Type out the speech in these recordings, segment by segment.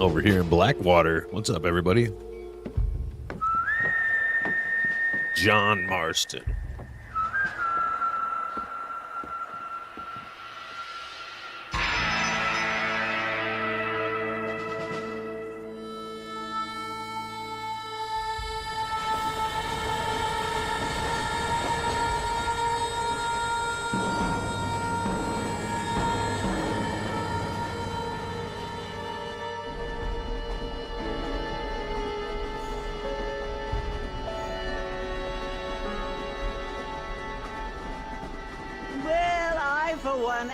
over here in Blackwater. What's up, everybody? John Marston.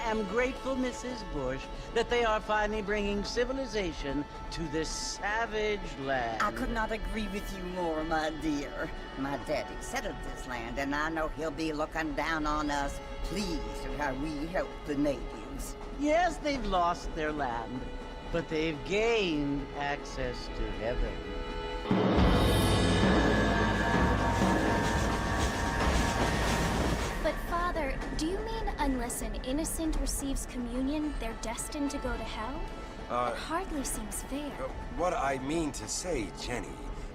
I'm grateful, Mrs. Bush, that they are finally bringing civilization to this savage land. I could not agree with you more, my dear. My daddy settled this land, and I know he'll be looking down on us, pleased at how we help the natives. Yes, they've lost their land, but they've gained access to heaven. But Father, do you mean unless an innocent receives communion, they're destined to go to hell? That hardly seems fair. What I mean to say, Jenny,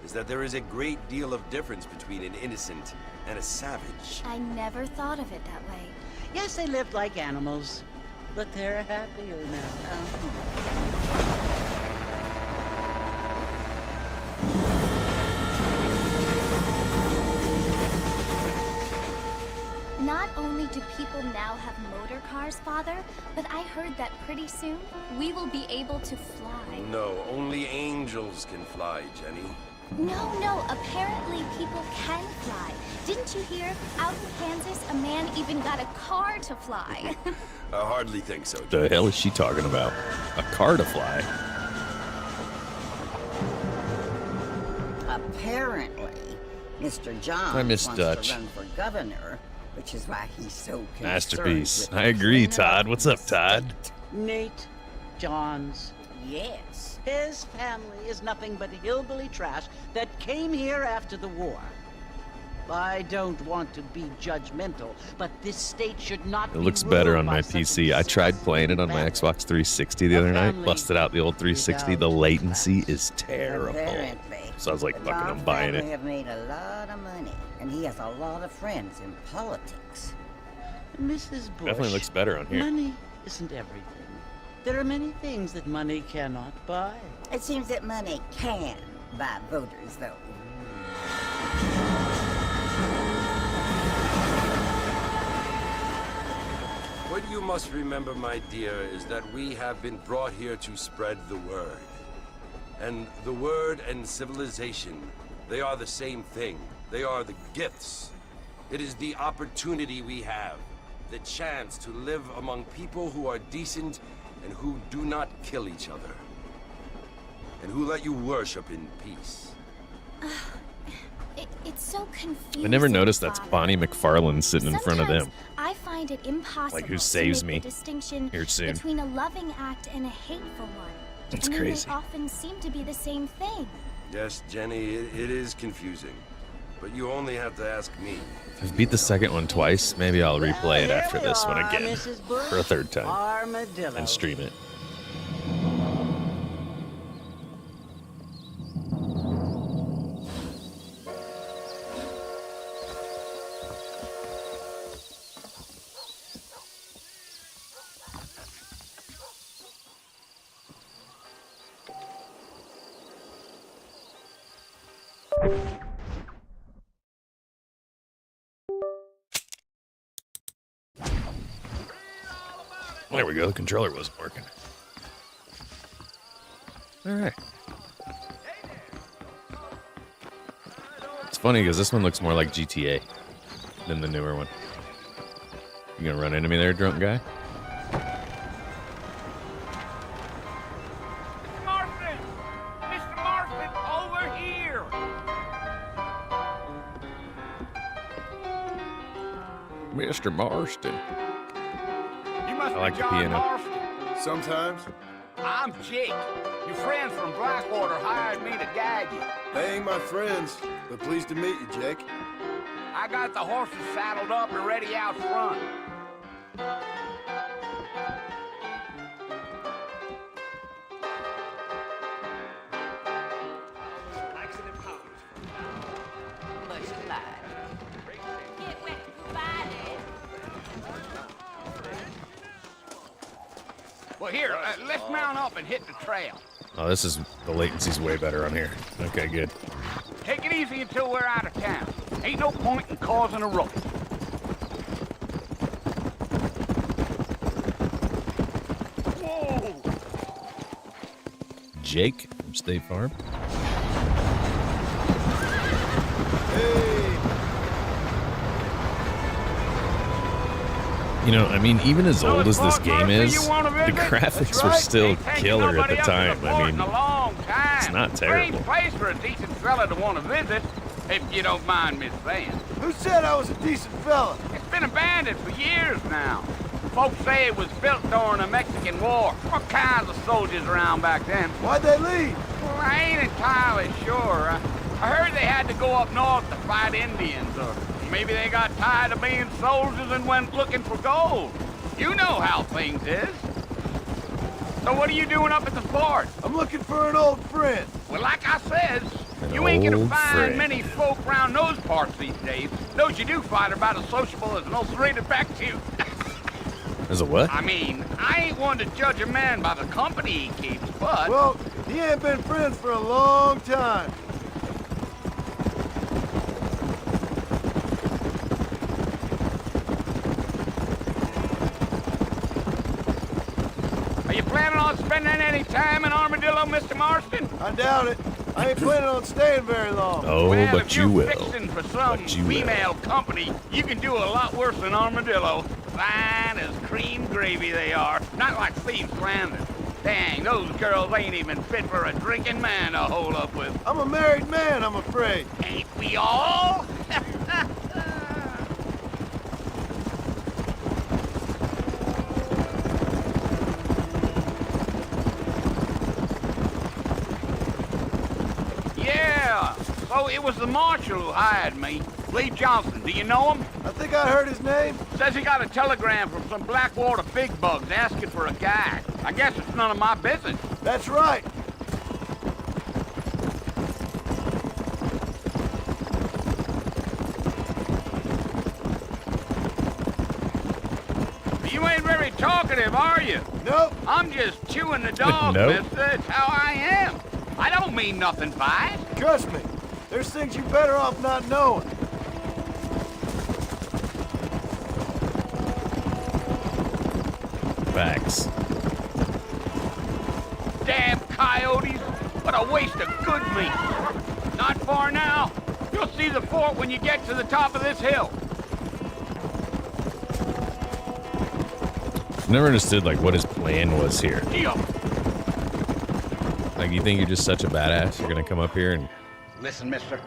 is that there is a great deal of difference between an innocent and a savage. I never thought of it that way. Yes, they lived like animals, but they're happier now. Not only do people now have motor cars, Father, but I heard that pretty soon we will be able to fly. No, only angels can fly, Jenny. No, apparently people can fly. Didn't you hear? Out in Kansas, a man even got a car to fly. I hardly think so, The Jenny. hell is she talking about? A car to fly? Apparently, Mr. John I miss wants Dutch. to run for governor, which is why he's so concerned Masterpiece. with I agree, the Todd. What's up, Todd? Nate Johns. Yes. His family is nothing but hillbilly trash that came here after the war. I don't want to be judgmental, but this state should not It be looks better ruled on by my such a PC. I tried disgusting playing it on my family. Xbox 360 the other night. family Busted out the old 360. The without latency class. is terrible. Apparently. So I was like, The fucking, John I'm buying family it. have made a lot of money, and he has a lot of friends in politics. Mrs. Bush, Definitely looks better on here. money isn't everything. There are many things that money cannot buy. It seems that money can buy voters, though. What you must remember, my dear, is that we have been brought here to spread the word. And the word and civilization, they are the same thing. They are the gifts. It is the opportunity we have, the chance to live among people who are decent and who do not kill each other. And who let you worship in peace. It's so confusing. I never noticed that's Father. Bonnie McFarlane sitting in front of them. Sometimes I find it impossible Like, who saves to make me the distinction here soon. between a loving act and a hateful one. That's and then crazy. They often seem to be the same thing. Yes, Jenny, it is confusing. But you only have to ask me. If I've beat the second one twice, maybe I'll replay it Well, after here we this one are, again. Mrs. Bush. For a third time. Armadillo. And stream it. There we go. The controller wasn't working. All right. It's funny because this one looks more like GTA than the newer one. You gonna run into me there, drunk guy? Marston! Mr. Marston, over here! Mr. Marston. You must I like be the John piano. Marston. Sometimes. I'm Jake. Your friends from Blackwater hired me to guide you. They ain't my friends, but pleased to meet you, Jake. I got the horses saddled up and ready out front. Well, here, let's mount up and hit the trail. Oh, this is the latency's way better on here. Okay, good. Take it easy until we're out of town. Ain't no point in causing a ruckus. Whoa! Jake from State Farm. You know, I mean, even as old as this game is, the graphics were still killer at the time. I mean, it's not terrible. Strange place for a decent fella to want to visit, if you don't mind me saying. Who said I was a decent fella? It's been abandoned for years now. Folks say it was built during the Mexican War. All kinds of soldiers around back then. Why'd they leave? Well, I ain't entirely sure. I heard they had to go up north to fight Indians, or maybe they got tired of being soldiers and went looking for gold. You know how things is. So what are you doing up at the fort? I'm looking for an old friend. Well, like I said, An you ain't gonna old find friend. many folk around those parts these days. Those you do find are about as sociable as an ulcerated back tooth. As a what? I mean, I ain't one to judge a man by the company he keeps, but... Well, he ain't been friends for a long time. Are you planning on spending any time in Armadillo, Mr. Marston? I doubt it. I ain't planning on staying very long. Oh, Well, but if you you're will. fixing for some But you will. female company, you can do a lot worse than Armadillo. Fine as cream gravy they are. Not like Thieves Landing. Dang, those girls ain't even fit for a drinking man to hold up with. I'm a married man, I'm afraid. Ain't we all? Yeah, so it was the marshal who hired me. Lee Johnson, do you know him? I think I heard his name. Says he got a telegram from some Blackwater big bugs asking for a guy. I guess it's none of my business. That's right. You ain't very talkative, are you? Nope. I'm just chewing the dog, Nope. mister. It's how I am. I don't mean nothing by it. Trust me. There's things you better off not knowing. Facts. Damn coyotes. What a waste of good meat. Not far now. You'll see the fort when you get to the top of this hill. Never understood like what his plan was here. Deal. Like, you think you're just such a badass? You're gonna come up here and Listen, mister.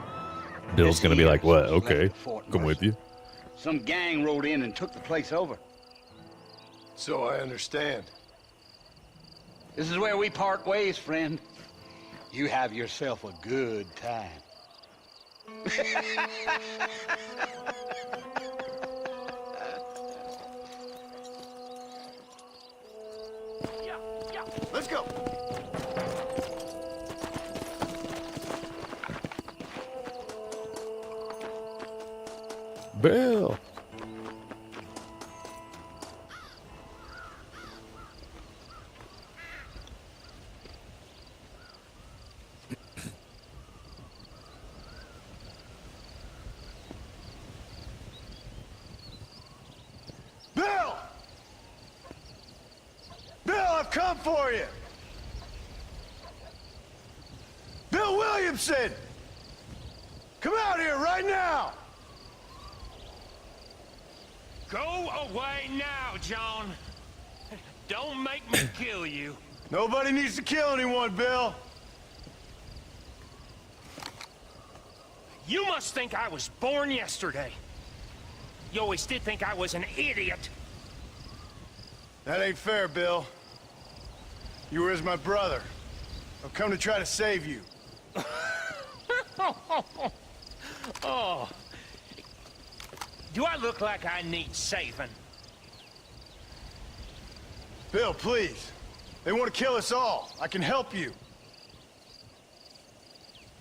Bill's gonna be like, what? This year's Okay, left the fort come with you. Some gang rode in and took the place over. So I understand. This is where we part ways, friend. You have yourself a good time. Let's go. Bill. Bill! Bill, I've come for you! Bill Williamson! Come out here right now! Go away now, John. Don't make me kill you. Nobody needs to kill anyone, Bill. You must think I was born yesterday. You always did think I was an idiot. That ain't fair, Bill. You were as my brother. I've come to try to save you. Oh. Do I look like I need saving? Bill, please. They want to kill us all. I can help you.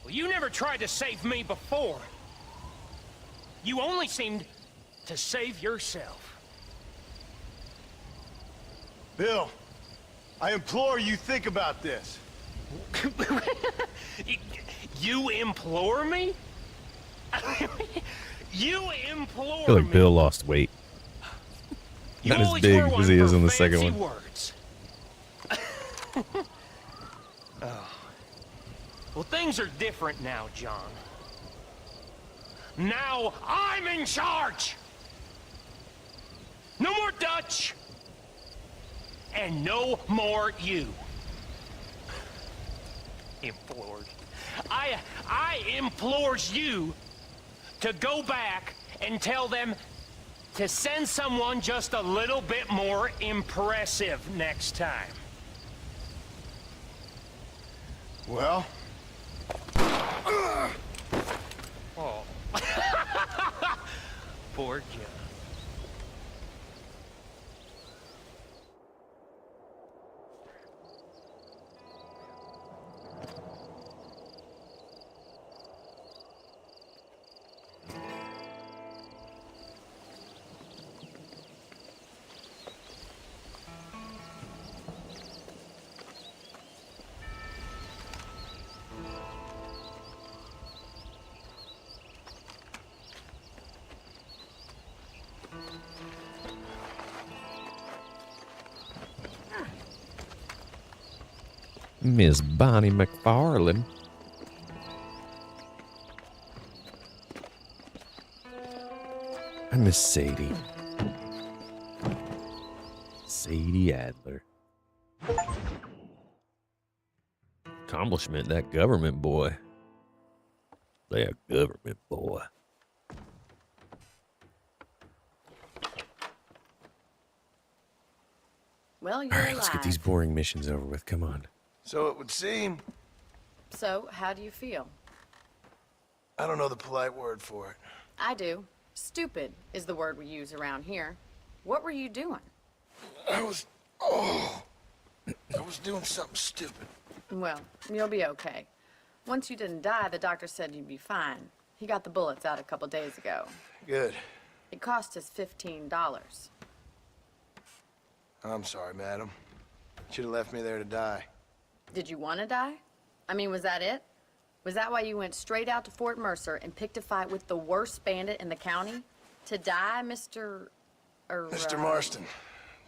Well, you never tried to save me before. You only seemed to save yourself. Bill, I implore you think about this. You implore me? You implore I feel like me. Bill lost weight. You Not as always big were one as he is for in the second fancy one. Words. Oh. Well, things are different now, John. Now I'm in charge. No more Dutch. And no more you. Implored. I implores you to go back and tell them to send someone just a little bit more impressive next time. Well, Oh. Poor John. Miss Bonnie McFarlane. I miss Sadie. Sadie Adler. Accomplishment, that government boy. They a government boy. Well, you're All right, alive. let's get these boring missions over with. Come on. so it would seem. So, how do you feel? I don't know the polite word for it. I do. Stupid is the word we use around here. What were you doing? I was doing something stupid. Well, you'll be okay. Once you didn't die, the doctor said you'd be fine. He got the bullets out a couple days ago. Good. It cost us $15. I'm sorry, madam. Should have left me there to die. Did you want to die? I mean, was that it? Was that why you went straight out to Fort Mercer and picked a fight with the worst bandit in the county? To die, Mr. Mr. Marston.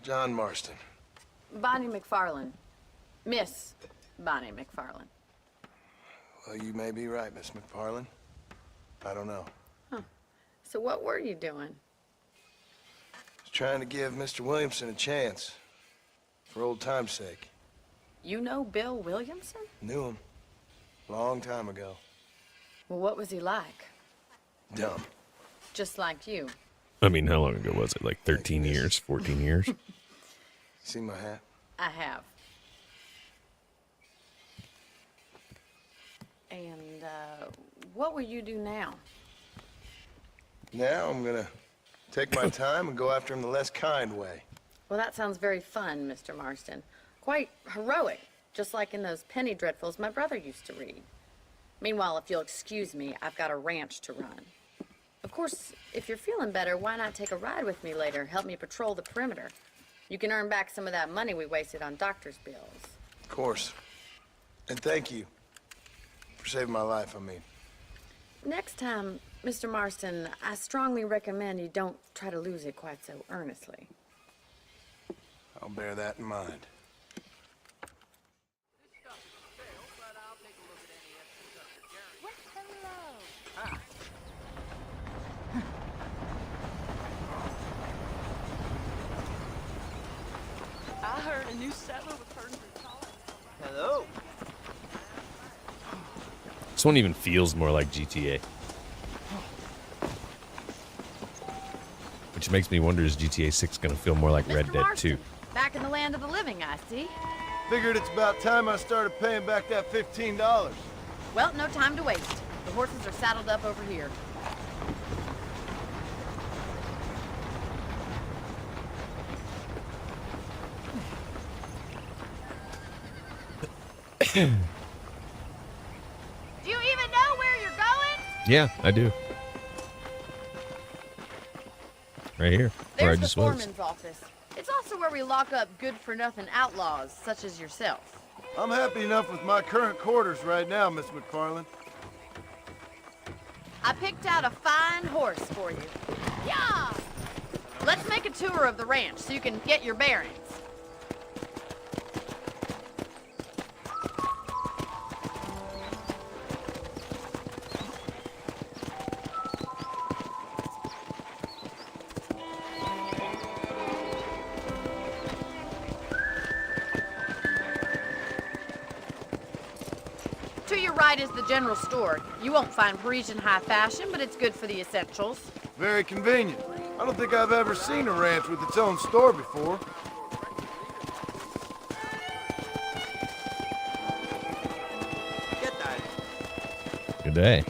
John Marston. Bonnie McFarlane. Miss Bonnie McFarlane. Well, you may be right, Miss McFarlane. I don't know. So what were you doing? I was trying to give Mr. Williamson a chance. For old time's sake. You know Bill Williamson? Knew him. Long time ago. Well, what was he like? Dumb. Just like you. I mean, how long ago was it? Like 13 years, 14 years? See my hat? I have. And, what will you do now? Now I'm gonna take my time and go after him the less kind way. Well, that sounds very fun, Mr. Marston. Quite heroic, just like in those penny dreadfuls my brother used to read. Meanwhile, if you'll excuse me, I've got a ranch to run. Of course, if you're feeling better, why not take a ride with me later? Help me patrol the perimeter. You can earn back some of that money we wasted on doctor's bills. Of course. And thank you. For saving my life, I mean. Next time, Mr. Marston, I strongly recommend you don't try to lose it quite so earnestly. I'll bear that in mind. I heard a new settler was hurting for the colony. Hello. This one even feels more like GTA. Which makes me wonder, is GTA 6 going to feel more like Red Mr. Dead Marston, 2? back in the land of the living, I see. Figured it's about time I started paying back that $15. Well, no time to waste. The horses are saddled up over here. Do you even know where you're going? Yeah, I do. Right here, where I There's the just was. foreman's office. It's also where we lock up good-for-nothing outlaws, such as yourself. I'm happy enough with my current quarters right now, Miss McFarland. I picked out a fine horse for you. Yeah! Let's make a tour of the ranch so you can get your bearings. To your right is the general store. You won't find Parisian high fashion, but it's good for the essentials. Very convenient. I don't think I've ever seen a ranch with its own store before. Good day.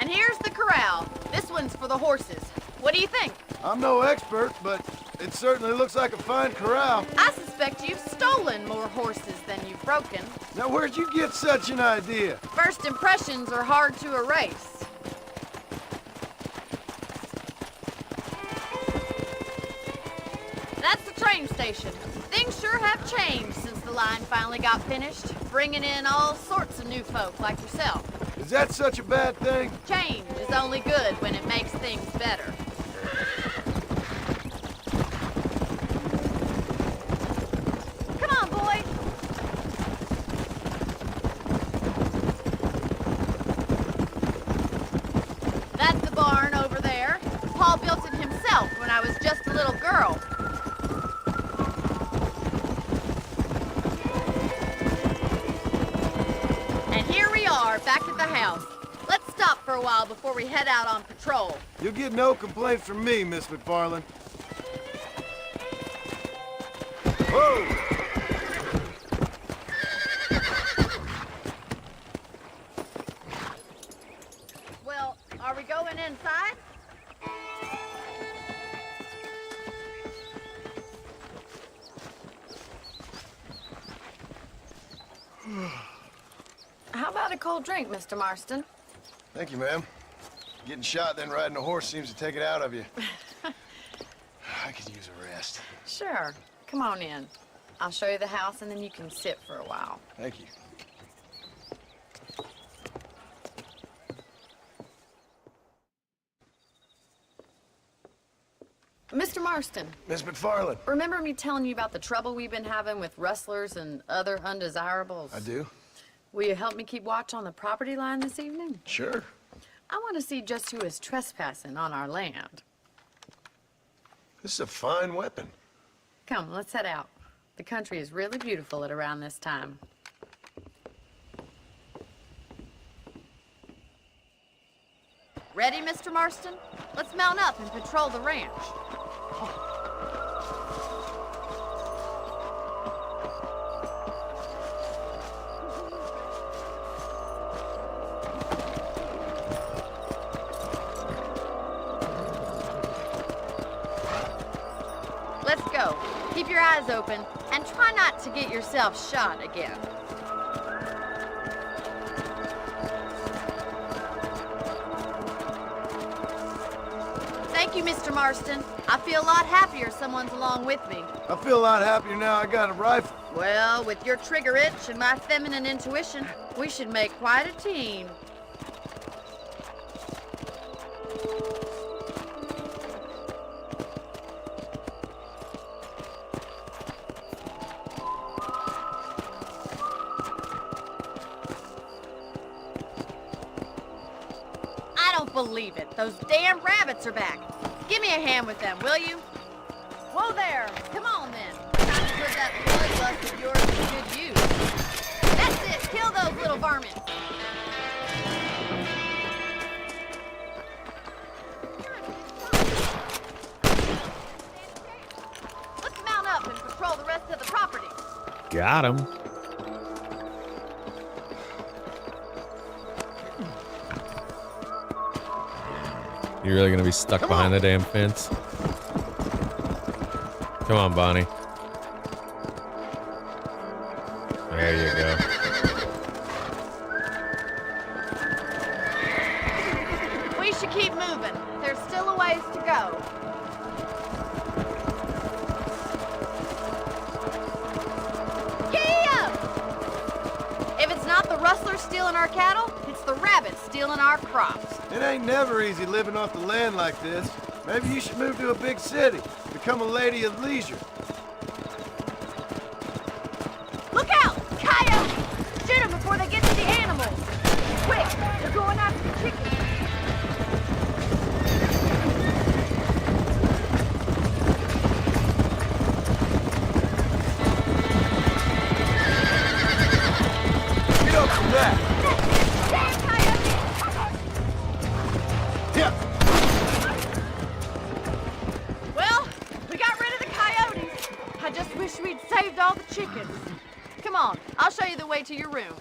And here's the corral. This one's for the horses. What do you think? I'm no expert, but it certainly looks like a fine corral. I suspect you've stolen more horses than you've broken. Now, where'd you get such an idea? First impressions are hard to erase. That's the train station. Things sure have changed since the line finally got finished, bringing in all sorts of new folk like yourself. Is that such a bad thing? Change is only good when it makes things better. Come on, boy. That's the barn over there. Paul built it himself when I was just a little girl. And here we are, back at the house. Let's stop for a while before we head out on patrol. You'll get no complaints from me, Miss McFarland. Whoa! Well, are we going inside? How about a cold drink, Mr. Marston? Thank you, ma'am. Getting shot, then riding a horse seems to take it out of you. I could use a rest. Sure. Come on in. I'll show you the house, and then you can sit for a while. Thank you. Mr. Marston, Miss McFarland. remember me telling you about the trouble we've been having with rustlers and other undesirables? I do? Will you help me keep watch on the property line this evening? Sure. I want to see just who is trespassing on our land. This is a fine weapon. Come, let's head out. The country is really beautiful at around this time. Ready, Mr. Marston? Let's mount up and patrol the ranch. Let's go. Keep your eyes open and try not to get yourself shot again. Thank you, Mr. Marston. I feel a lot happier someone's along with me. I feel a lot happier now I got a rifle. Well, with your trigger itch and my feminine intuition, we should make quite a team. I don't believe it. Those damn rabbits are back. Give me a hand with them, will you? Whoa there. Come on, then. Time to put that bloodlust of yours to good use. That's it. Kill those little varmints. Let's mount up and patrol the rest of the property. Got him. You really gonna be stuck behind the damn fence? Come on, Bonnie. There you go. We should keep moving. There's still a ways to go. dealers stealing our cattle, it's the rabbits stealing our crops. It ain't never easy living off the land like this. Maybe you should move to a big city. Become a lady of leisure. Look out! Coyotes! Shoot them before they get to the animals! Quick! They're going after the chickens! Get up from that! Damn coyotes! Yeah. Well, we got rid of the coyotes. I just wish we'd saved all the chickens. Come on, I'll show you the way to your room.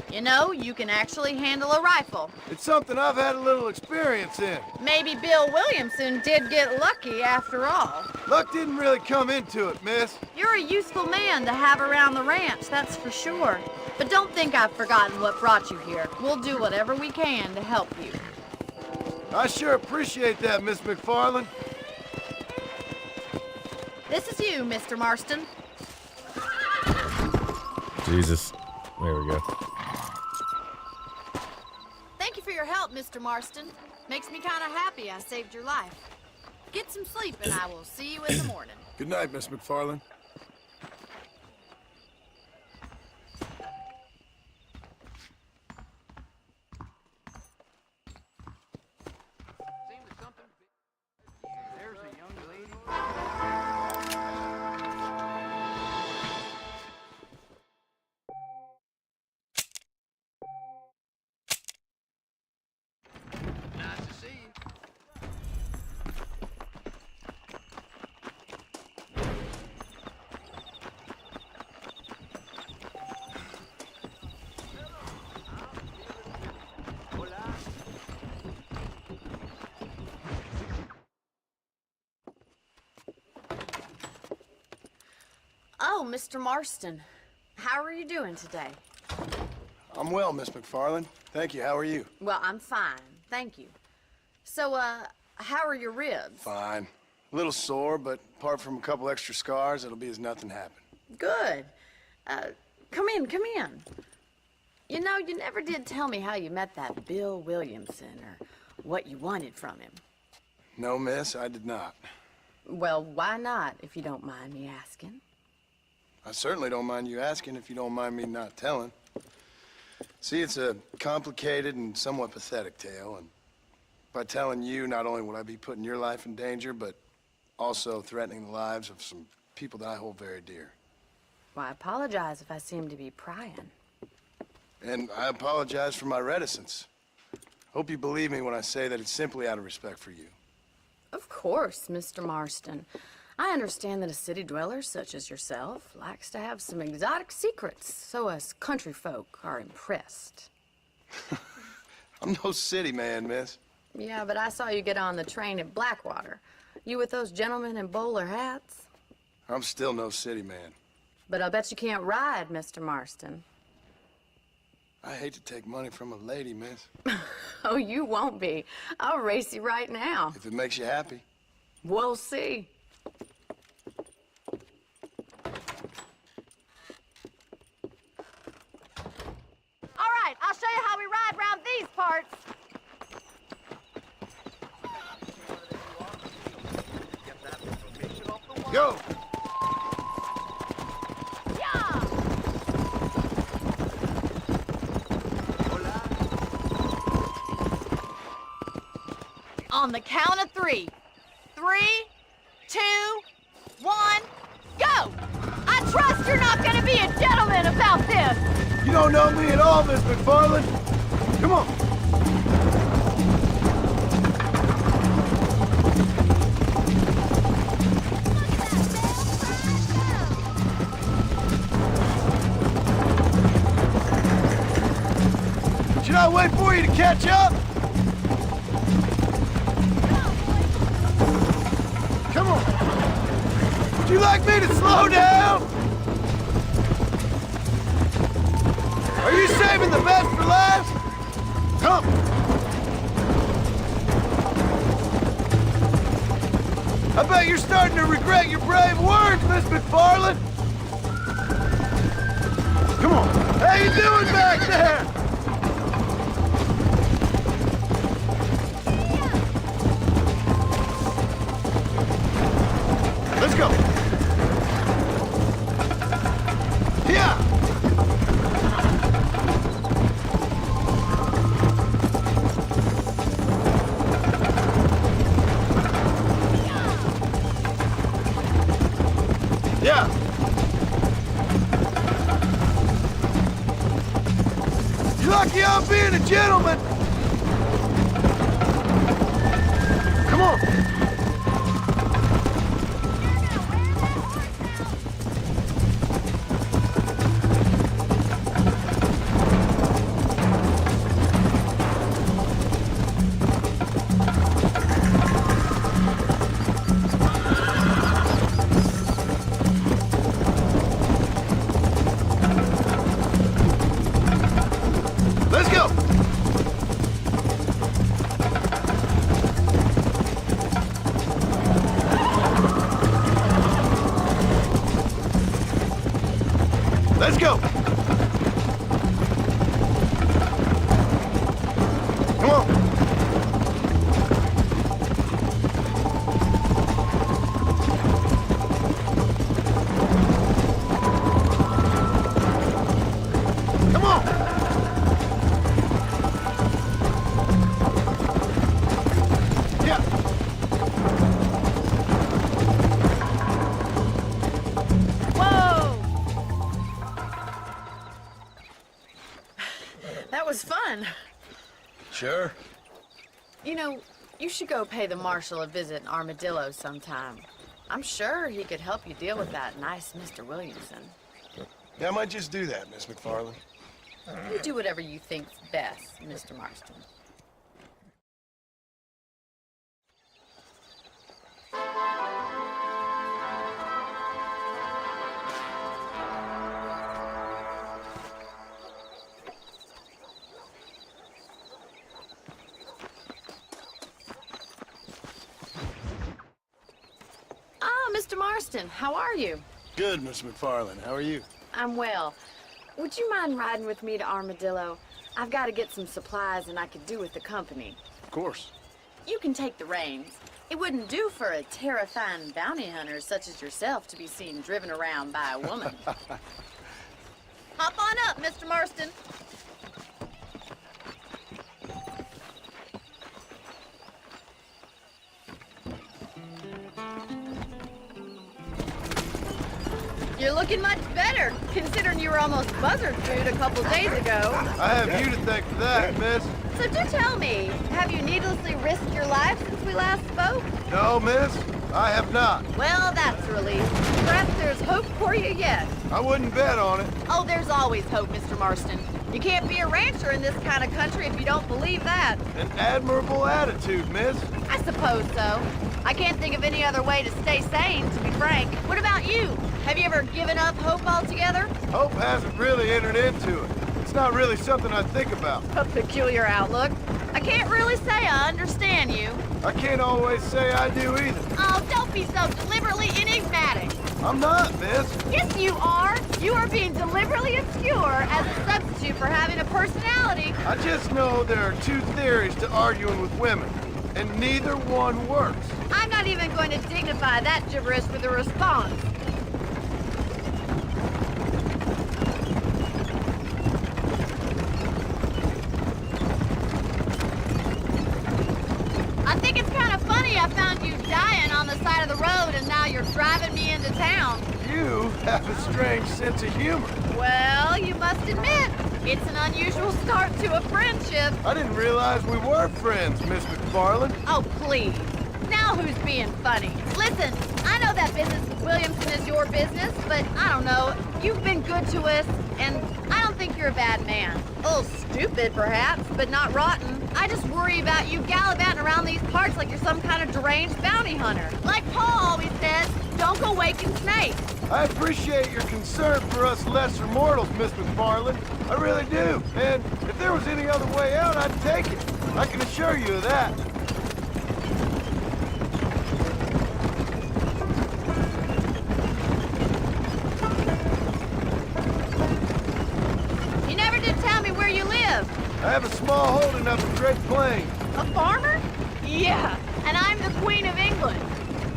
You know, you can actually handle a rifle. It's something I've had a little experience in. Maybe Bill Williamson did get lucky after all. Luck didn't really come into it, miss. You're a useful man to have around the ranch, that's for sure. But don't think I've forgotten what brought you here. We'll do whatever we can to help you. I sure appreciate that, Miss McFarland. This is you, Mr. Marston. Jesus. There we go. Thank you for your help, Mr. Marston. Makes me kind of happy I saved your life. Get some sleep and I will see you in the morning. Good night, Miss McFarland. There's a young lady. Nice to see you. Oh, Mr. Marston. How are you doing today? I'm well, Miss McFarland. Thank you. How are you? Well, I'm fine. Thank you. So, how are your ribs? Fine. A little sore, but apart from a couple extra scars, it'll be as nothing happened. Good. Come in, come in. You know, you never did tell me how you met that Bill Williamson or what you wanted from him. No, miss, I did not. Well, why not, if you don't mind me asking? I certainly don't mind you asking if you don't mind me not telling. See, it's a complicated and somewhat pathetic tale, and by telling you, not only would I be putting your life in danger, but also threatening the lives of some people that I hold very dear. Well, I apologize if I seem to be prying. And I apologize for my reticence. Hope you believe me when I say that it's simply out of respect for you. Of course, Mr. Marston. I understand that a city dweller such as yourself likes to have some exotic secrets, so us country folk are impressed. I'm no city man, miss. Yeah, but I saw you get on the train at Blackwater. You with those gentlemen in bowler hats? I'm still no city man. But I'll bet you can't ride, Mr. Marston. I hate to take money from a lady, miss. Oh, you won't be. I'll race you right now. If it makes you happy. We'll see. All right, I'll show you how we ride around these parts. Go! Yeah! On the count of 3. 3, 2, 1, go! I trust you're not gonna be a gentleman about this! You don't know me at all, Miss McFarland. Come on. Should I wait for you to catch up? Come on. Would you like me to slow down? Are you saving the best for last? Come. I bet you're starting to regret your brave words, Miss McFarland! Come on! How you doing back there? Let's go! Yeah! Yeah! You're lucky I'm being a gentleman! Come on! Let's go! Let's go! Come on! Come on! Yeah! Whoa! That was fun. Sure. You know, you should go pay the marshal a visit in Armadillo sometime. I'm sure he could help you deal with that nice Mr. Williamson. Yeah, I might just do that, Miss McFarland. You do whatever you think's best, Mr. Marston. Mr. Marston, how are you? Good, Miss McFarland. How are you? I'm well. Would you mind riding with me to Armadillo? I've got to get some supplies and I could do with the company. Of course. You can take the reins. It wouldn't do for a terrifying bounty hunter such as yourself to be seen driven around by a woman. Hop on up, Mr. Marston. You're looking much better, considering you were almost buzzard food a couple days ago. I have you to thank for that, miss. So do tell me, have you needlessly risked your life since we last spoke? No, miss, I have not. Well, that's a relief. Perhaps there's hope for you yet. I wouldn't bet on it. Oh, there's always hope, Mr. Marston. You can't be a rancher in this kind of country if you don't believe that. An admirable attitude, miss. I suppose so. I can't think of any other way to stay sane, to be frank. What about you? Have you ever given up hope altogether? Hope hasn't really entered into it. It's not really something I think about. A peculiar outlook. I can't really say I understand you. I can't always say I do either. Oh, don't be so deliberately enigmatic. I'm not, miss. Yes, you are. You are being deliberately obscure as a substitute for having a personality. I just know there are two theories to arguing with women, and neither one works. I'm not even going to dignify that gibberish with a response. I think it's kind of funny I found you dying on the side of the road and now you're driving me into town. You have a strange sense of humor. Well, you must admit, it's an unusual start to a friendship. I didn't realize we were friends, Miss McFarland. Oh, please. Now who's being funny? Listen, I know that business with Williamson is your business, but I don't know. You've been good to us, and I don't think you're a bad man. A little stupid, perhaps, but not rotten. I just worry about you gallivanting around these parts like you're some kind of deranged bounty hunter. Like Paul always says, don't go waking snakes. I appreciate your concern for us lesser mortals, Miss McFarland. I really do. And if there was any other way out, I'd take it. I can assure you of that. I have a small holding up in Great Plains. A farmer? Yeah, and I'm the Queen of England.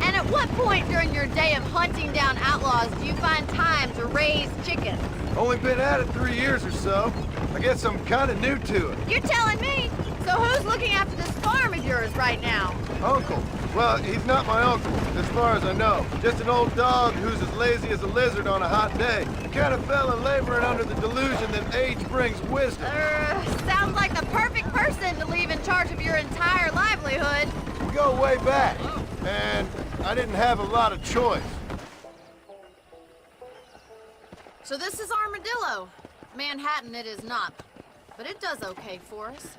And at what point during your day of hunting down outlaws do you find time to raise chickens? Only been at it 3 years or so. I guess I'm kind of new to it. You're telling me? So who's looking after this farm of yours right now? Uncle. Well, he's not my uncle, as far as I know. Just an old dog who's as lazy as a lizard on a hot day. The kind of fella laboring under the delusion that age brings wisdom. Sounds like the perfect person to leave in charge of your entire livelihood. We go way back, and I didn't have a lot of choice. So this is Armadillo. Manhattan it is not, but it does okay for us.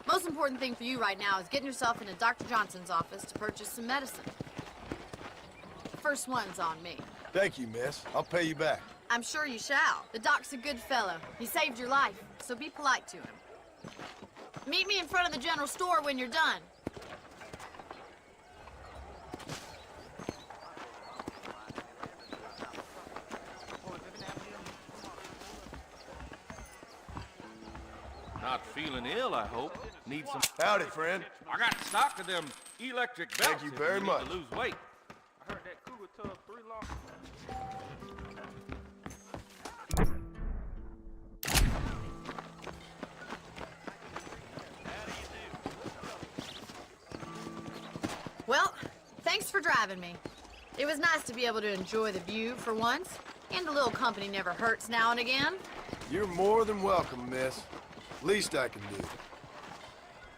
Most important thing for you right now is getting yourself into Dr. Johnson's office to purchase some medicine. First one's on me. Thank you, miss. I'll pay you back. I'm sure you shall. The doc's a good fellow. He saved your life, so be polite to him. Meet me in front of the general store when you're done. Not feeling ill, I hope. Need some... Howdy, friend. I got stock of them electric belts. Thank you very much. To lose weight. I heard that cougar tub 3 long... Well, thanks for driving me. It was nice to be able to enjoy the view for once, and a little company never hurts now and again. You're more than welcome, miss. Least I can do.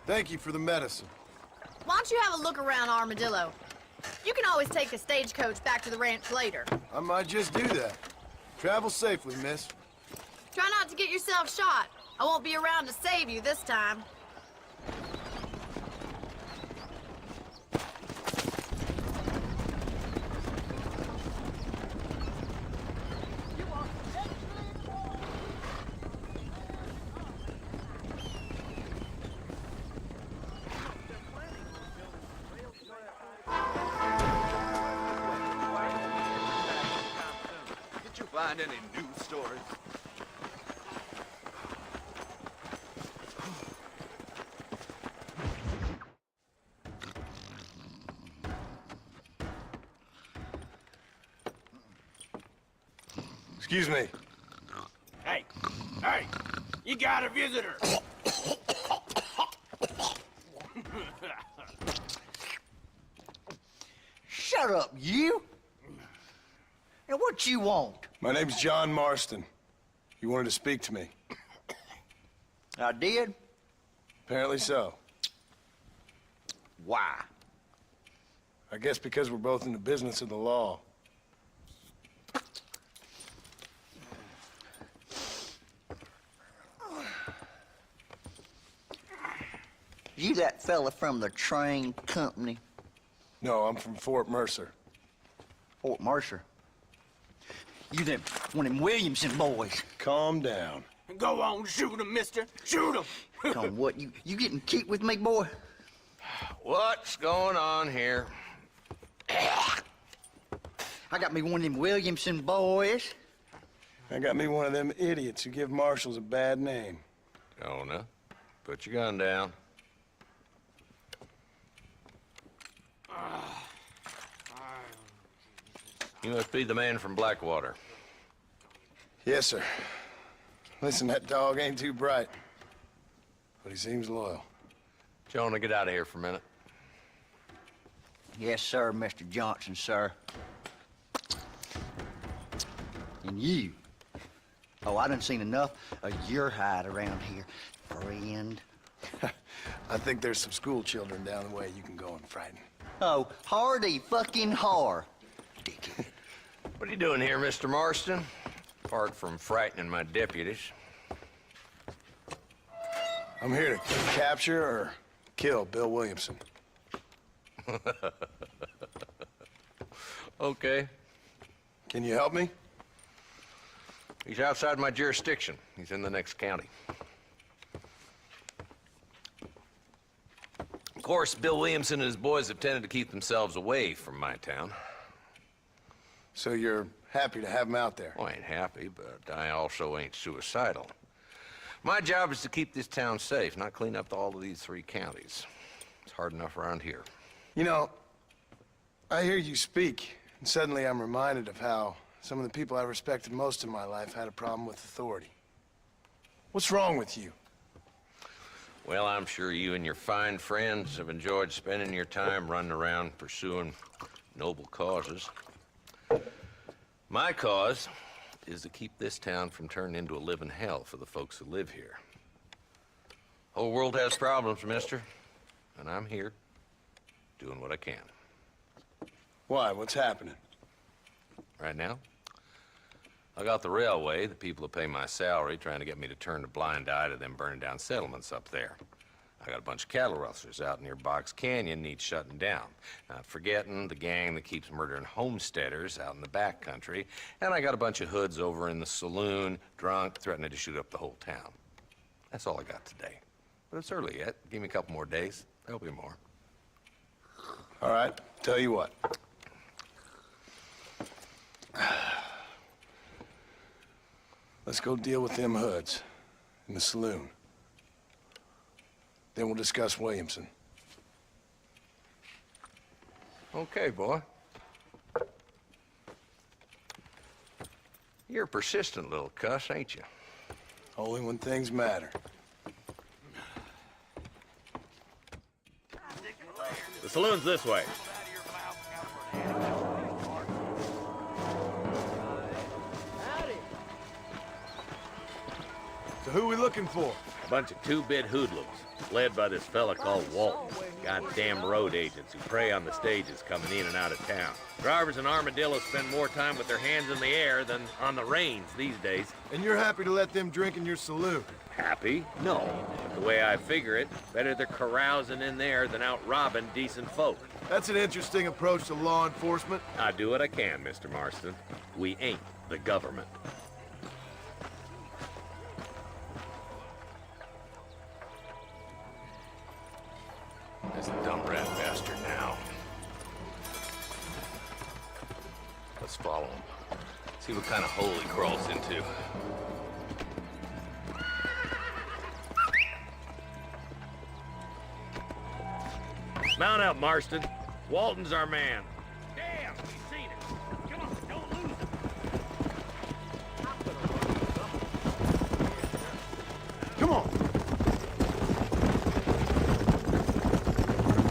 Thank you for the medicine. Why don't you have a look around Armadillo? You can always take a stagecoach back to the ranch later. I might just do that. Travel safely, miss. Try not to get yourself shot. I won't be around to save you this time. Find any news stories? Excuse me. Hey, you got a visitor. Shut up, you! And what you want? My name's John Marston. You wanted to speak to me. I did? Apparently so. Why? I guess because we're both in the business of the law. You that fella from the train company? No, I'm from Fort Mercer. Fort Mercer? You them, one of them Williamson boys. Calm down. Go on, shoot him, mister. Shoot him. Come on, what, you getting kicked with me, boy? What's going on here? I got me one of them Williamson boys. I got me one of them idiots who give marshals a bad name. Jonah, put your gun down. You must be the man from Blackwater. Yes, sir. Listen, that dog ain't too bright, but he seems loyal. Jonah, get out of here for a minute. Yes, sir, Mr. Johnson, sir. And you. Oh, I done seen enough of your hide around here, friend. I think there's some school children down the way you can go and frighten. Oh, hardy fucking har. Dickhead. What are you doing here, Mr. Marston? Apart from frightening my deputies. I'm here to capture or kill Bill Williamson. Okay. Can you help me? He's outside my jurisdiction. He's in the next county. Of course, Bill Williamson and his boys have tended to keep themselves away from my town. So you're happy to have him out there. Well, I ain't happy, but I also ain't suicidal. My job is to keep this town safe, not clean up all of these 3 counties. It's hard enough around here. You know, I hear you speak, and suddenly I'm reminded of how some of the people I respected most in my life had a problem with authority. What's wrong with you? Well, I'm sure you and your fine friends have enjoyed spending your time running around pursuing noble causes. My cause is to keep this town from turning into a living hell for the folks who live here. Whole world has problems, mister, and I'm here doing what I can. Why? What's happening? Right now, I got the railway, the people who pay my salary, trying to get me to turn a blind eye to them burning down settlements up there. I got a bunch of cattle rustlers out near Box Canyon needs shutting down. Not forgetting the gang that keeps murdering homesteaders out in the back country. And I got a bunch of hoods over in the saloon, drunk, threatening to shoot up the whole town. That's all I got today. But it's early yet. Give me a couple more days. There'll be more. All right, tell you what. Let's go deal with them hoods in the saloon. Then we'll discuss Williamson. Okay, boy. You're a persistent little cuss, ain't you? Only when things matter. The saloon's this way. So who are we looking for? A bunch of two-bit hoodlums, led by this fella called Walton. Goddamn road agents who prey on the stages coming in and out of town. Drivers in Armadillo spend more time with their hands in the air than on the reins these days. And you're happy to let them drink in your saloon? Happy? No. But the way I figure it, better they're carousing in there than out robbing decent folk. That's an interesting approach to law enforcement. I do what I can, Mr. Marston. We ain't the government. This dumb rat bastard now. Let's follow him. See what kind of hole he crawls into. Mount up, Marston. Walton's our man. Damn, we seen it. Come on, don't lose him. Come on.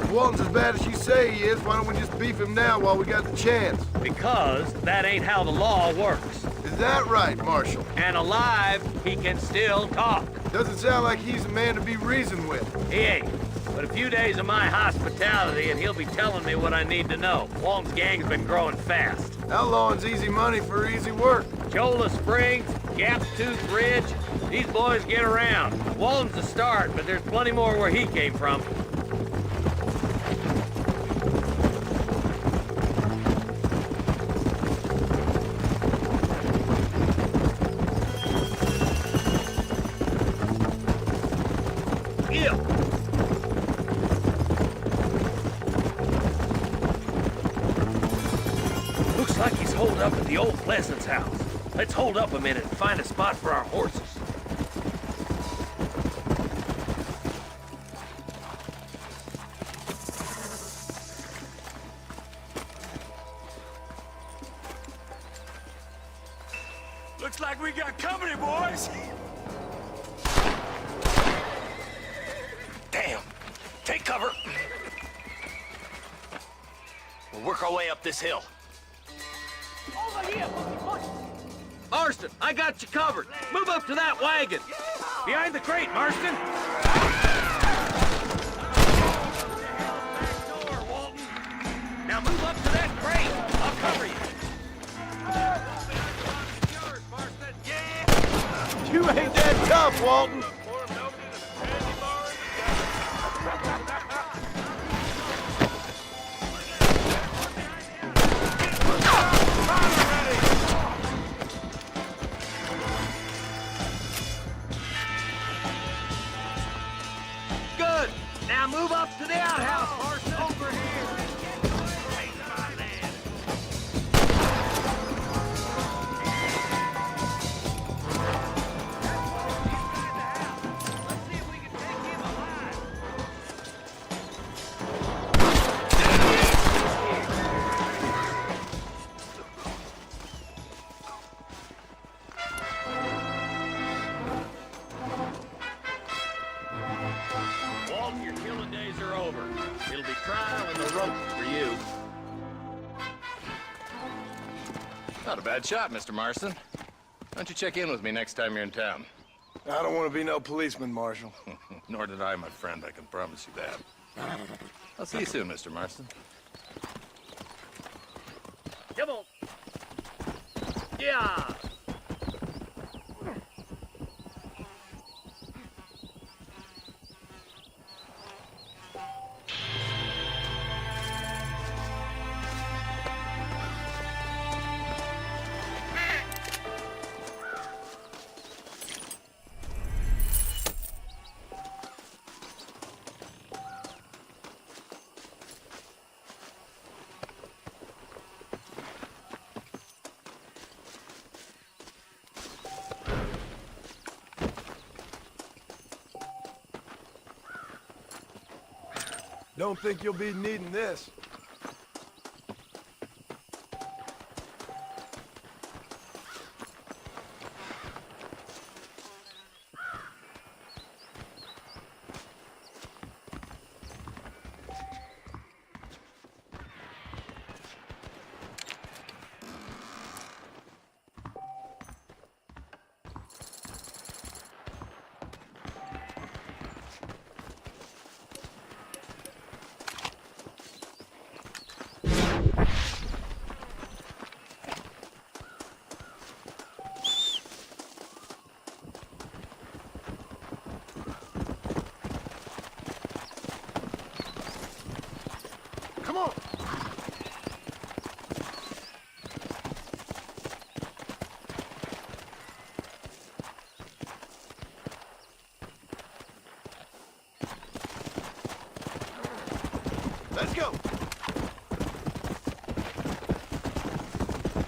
If Walton's as bad as you say he is, why don't we just beef him now while we got the chance? Because that ain't how the law works. Is that right, Marshal? And alive, he can still talk. Doesn't sound like he's a man to be reasoned with. He ain't. But a few days of my hospitality and he'll be telling me what I need to know. Walton's gang's been growing fast. Outlawing's easy money for easy work. Cholla Springs, Gap Tooth Ridge, these boys get around. Walton's the start, but there's plenty more where he came from. Looks like he's holed up at the old Pleasance house. Let's hold up a minute and find a spot for our horses. Looks like we got company, boys. Damn. Take cover. We'll work our way up this hill. Over here, push. Marston, I got you covered. Move up to that wagon. Behind the crate, Marston. Back door, Walton. Now move up to that crate. I'll cover you. You ain't that tough, Walton. Good. Now move up to the outhouse, Marston. Over here. It'll be trial and the ropes for you. Not a bad shot, Mr. Marston. Why don't you check in with me next time you're in town? I don't want to be no policeman, Marshal. Nor did I, my friend. I can promise you that. I'll see you soon, Mr. Marston. Come on. Yeah. Don't think you'll be needing this. Come on! Let's go!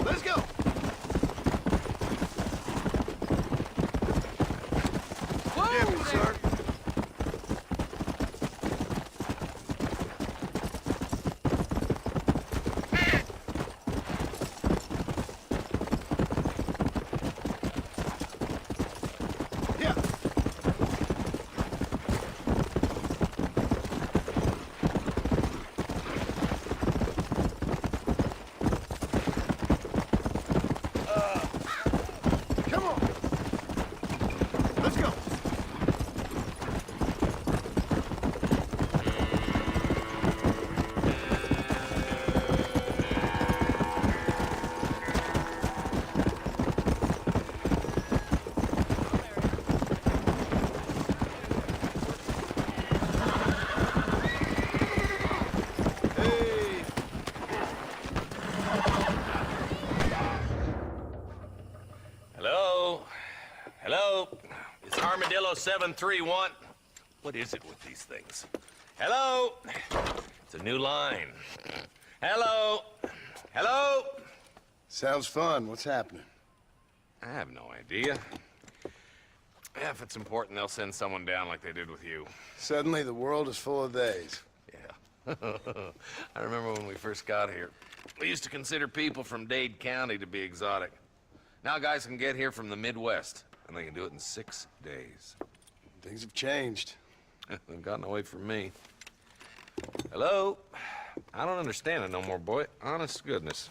Let's go! Get me, sir. Hello? It's Armadillo 731. What is it with these things? Hello? It's a new line. Hello? Hello? Sounds fun. What's happening? I have no idea. Yeah, if it's important, they'll send someone down like they did with you. Suddenly, the world is full of days. Yeah. I remember when we first got here. We used to consider people from Dade County to be exotic. Now guys can get here from the Midwest, and they can do it in 6 days. Things have changed. They've gotten away from me. Hello? I don't understand it no more, boy. Honest to goodness.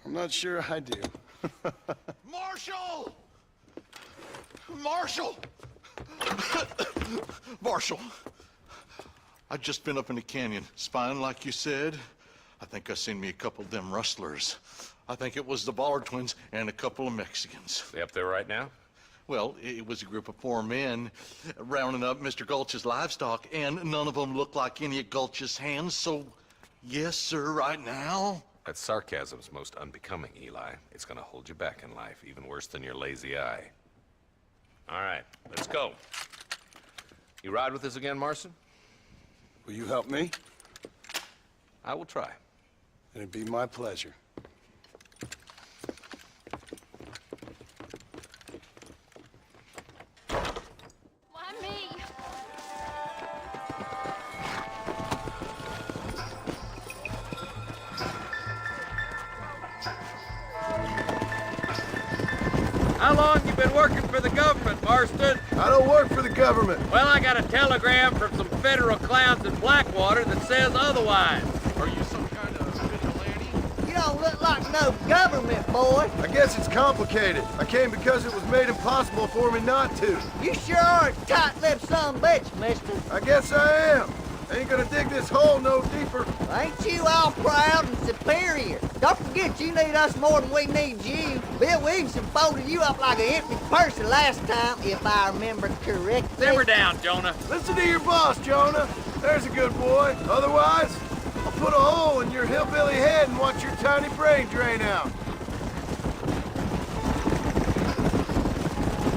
I'm not sure I do. Marshal! Marshal! Marshal! I just been up in the canyon, spying like you said. I think I seen me a couple of them rustlers. I think it was the Ballard twins and a couple of Mexicans. They up there right now? Well, it was a group of 4 men rounding up Mr. Gulch's livestock, and none of them looked like any of Gulch's hands, so yes, sir, right now. That sarcasm's most unbecoming, Eli. It's gonna hold you back in life, even worse than your lazy eye. All right, let's go. You ride with us again, Marston? Will you help me? I will try. It'd be my pleasure. Why me? How long you been working for the government, Marston? I don't work for the government. Well, I got a telegram from some federal clowns in Blackwater that says otherwise. Are you some kind of vigilante? You don't look like no government, boy. I guess it's complicated. I came because it was made impossible for me not to. You sure are a tight-lipped son of a bitch, mister. I guess I am. Ain't gonna dig this hole no deeper. Ain't you all proud and superior? Don't forget you need us more than we need you. Bill Williamson folded you up like an empty person last time, if I remember correctly. Simmer down, Jonah. Listen to your boss, Jonah. There's a good boy. Otherwise, I'll put a hole in your hillbilly head and watch your tiny brain drain out.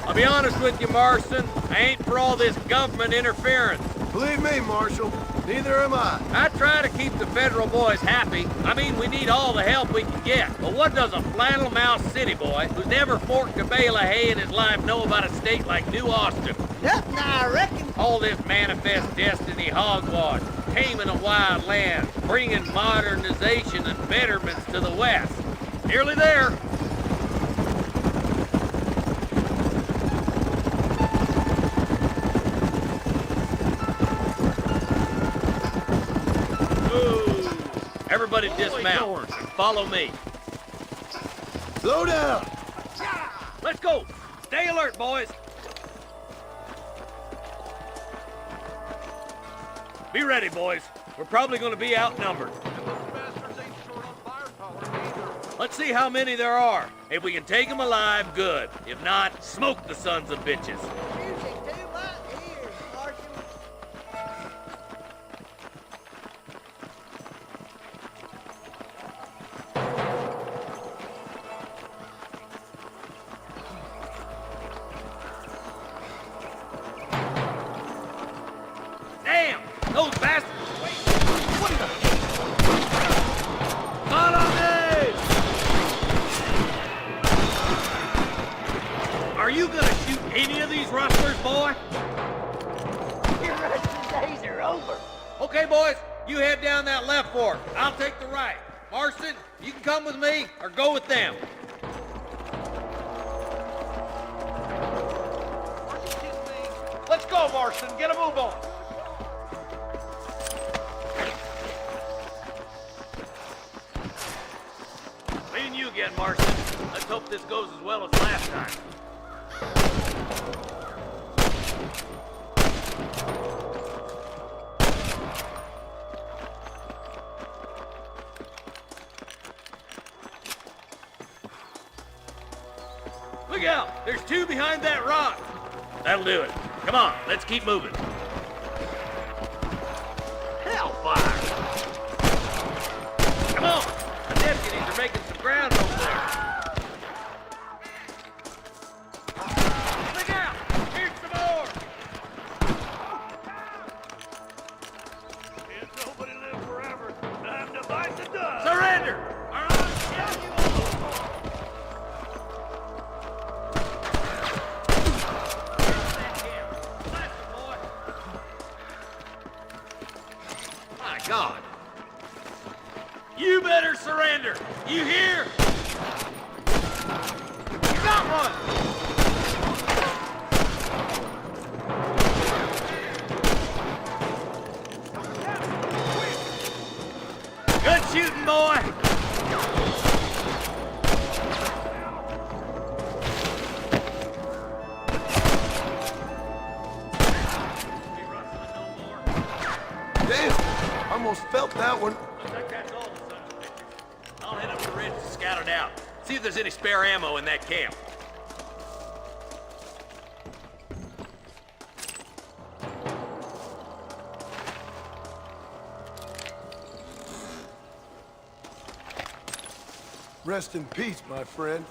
I'll be honest with you, Marston. I ain't for all this government interference. Believe me, Marshal, neither am I. I try to keep the federal boys happy. I mean, we need all the help we can get. But what does a flannel-mouthed city boy who's never forked a bale of hay in his life know about a state like New Austin? Nothing, I reckon. All this manifest destiny hogwash, taming a wild land, bringing modernization and betterments to the West. Nearly there. Everybody dismount. Follow me. Slow down. Let's go. Stay alert, boys. Be ready, boys. We're probably going to be outnumbered. Let's see how many there are. If we can take them alive, good. If not, smoke the sons of bitches. Music to my ears, Marshal. Damn! Those bastards! Wait! What in the... Follow me! Are you gonna shoot any of these rustlers, boy? Your Russian days are over. Okay, boys, you head down that left fork. I'll take the right. Marston, you can come with me or go with them. Let's go, Marston. Get a move on. Me and you again, Marston. Let's hope this goes as well as last time. Look out! There's two behind that rock. That'll do it. Come on, let's keep moving. Hellfire! Come on! The deputies are making some ground over there. Look out! Here's some more! Can't nobody live forever. Time to bite the dust. Surrender! Or I'll kill you all! My God! You better surrender! You hear? You got one! Good shooting, boy! Damn, almost felt that one. Looks like that's all the sons of bitches. I'll head up the ridge to scout it out. See if there's any spare ammo in that camp. Rest in peace, my friend.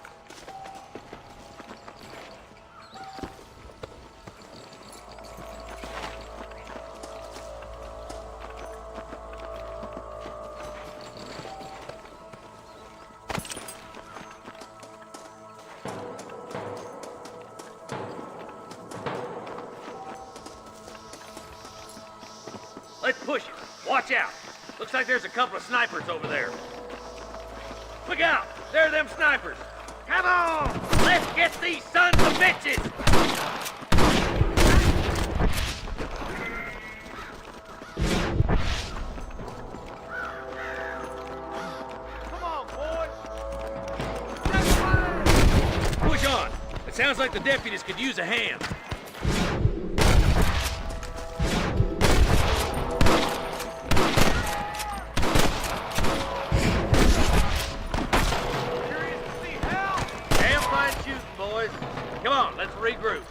Let's push it. Watch out. Looks like there's a couple of snipers over there. Look out! There are them snipers! Come on! Let's get these sons of bitches! Sounds like the deputies could use a hand. Damn fine shooting, boys. Come on, let's regroup.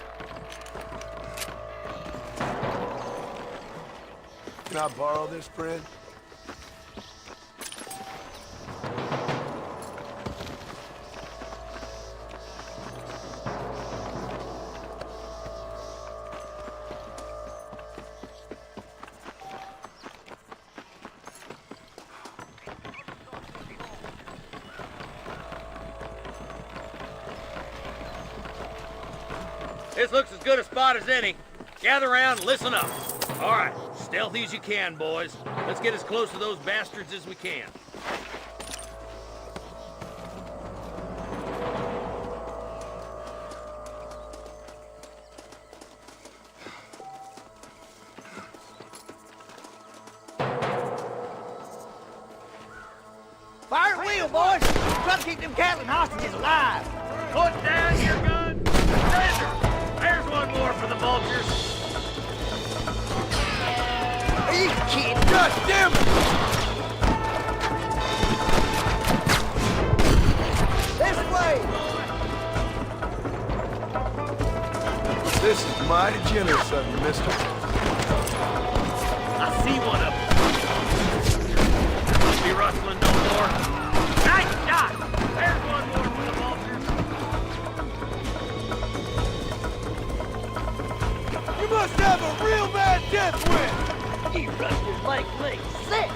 Can I borrow this, Fred? This looks as good a spot as any. Gather around and listen up. All right, stealthy as you can, boys. Let's get as close to those bastards as we can. Fire at will, boys! Try to keep them Catlin hostages alive! Put down your gun. Surrender. There's one more for the vultures. Are you kidding? God damn it! This way! This is mighty generous of you, mister. I see one of them. Won't be rustling no more. Nice shot. There's one more for the vultures. You must have a real bad death wish! You rustlers make me sick!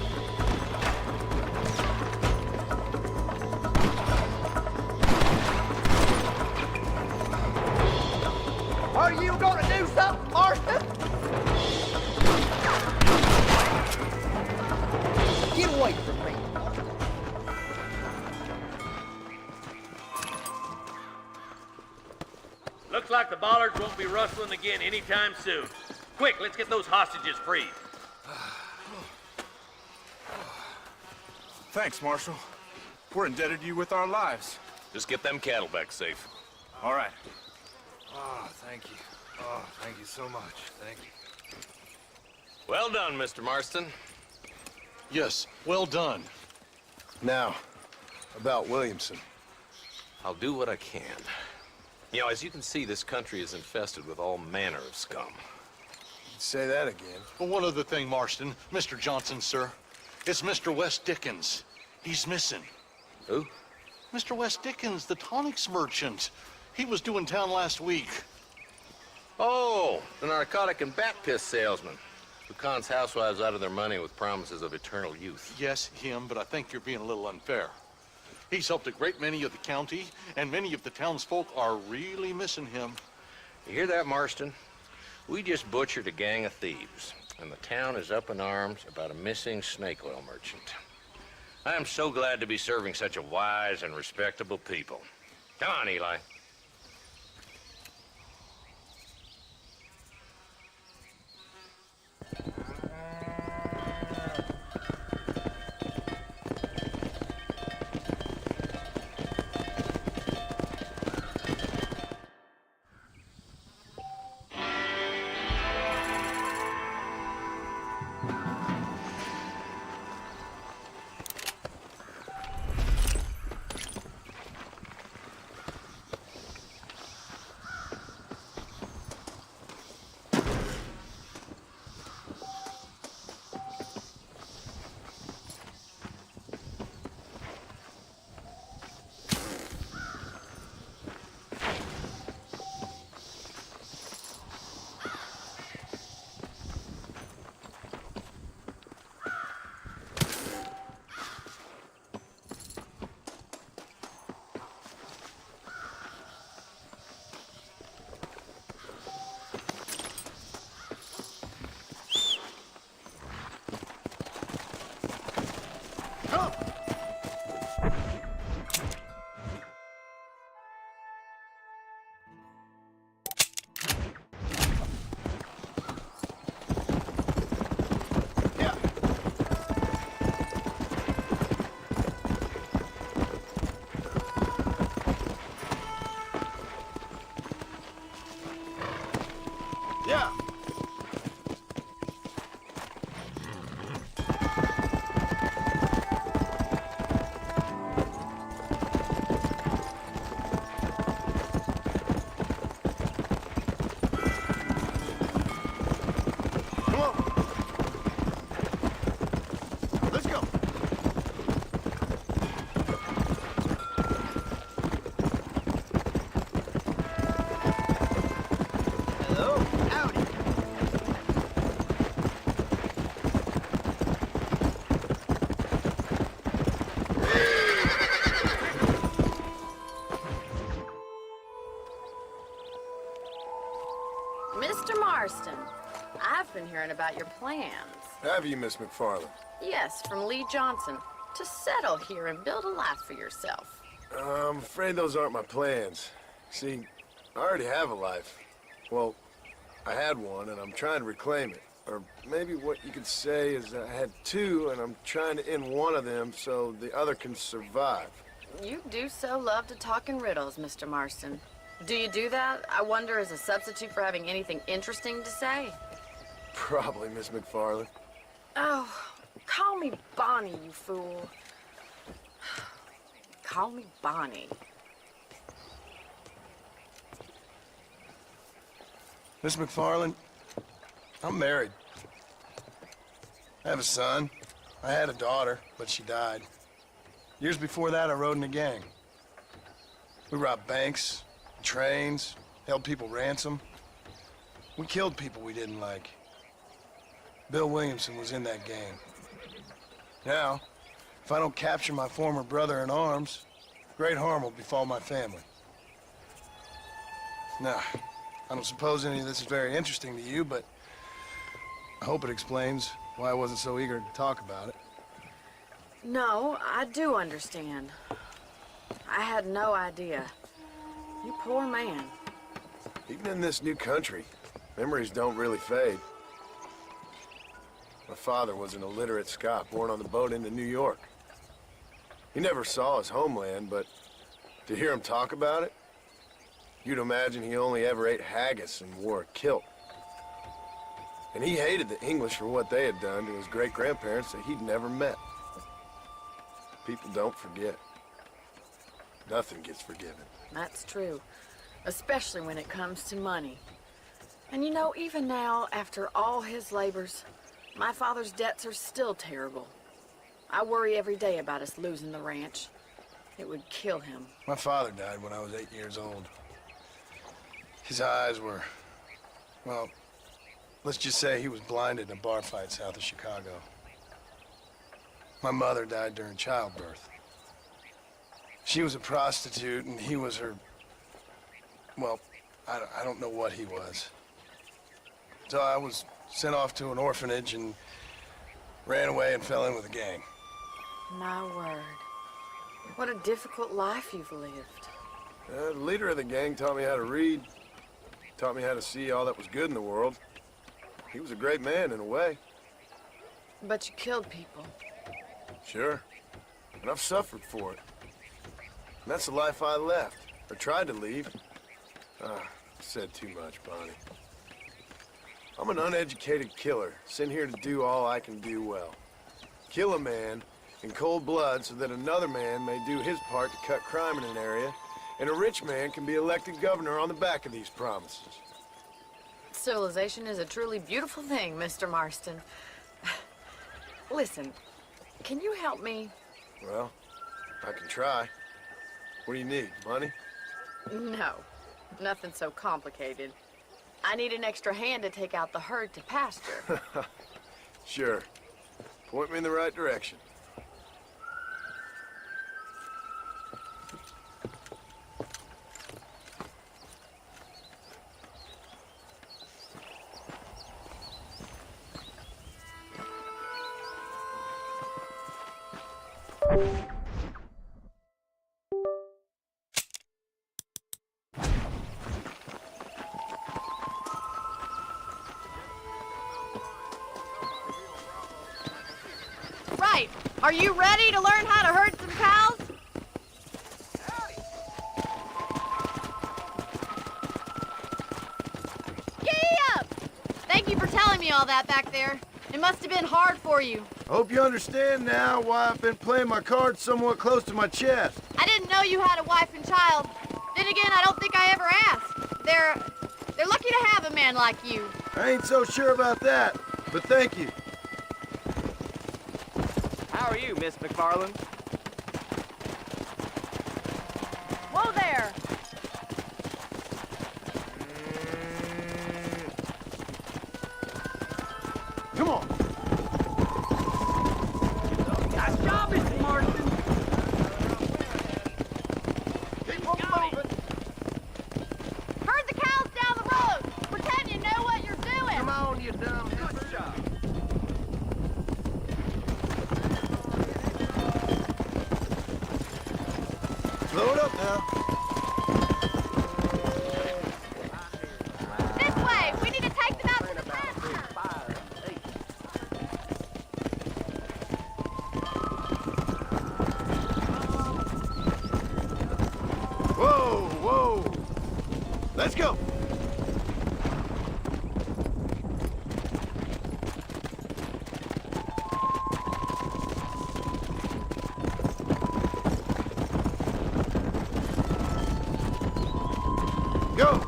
Are you gonna do something, Marston? Get away from me. Looks like the bollards won't be rustling again anytime soon. Quick, let's get those hostages freed. Thanks, Marshal. We're indebted to you with our lives. Just get them cattle back safe. All right. Oh, thank you. Oh, thank you so much. Thank you. Well done, Mr. Marston. Yes, well done. Now, about Williamson. I'll do what I can. You know, as you can see, this country is infested with all manner of scum. Say that again. But one other thing, Marston. Mr. Johnson, sir. It's Mr. West Dickens. He's missing. Who? Mr. West Dickens, the tonics merchant. He was due in town last week. Oh, the narcotic and bat piss salesman who cons housewives out of their money with promises of eternal youth. Yes, him, but I think you're being a little unfair. He's helped a great many of the county, and many of the townsfolk are really missing him. You hear that, Marston? We just butchered a gang of thieves, and the town is up in arms about a missing snake oil merchant. I am so glad to be serving such a wise and respectable people. Come on, Eli. learn about your plans. Have you, Miss McFarland? Yes, from Lee Johnson. To settle here and build a life for yourself. I'm afraid those aren't my plans. See, I already have a life. Well, I had one, and I'm trying to reclaim it. Or maybe what you could say is I had two, and I'm trying to end one of them so the other can survive. You do so love to talk in riddles, Mr. Marston. Do you do that, I wonder, as a substitute for having anything interesting to say? Probably, Miss McFarland. Oh, call me Bonnie, you fool. Call me Bonnie. Miss McFarland, I'm married. I have a son. I had a daughter, but she died. Years before that, I rode in a gang. We robbed banks, trains, held people ransom. We killed people we didn't like. Bill Williamson was in that gang. Now, if I don't capture my former brother in arms, great harm will befall my family. Now, I don't suppose any of this is very interesting to you, but I hope it explains why I wasn't so eager to talk about it. No, I do understand. I had no idea. You poor man. Even in this new country, memories don't really fade. My father was an illiterate Scot born on the boat into New York. He never saw his homeland, but to hear him talk about it, you'd imagine he only ever ate haggis and wore a kilt. And he hated the English for what they had done to his great-grandparents that he'd never met. People don't forget. Nothing gets forgiven. That's true, especially when it comes to money. And you know, even now, after all his labors, my father's debts are still terrible. I worry every day about us losing the ranch. It would kill him. My father died when I was 8 years old. His eyes were, well, let's just say he was blinded in a bar fight south of Chicago. My mother died during childbirth. She was a prostitute, and he was her, well, I don't know what he was. So I was sent off to an orphanage and ran away and fell in with a gang. My word. What a difficult life you've lived. The leader of the gang taught me how to read, taught me how to see all that was good in the world. He was a great man in a way. But you killed people. Sure. And I've suffered for it. And that's the life I left, or tried to leave. Said too much, Bonnie. I'm an uneducated killer, sent here to do all I can do well. Kill a man in cold blood so that another man may do his part to cut crime in an area, and a rich man can be elected governor on the back of these promises. Civilization is a truly beautiful thing, Mr. Marston. Listen, can you help me? Well, I can try. What do you need, money? No, nothing so complicated. I need an extra hand to take out the herd to pasture. Sure. Point me in the right direction. Right. Are you ready to learn how to herd some cows? Giddy up! Thank you for telling me all that back there. It must have been hard for you. I hope you understand now why I've been playing my cards somewhat close to my chest. I didn't know you had a wife and child. Then again, I don't think I ever asked. They're lucky to have a man like you. I ain't so sure about that, but thank you. How are you, Miss McFarland? Whoa there! Come on! Nice job, Mr. Marston! Keep on moving! Herd the cows down the road! Pretend you know what you're doing! Come on, you dumb. Good shot. Load up now. This way! We need to take them out to the pasture! Whoa, whoa. Let's go. Go.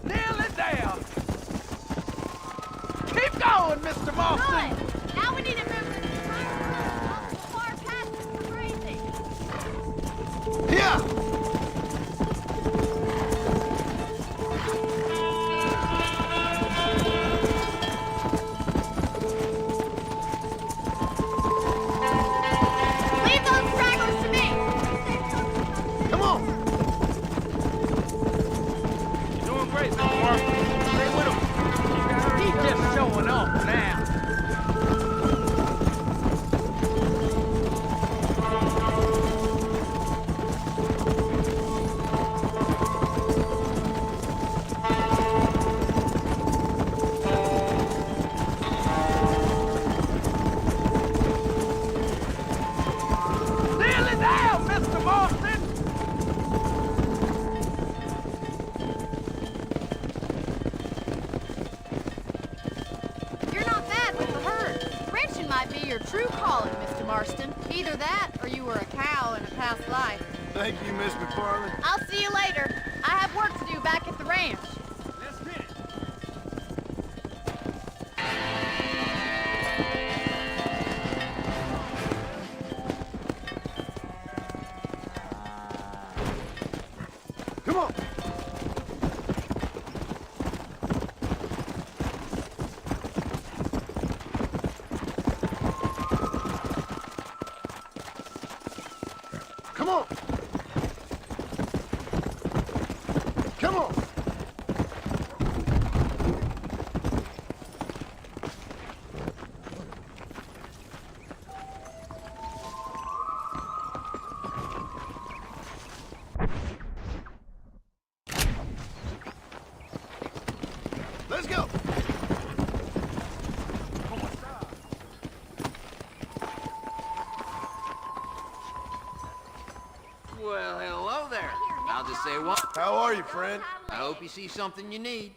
Nail it down! Keep going, Mr. Marston! Good! Now we need to move this far past this crazy! Yeah. Leave those stragglers to me! Come on. You're doing great, Mr. Marston. Stay with him. He's just showing off now. Nail it down, Mr. Marston! You're not bad with the herd. Ranching might be your true calling, Mr. Marston. Either that, or you were a cow in a past life. Thank you, Miss McFarland. I'll see you later. I have work to do back at the ranch. Let's get it. Come on. Come on. Come on. Let's go. Well, hello there. I'll just say what? How are you, friend? I hope you see something you need.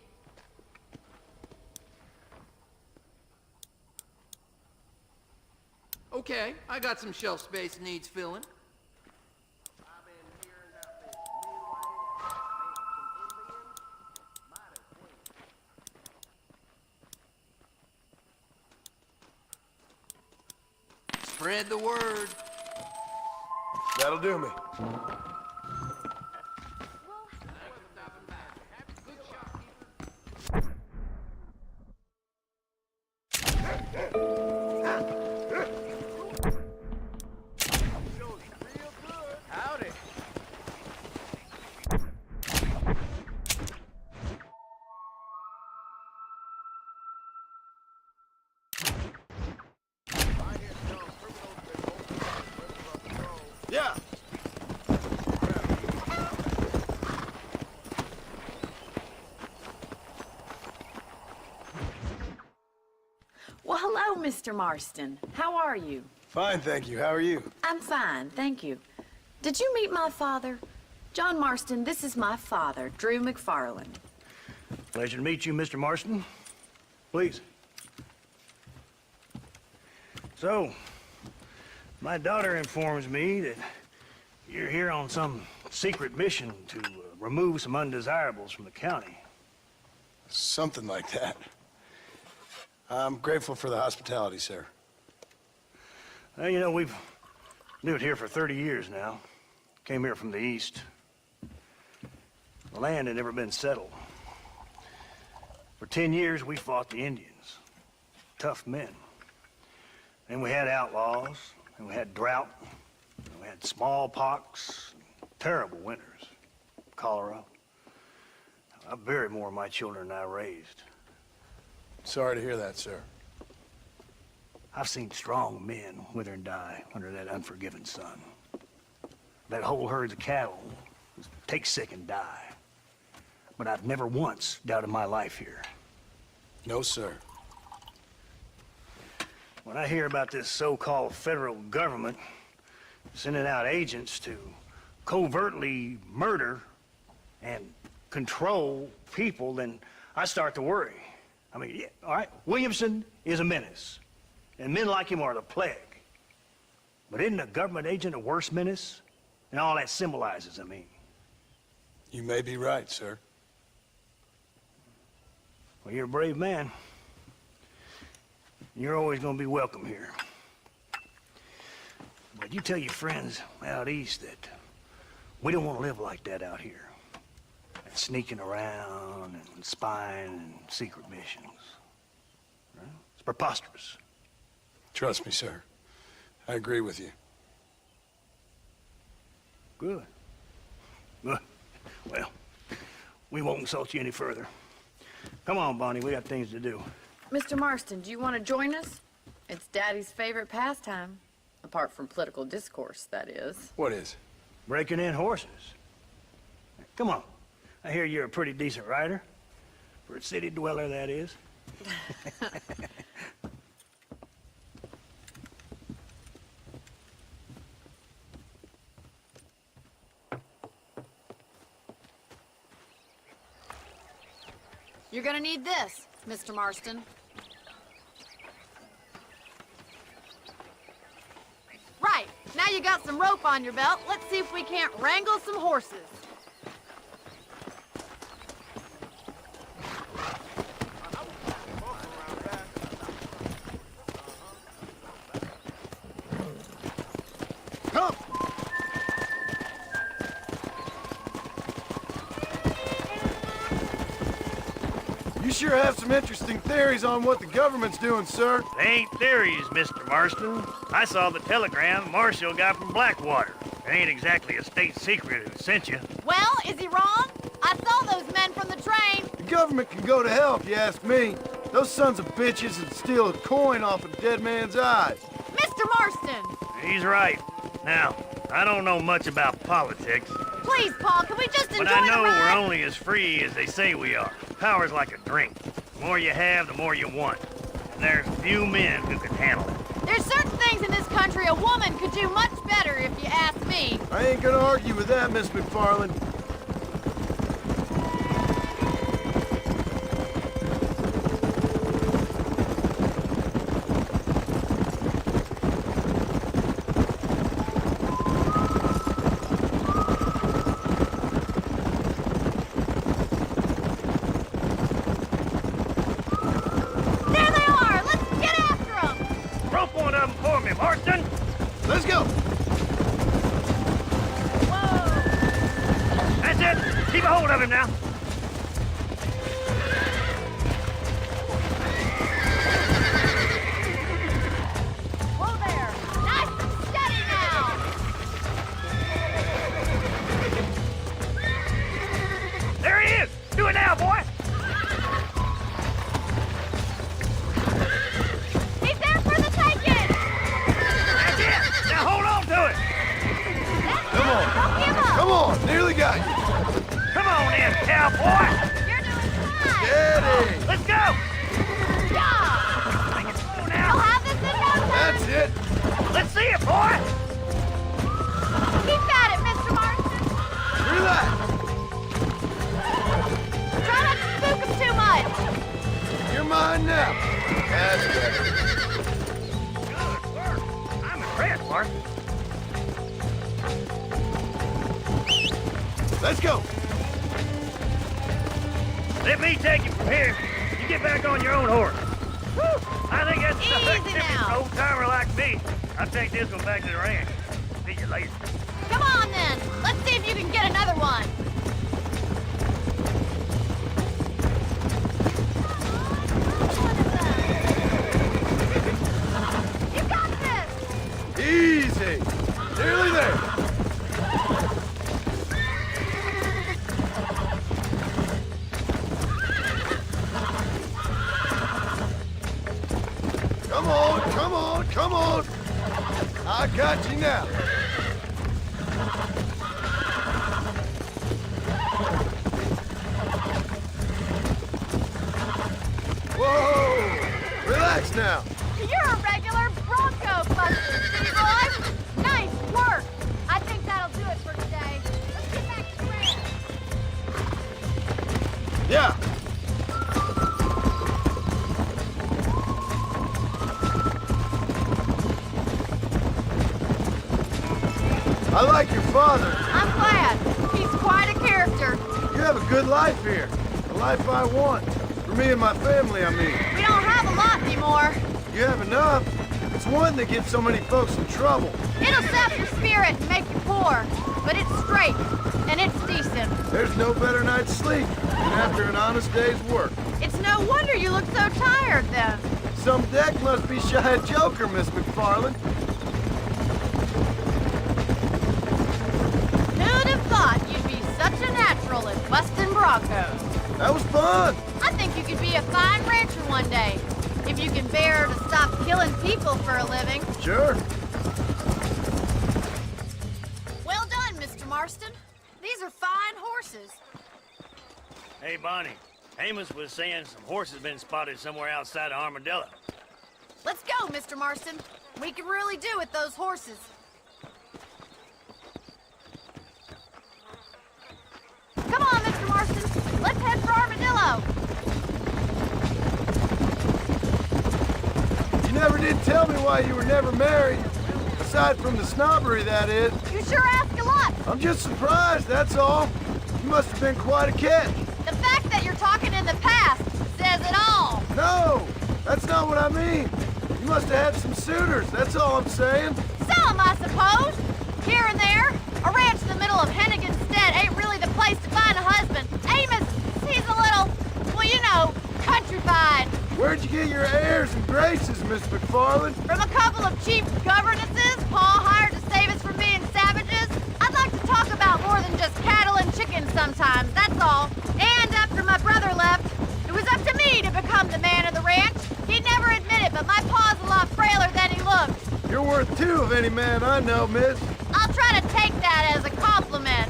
Okay, I got some shelf space needs filling. Spread the word. That'll do me. Howdy. Yeah. Well, hello, Mr. Marston. How are you? Fine, thank you. How are you? I'm fine, thank you. Did you meet my father? John Marston, this is my father, Drew McFarland. Pleasure to meet you, Mr. Marston. Please. So, my daughter informs me that you're here on some secret mission to remove some undesirables from the county. Something like that. I'm grateful for the hospitality, sir. Well, you know, we've lived here for 30 years now. Came here from the east. The land had never been settled. For 10 years, we fought the Indians. Tough men. And we had outlaws, and we had drought, and we had smallpox, terrible winters, cholera. I buried more of my children than I raised. Sorry to hear that, sir. I've seen strong men wither and die under that unforgiving sun. That whole herds of cattle take sick and die. But I've never once doubted my life here. No, sir. When I hear about this so-called federal government sending out agents to covertly murder and control people, then I start to worry. I mean, yeah, all right, Williamson is a menace, and men like him are the plague. But isn't a government agent a worse menace? And all that symbolizes, I mean. You may be right, sir. Well, you're a brave man. You're always gonna be welcome here. But you tell your friends out east that we don't want to live like that out here. And sneaking around and spying and secret missions. Right? It's preposterous. Trust me, sir. I agree with you. Good. Good. Well, we won't insult you any further. Come on, Bonnie, we got things to do. Mr. Marston, do you want to join us? It's Daddy's favorite pastime. Apart from political discourse, that is. What is? Breaking in horses. Come on. I hear you're a pretty decent rider. For a city dweller, that is. You're gonna need this, Mr. Marston. Right, now you got some rope on your belt, let's see if we can't wrangle some horses. Come! You sure have some interesting theories on what the government's doing, sir. They ain't theories, Mr. Marston. I saw the telegram Marshall got from Blackwater. It ain't exactly a state secret who sent you. Well, is he wrong? I saw those men from the train. The government can go to hell if you ask me. Those sons of bitches would steal a coin off a dead man's eyes. Mr. Marston! He's right. Now, I don't know much about politics, Please, Paul, can we just enjoy but I know the we're ride? only as free as they say we are. Power's like a drink. The more you have, the more you want. And there's few men who can handle it. There's certain things in this country a woman could do much better, if you ask me. I ain't gonna argue with that, Miss McFarland. There they are! Let's get after them! Rope one of them for me, Marston! Let's go! That's it! Keep a hold of him now! Whoa there! Nice and steady now! There he is! Do it now, boy! He's there for the taking! That's it! Now hold on to it! Come on! Don't give up! Come on! Nearly got you! Come on in, cowboy! You're doing fine! Steady! Let's go! Yeah! Take it slow You'll now! have this in no time! That's it! Let's see it, boy! Keep at it, Mr. Marston! Relax! Try not to spook him too much! You're mine now. That's better. Good work! I'm impressed, Marston. Let's go! Let me take you from here. You get back on your own horse. Woo! I think that's enough Easy activity now. for an old-timer like me. I'll take this one back to the ranch. See you later. Come on then! Let's see if you can get another one! You got Come on, come on, come on. I got you now. Whoa! Relax now. You're a regular Bronco buster, city boy. Nice work. I think that'll do it for today. Let's get back to ranch. Yeah. I like your father. I'm glad. He's quite a character. You have a good life here. The life I want. For me and my family, I mean. We don't have a lot anymore. You have enough. It's one that gets so many folks in trouble. It'll sap your spirit and make you poor. But it's straight, and it's decent. There's no better night's sleep than after an honest day's work. It's no wonder you look so tired, then. Some deck must be shy of Joker, Miss McFarland. Who'd have thought you'd be such a natural at busting Broncos? That was fun. I think you could be a fine rancher one day, if you can bear to stop killing people for a living. Sure. Well done, Mr. Marston. These are fine horses. Hey, Bonnie. Amos was saying some horses been spotted somewhere outside of Armadillo. Let's go, Mr. Marston. We can really do with those horses. Come on, Mr. Marston. Let's head for Armadillo. You never did tell me why you were never married. Aside from the snobbery, that is. You sure ask a lot. I'm just surprised, that's all. You must have been quite a catch. The fact that you're talking in the past says it all. No, that's not what I mean. You must have had some suitors, that's all I'm saying. Some, I suppose. Here and there. A ranch in the middle of Hennigan's Stead ain't really the place to find a husband. Amos, he's a little, well, you know, countrified. Where'd you get your airs and graces, Miss McFarland? From a couple of cheap governesses Paul hired to save us from being savages. I'd like to talk about more than just cattle and chickens sometimes, that's all. And after my brother left, it was up to me to become the man of the ranch. He'd never admit it, but my pa's a lot frailer than he looks. You're worth two of any man I know, miss. I'll try to take that as a compliment.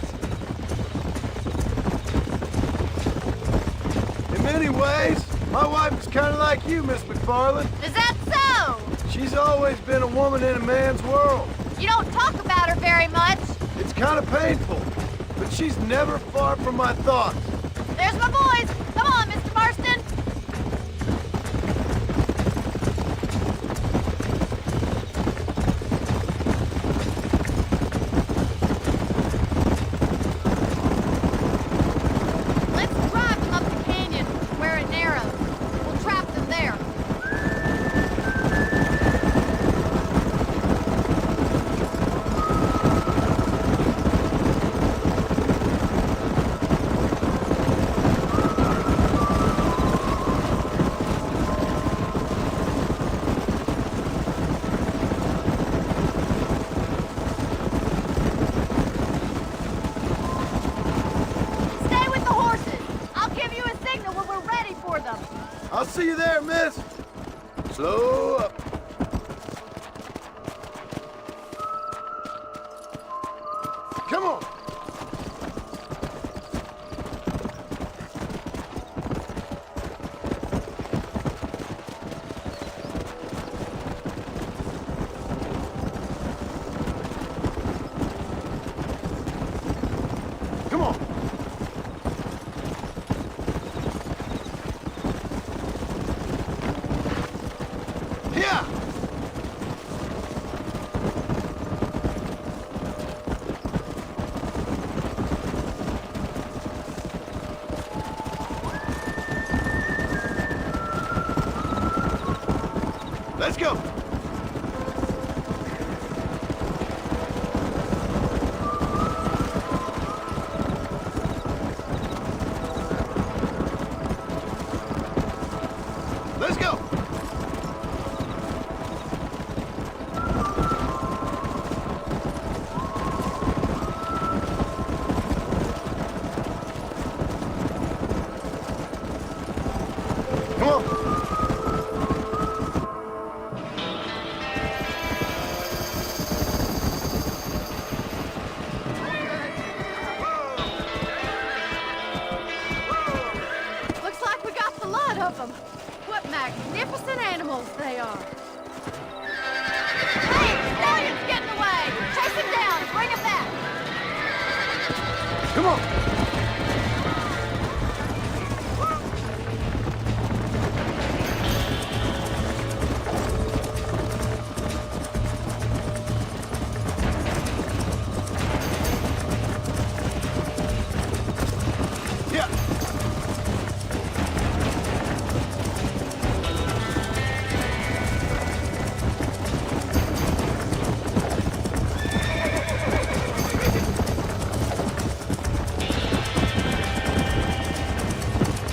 In many ways, my wife is kind of like you, Miss McFarland. Is that so? She's always been a woman in a man's world. You don't talk about her very much. It's kind of painful, but she's never far from my thoughts. There's my boys. Come on, Mr. Marston. Let's drive them up the canyon where it narrows. We'll trap them there. Stay with the horses. I'll give you a signal when we're ready for them. I'll see you there, miss. Slow up. Come on. Come on. Here. Let's go. Let's go. Come on. magnificent animals they are. Hey, Stallion's getting away! Chase him down, bring him back! Come on!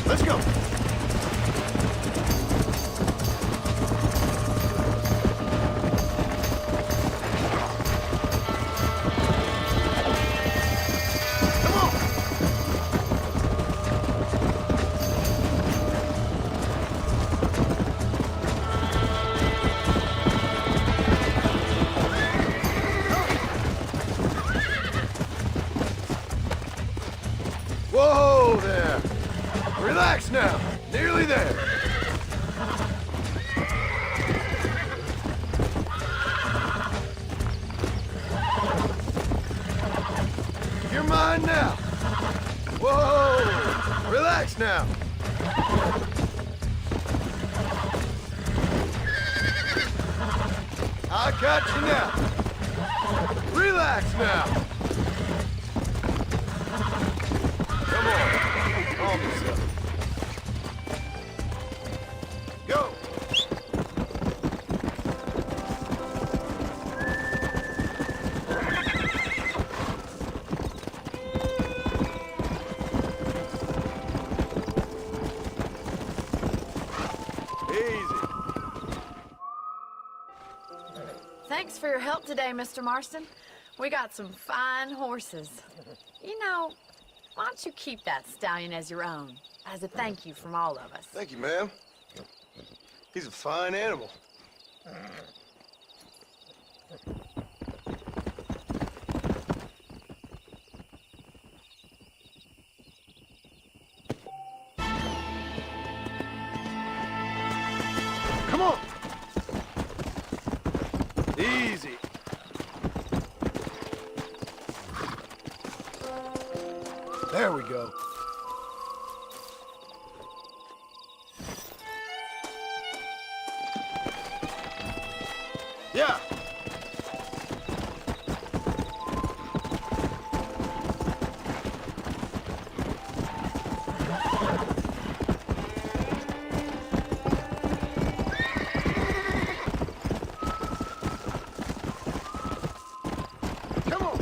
Let's go. Whoa there. Relax now. Nearly there. You're mine now. Whoa. Relax now. I got you now. Relax now. Come on. Calm yourself. Go! Easy. Thanks for your help today, Mr. Marston. We got some fine horses. You know, why don't you keep that stallion as your own, as a thank you from all of us? Thank you, ma'am. He's a fine animal. Come on! Easy. There we go. Yeah. Come on.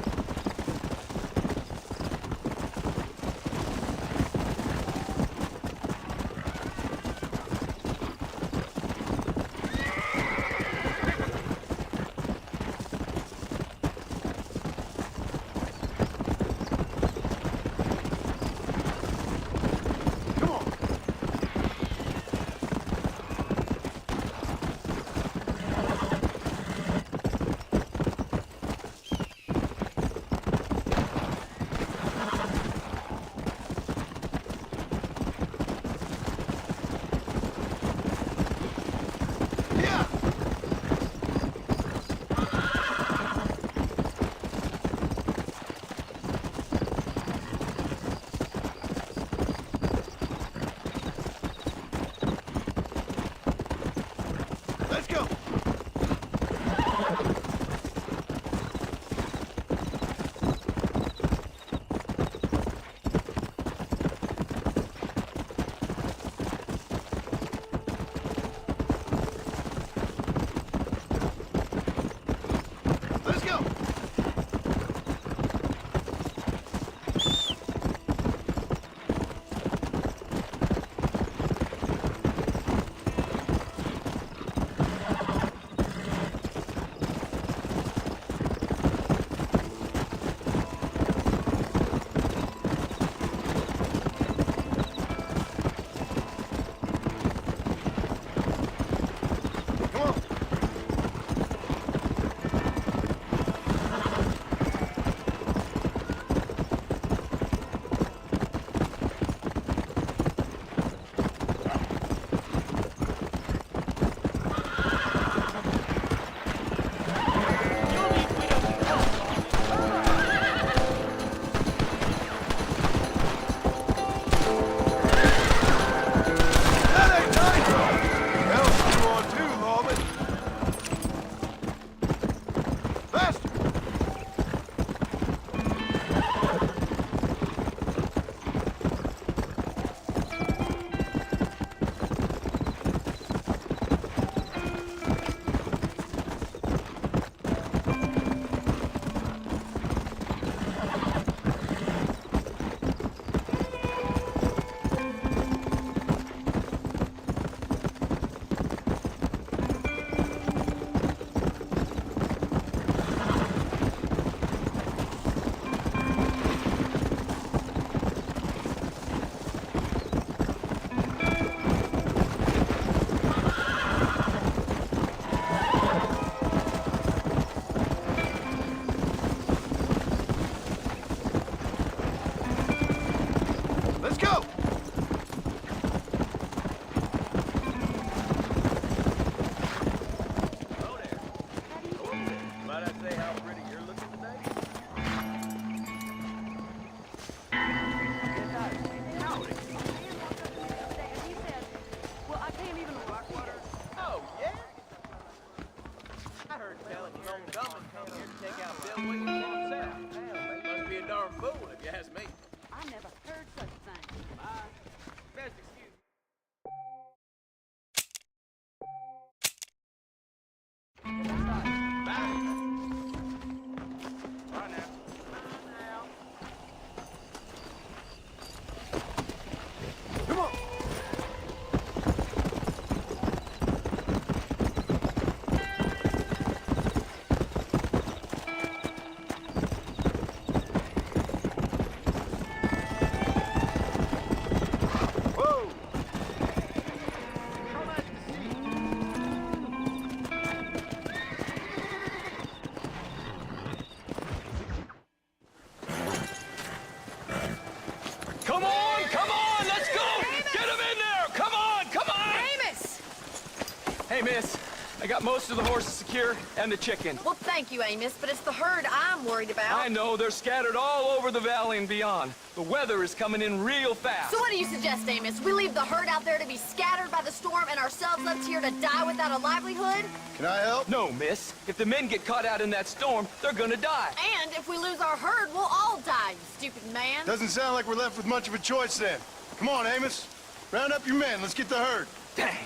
Hey, miss. I got most of the horses secure and the chicken. Well, thank you, Amos, but it's the herd I'm worried about. I know, they're scattered all over the valley and beyond. The weather is coming in real fast. So what do you suggest, Amos? We leave the herd out there to be scattered by the storm and ourselves left here to die without a livelihood? Can I help? No, miss. If the men get caught out in that storm, they're gonna die. And if we lose our herd, we'll all die, you stupid man. Doesn't sound like we're left with much of a choice then. Come on, Amos. Round up your men. Let's get the herd. Dang.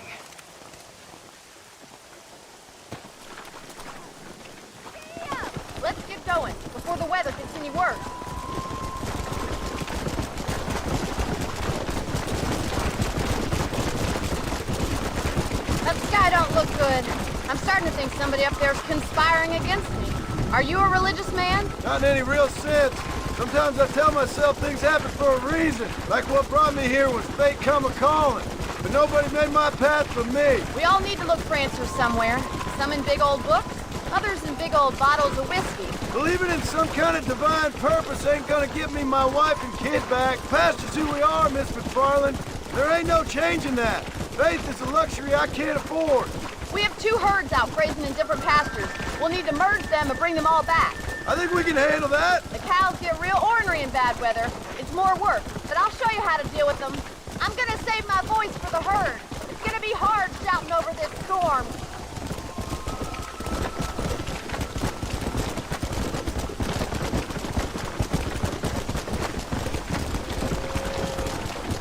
Let's get going before the weather gets any worse. That sky don't look good. I'm starting to think somebody up there's conspiring against me. Are you a religious man? Not in any real sense. Sometimes I tell myself things happen for a reason. Like what brought me here was fate come a-calling. But nobody made my path for me. We all need to look for answers somewhere. Some in big old books, others in big old bottles of whiskey. Believing in some kind of divine purpose ain't gonna give me my wife and kid back. Past is who we are, Miss McFarland. There ain't no changing that. Faith is a luxury I can't afford. We have 2 herds out grazing in different pastures. We'll need to merge them and bring them all back. I think we can handle that. The cows get real ornery in bad weather. It's more work, but I'll show you how to deal with them. I'm gonna save my voice for the herd. It's gonna be hard shouting over this storm.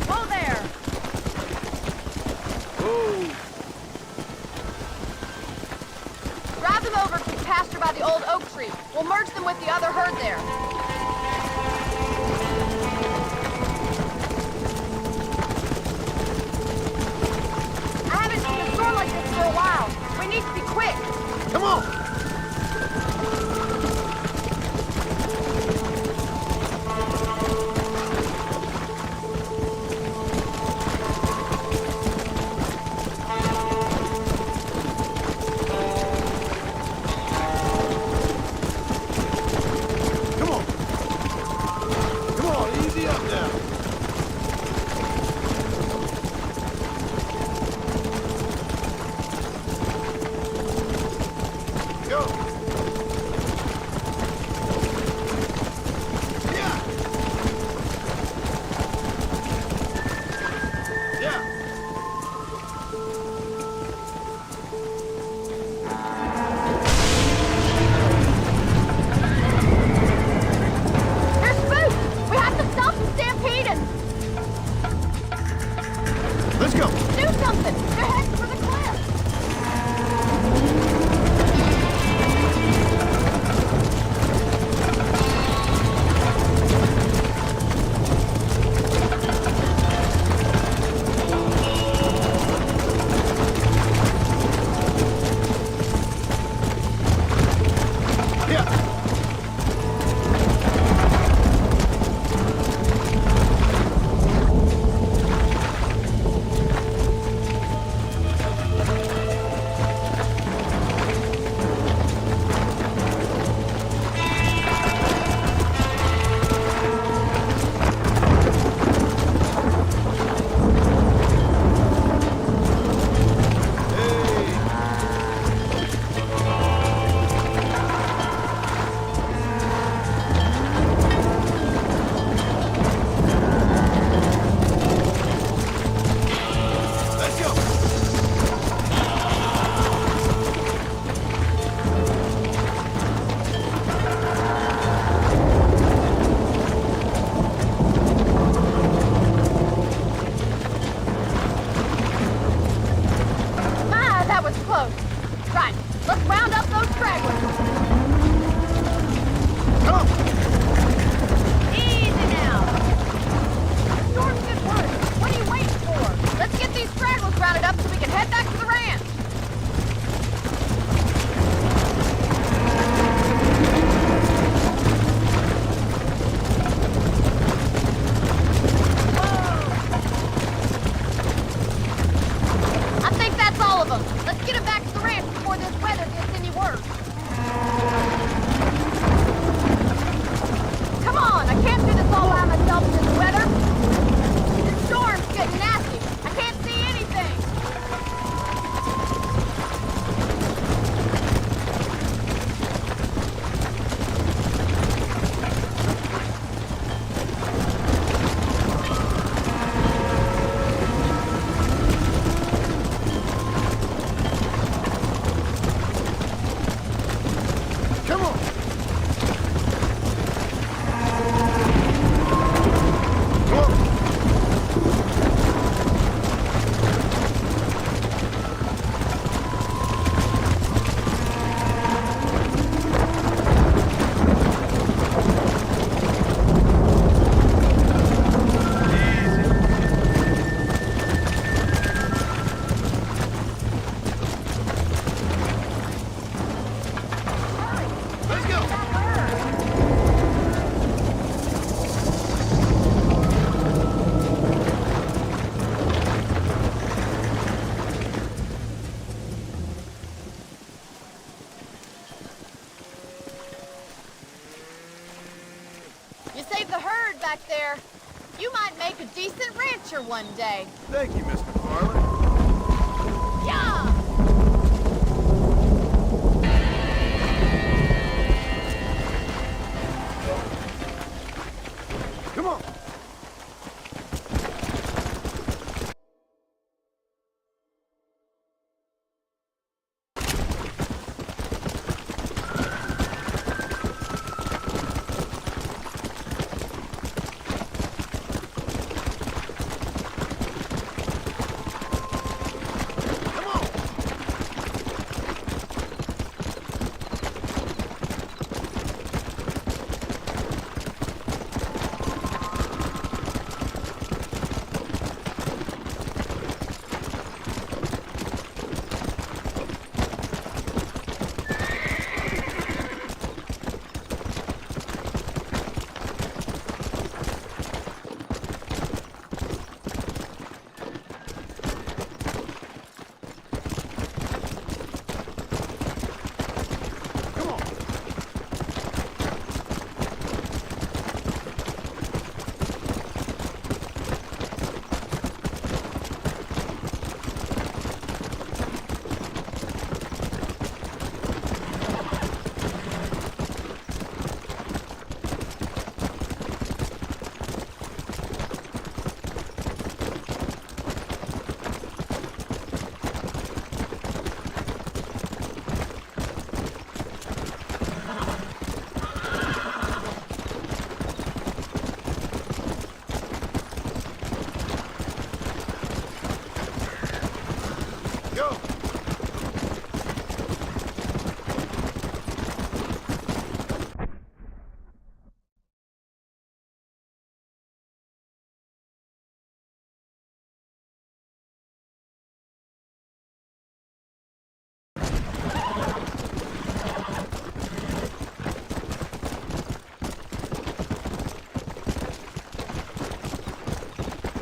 Whoa there! Drive them over to the pasture by the old oak tree. We'll merge them with the other herd there. I haven't seen a storm like this for a while. We need to be quick. Come on! back there. You might make a decent rancher one day. Thank you, Mr. Farland. Yeah! Come on.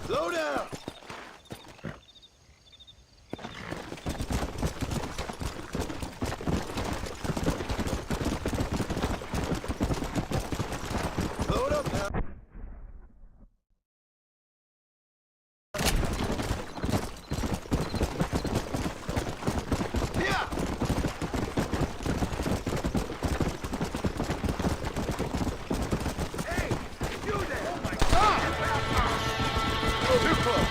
Slow down. Slow it up now. Yeah. Hey, you there. Oh my God. Too close.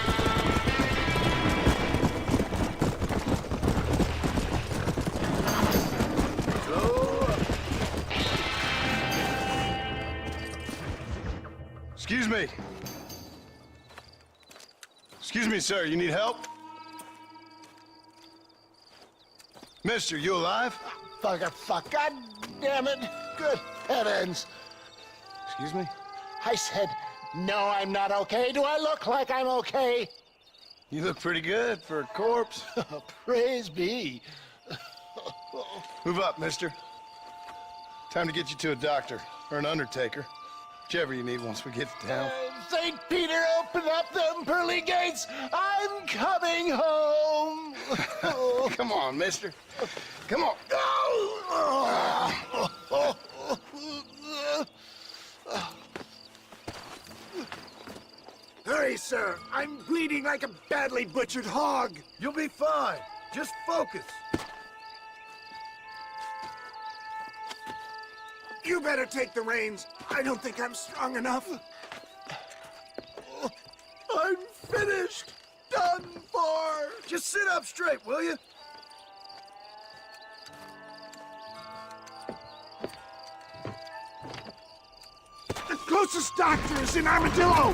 Slow up. Excuse me. Excuse me, sir. You need help? Mister, you alive? Fuck. God damn it. Good heavens. Excuse me? I said, no, I'm not okay. Do I look like I'm okay? You look pretty good for a corpse. Praise be. Move up, mister. Time to get you to a doctor or an undertaker. Whichever you need once we get to town. St. Peter, open up them pearly gates. I'm coming home. Come on, mister. Come on. Hurry, sir. I'm bleeding like a badly butchered hog. You'll be fine. Just focus. You better take the reins. I don't think I'm strong enough. I'm finished. Done for. Just sit up straight, will you? The closest doctor is in Armadillo.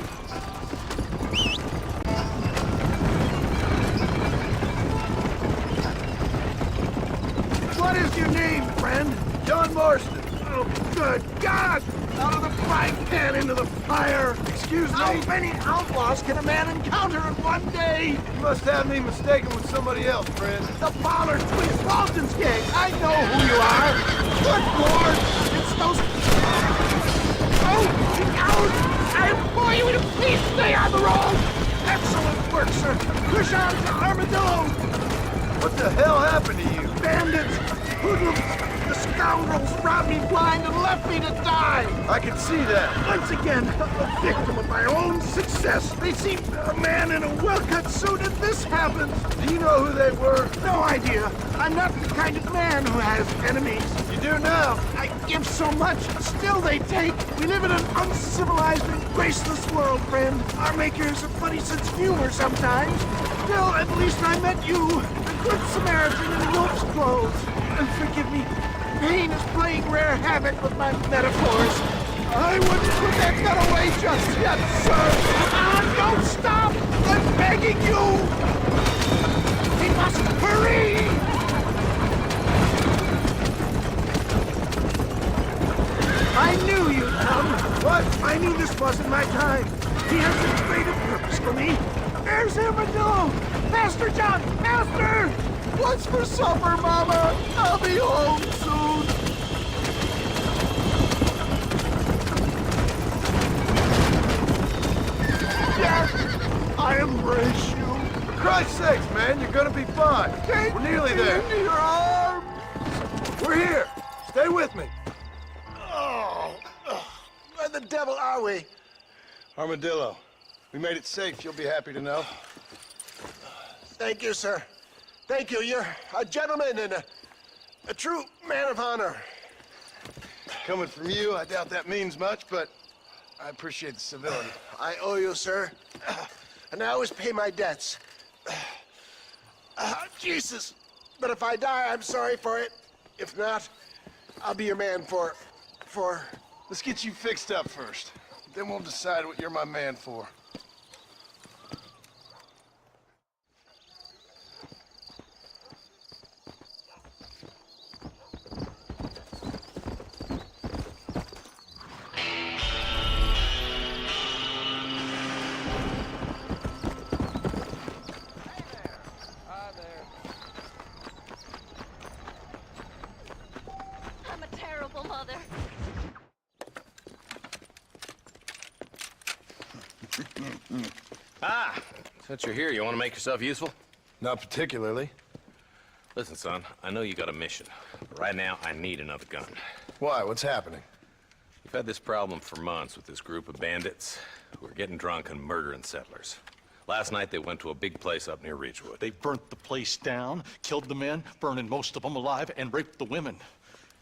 What is your name, friend? John Marston. Oh, good God! Out of the frying pan into the fire! Excuse me? How many outlaws can a man encounter in one day? You must have me mistaken with somebody else, friend. The Ballard Twins Walton's gang! I know who you are! Good Lord! It's those... Oh, the cowards! I implore you to please stay on the road! Excellent work, sir! Push on to Armadillo! What the hell happened to you? Bandits! Hoodlums! The scoundrels robbed me blind and left me to die! I can see that. Once again, a victim of my own success. They see a man in a well-cut suit and this happens. Do you know who they were? No idea. I'm not the kind of man who has enemies. You do now. I give so much, still they take. We live in an uncivilized and graceless world, friend. Our maker has a funny sense of humor sometimes. Still, at least I met you, the good Samaritan in wolf's clothes. And forgive me, pain is playing rare havoc with my metaphors. I wouldn't put that gun away just yet, sir. Don't stop! I'm begging you! We must hurry! I knew you'd come. What? I knew this wasn't my time. He has a greater purpose for me. There's Armadillo! Master John! Master! What's for supper, Mama? I'll be home soon. Yes, I embrace you. For Christ's sakes, man, you're gonna be fine. We're nearly there. Into your arms. We're here. Stay with me. Oh, where the devil are we? Armadillo, we made it safe. You'll be happy to know. Thank you, sir. Thank you. You're a gentleman and a true man of honor. Coming from you, I doubt that means much, but I appreciate the civility. I owe you, sir. And I always pay my debts. Jesus. But if I die, I'm sorry for it. If not, I'll be your man for... Let's get you fixed up first. Then we'll decide what you're my man for. I'm a terrible mother. Since you're here, you want to make yourself useful? Not particularly. Listen, son, I know you got a mission, but right now I need another gun. Why? What's happening? We've had this problem for months with this group of bandits who are getting drunk and murdering settlers. Last night they went to a big place up near Ridgewood. They burnt the place down, killed the men, burning most of them alive, and raped the women.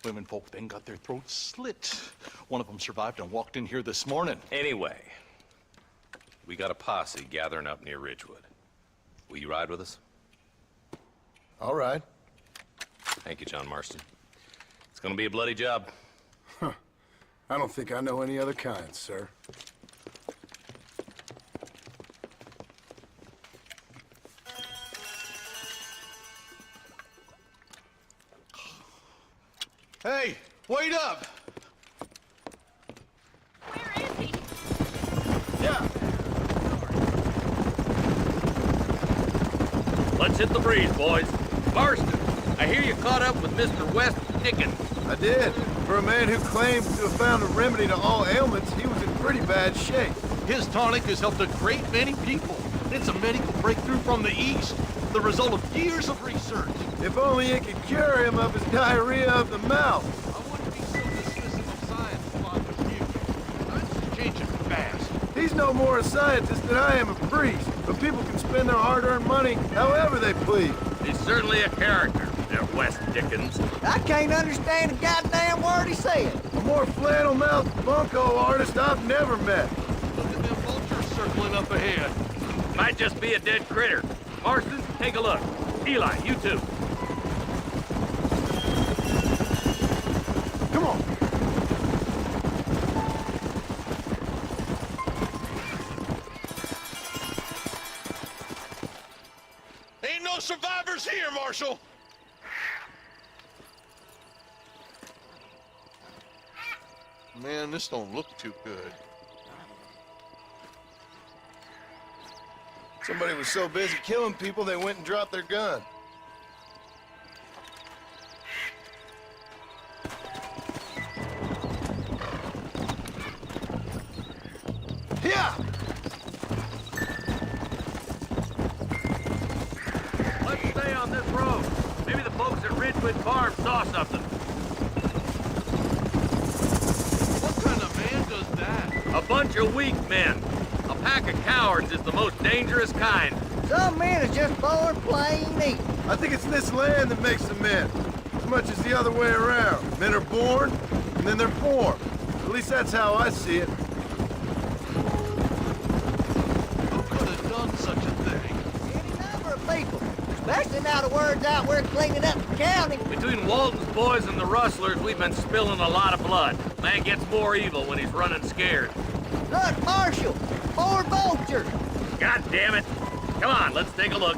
Women folk then got their throats slit. One of them survived and walked in here this morning. Anyway, we got a posse gathering up near Ridgewood. Will you ride with us? All right. Thank you, John Marston. It's gonna be a bloody job. Huh. I don't think I know any other kind, sir. Hey, wait up! Where is he? Yeah. Let's hit the breeze, boys. Marston, I hear you caught up with Mr. West Dickens. I did. For a man who claimed to have found a remedy to all ailments, he was in pretty bad shape. His tonic has helped a great many people. It's a medical breakthrough from the East, the result of years of research. If only it could cure him of his diarrhea of the mouth. I wouldn't be so dismissive of science if I was you. That's changing fast. He's no more a scientist than I am a priest, but people can spend their hard-earned money however they please. He's certainly a character, that West Dickens. I can't understand a goddamn word he said. A more flannel-mouthed bunco artist I've never met. Look at them vultures circling up ahead. Might just be a dead critter. Marston, take a look. Eli, you too. Come on. Ain't no survivors here, Marshal! Man, this don't look too good. Somebody was so busy killing people, they went and dropped their gun. Yeah! Let's stay on this road. Maybe the folks are at Ridgewood Farm saw something. What kind of man does that? A bunch of weak men. A pack of cowards is the most dangerous kind. Some men are just born plain evil. I think it's this land that makes them men, as much as the other way around. Men are born, and then they're formed. At least that's how I see it. Who could have done such a thing? Any number of people, especially now the word's out we're cleaning up the county. Between Walton's boys and the rustlers, we've been spilling a lot of blood. Man gets more evil when he's running scared. Look, Marshal, 4 vultures. God damn it. Come on, let's take a look.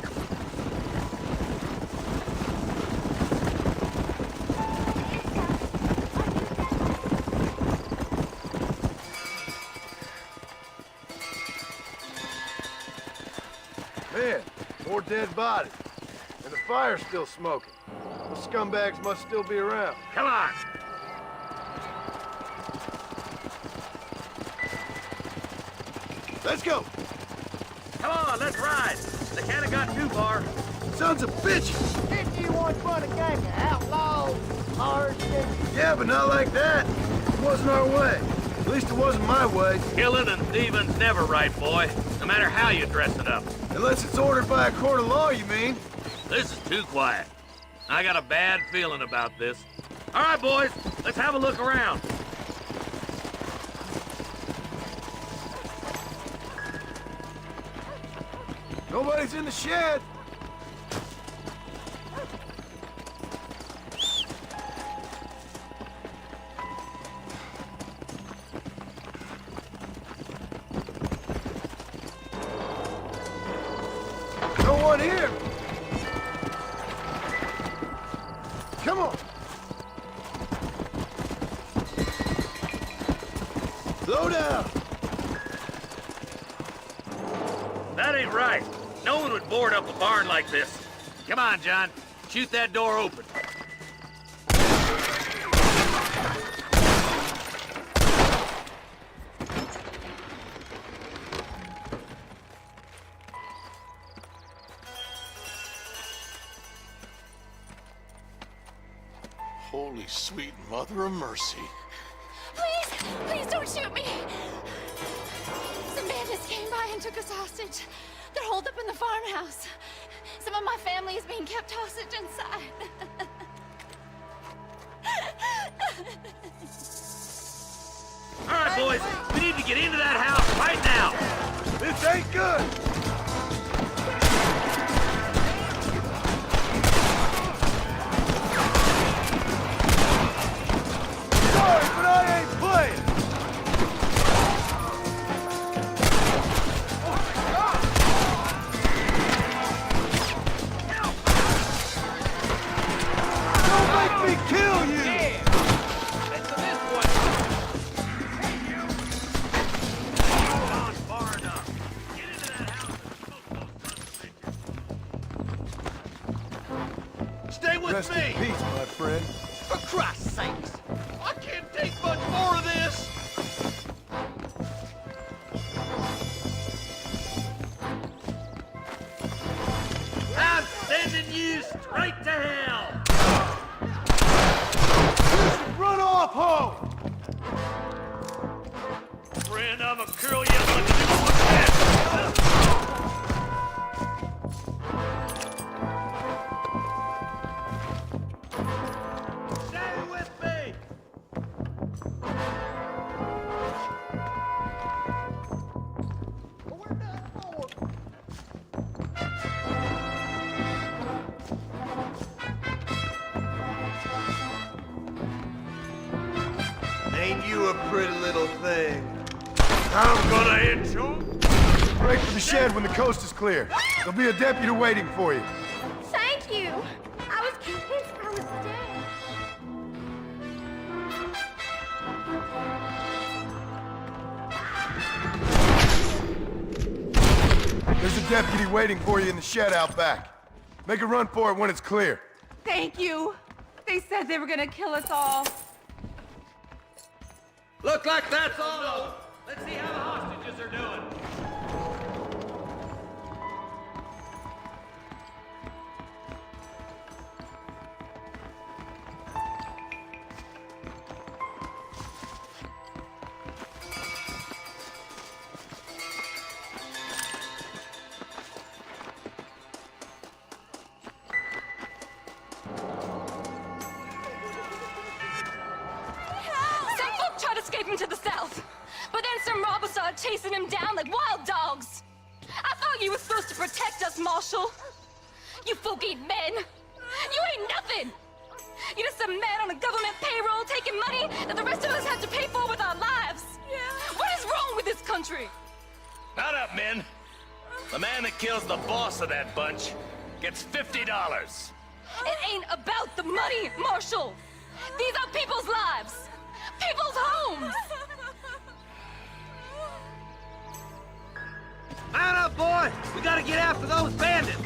Man, more dead bodies. And the fire's still smoking. Those scumbags must still be around. Come on. Let's go. Come on, let's ride. They can't have got too far. Sons of bitches. Didn't you once run a gang of outlaws, Marston? Yeah, but not like that. It wasn't our way. At least it wasn't my way. Killing and thieving's never right, boy. No matter how you dress it up. Unless it's ordered by a court of law, you mean? This is too quiet. I got a bad feeling about this. All right, boys, let's have a look around. Nobody's in the shed. No one here. Come on. Slow down. That ain't right. No one would board up a barn like this. Come on, John. Shoot that door open. Holy sweet mother of mercy. Please, please don't shoot me. Some bandits came by and took us hostage. They're holed up in the farmhouse. Some of my family is being kept hostage inside. All right, boys, we need to get into that house right now. This ain't good. Sorry, but I ain't playing. Don't make me kill you. Listen to this one. On far enough. Get into that house and smoke those sons. Stay with Rest me! in peace, my friend. For Christ's sakes! I can't take much more of this! I'm sending you straight to hell. Run off, ho! Friend, I'm a curl you up like a newborn cat. Stay with me. Ain't you a pretty little thing? I'm gonna hit you. Break for the shed when the coast is clear. There'll be a deputy waiting for you. Thank you. I was convinced I was dead. There's a deputy waiting for you in the shed out back. Make a run for it when it's clear. Thank you. They said they were gonna kill us all. Look like that's all. Let's see how the hostages are doing. him to the south. But then some robbers started chasing him down like wild dogs. I thought you were supposed to protect us, Marshal. You folk ain't men. You ain't nothing. You're just a man on a government payroll taking money that the rest of us have to pay for with our lives. What is wrong with this country? Not up, men. The man that kills the boss of that bunch gets $50. It ain't about the money, Marshal. These are people's lives, people's homes. Mount up, boy! We gotta get after those bandits!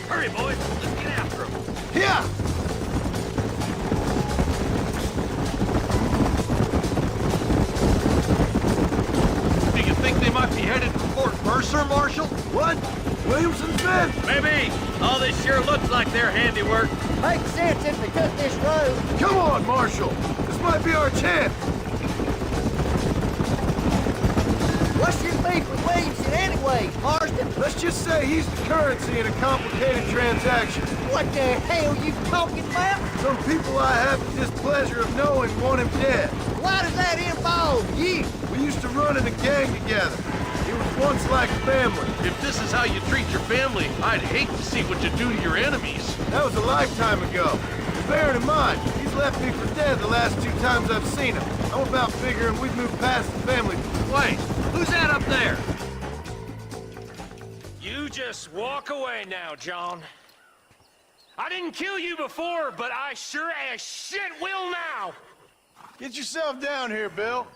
Hurry, boys! Let's get after them! Here! Do you think they might be headed for Fort Mercer, Marshal? What? Williamson's men? Maybe. All this sure looks like their handiwork. Makes sense if they cut this road. Come on, Marshal. This might be our chance. What's your beef with Williamson anyways, Marston? Let's just say he's the currency in a complicated transaction. What the hell you talking about? Some people I have the displeasure of knowing want him dead. Why does that involve you? We used to run in a gang together. It was once like family. If this is how you treat your family, I'd hate to see what you do to your enemies. That was a lifetime ago. And bearing in mind, he's left me for dead the last 2 times I've seen him. I'm about figuring we've moved past the family. Wait, who's that up there? You just walk away now, John. I didn't kill you before, but I sure as shit will now. Get yourself down here, Bill.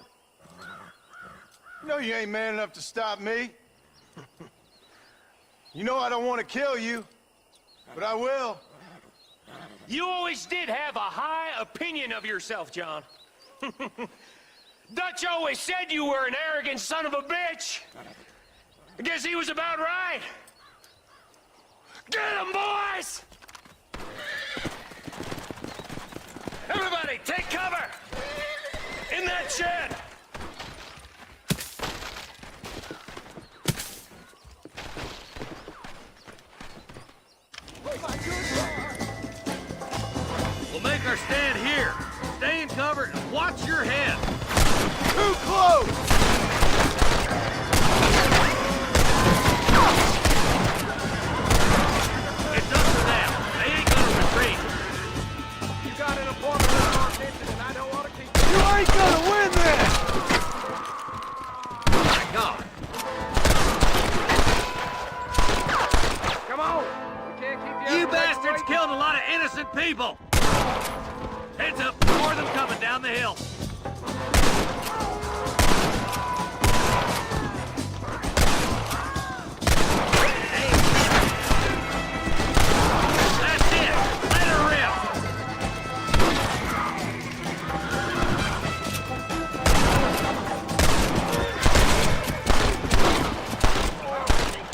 You know you ain't man enough to stop me. You know I don't want to kill you, but I will. You always did have a high opinion of yourself, John. Dutch always said you were an arrogant son of a bitch. I guess he was about right. Get him, boys! Everybody, take cover! In that shed! We'll make our stand here. Stay in cover and watch your head. Too close! It's up to them. They ain't gonna retreat. You got an appointment with our kitchen, and I don't want to keep... You ain't gonna win this! My God. Come on! We can't keep You bastards killed a lot of innocent people. Heads up, more of them coming down the hill. That's it. Let her rip.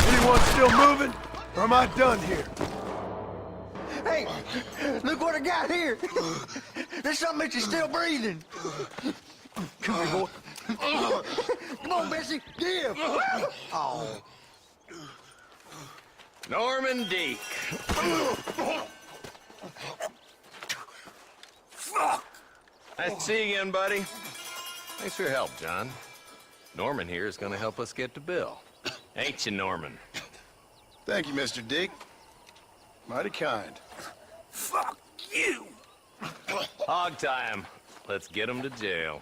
Anyone still moving? Or am I done here? Hey, look what I got here. There's something that you're still breathing. Come here, boy. Come on, Bessie, give. Oh. Norman Deek. Nice to see you again, buddy. Thanks for your help, John. Norman here is gonna help us get to Bill. Ain't you, Norman? Thank you, Mr. Dick. Mighty kind. Fuck you. Hog time. Let's get him to jail.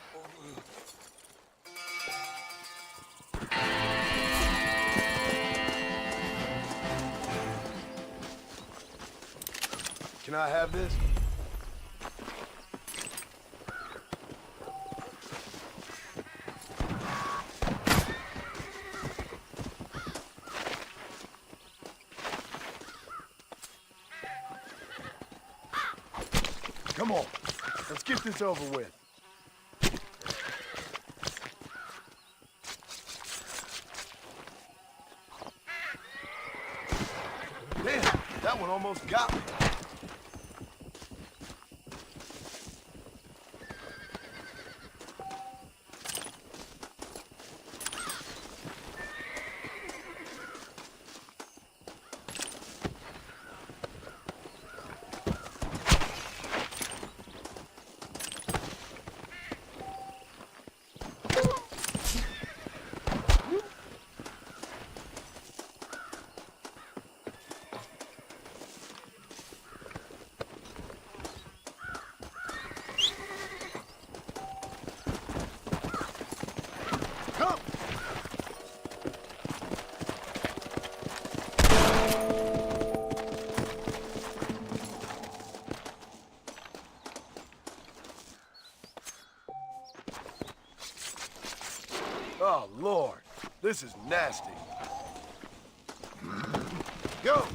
Can I have this? Come on, let's get this over with. Man, that one almost got me. Oh, Lord. This is nasty. Go!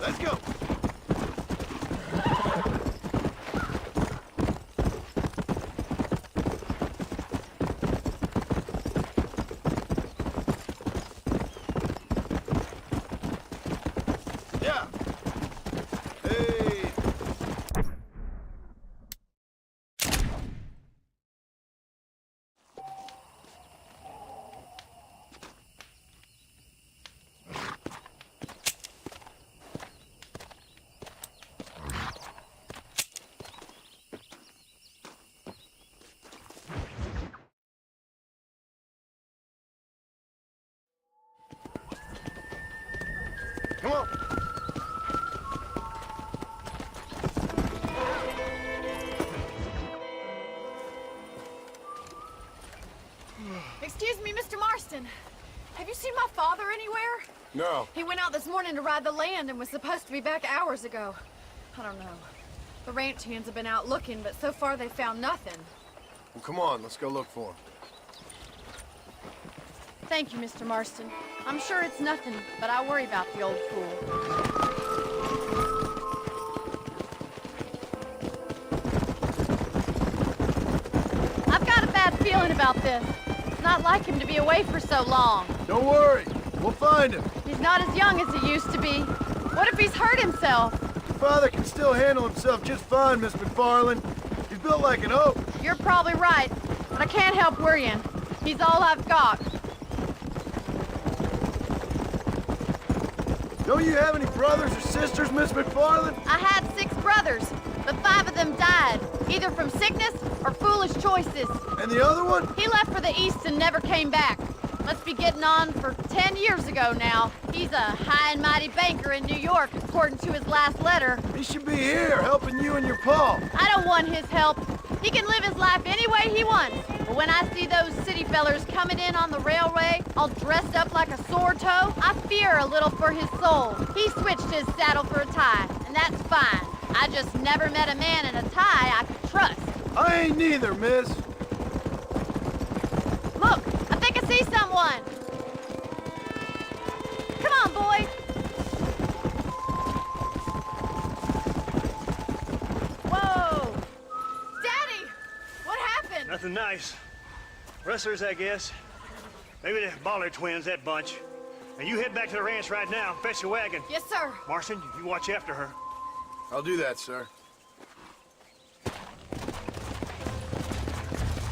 Let's go! Yeah! Hey! Come on! Excuse me, Mr. Marston. Have you seen my father anywhere? No. He went out this morning to ride the land and was supposed to be back hours ago. I don't know. The ranch hands have been out looking, but so far they found nothing. Well, come on, let's go look for him. Thank you, Mr. Marston. I'm sure it's nothing, but I worry about the old fool. I've got a bad feeling about this. It's not like him to be away for so long. Don't worry. We'll find him. He's not as young as he used to be. What if he's hurt himself? Your father can still handle himself just fine, Miss McFarland. He's built like an oak. You're probably right, but I can't help worrying. He's all I've got. Don't you have any brothers or sisters, Miss McFarland? I had 6 brothers, but 5 of them died, either from sickness or foolish choices. And the other one? He left for the east and never came back. Must be getting on for 10 years ago now. He's a high and mighty banker in New York, according to his last letter. He should be here, helping you and your pa. I don't want his help. He can live his life any way he wants. But when I see those city fellers coming in on the railway, all dressed up like a sword toe, I fear a little for his soul. He switched his saddle for a tie, and that's fine. I just never met a man in a tie I could trust. I ain't neither, miss. Look, I think I see someone. Come on, boys. Whoa! Daddy! What happened? Nothing nice. Rustlers, I guess. Maybe the Ballard twins, that bunch. And you head back to the ranch right now. Fetch the wagon. Yes, sir. Marston, you watch after her. I'll do that, sir.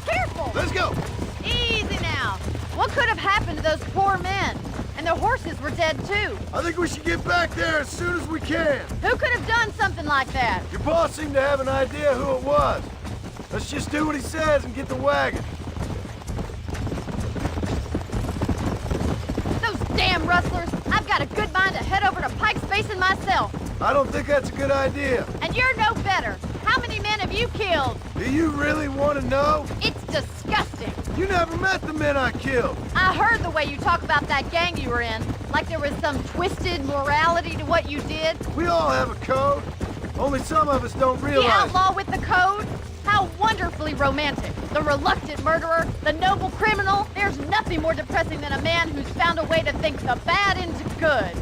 Careful! Let's go! Easy now. What could have happened to those poor men? And their horses were dead, too. I think we should get back there as soon as we can. Who could have done something like that? Your boss seemed to have an idea who it was. Let's just do what he says and get the wagon. Those damn rustlers! I've got a good mind to head over to Pike's Basin myself. I don't think that's a good idea. And you're no better. How many men have you killed? Do you really want to know? It's disgusting. You never met the men I killed. I heard the way you talk about that gang you were in, like there was some twisted morality to what you did. We all have a code. Only some of us don't realize. The outlaw with the code? How wonderfully romantic. The reluctant murderer, the noble criminal. There's nothing more depressing than a man who's found a way to think the bad into good.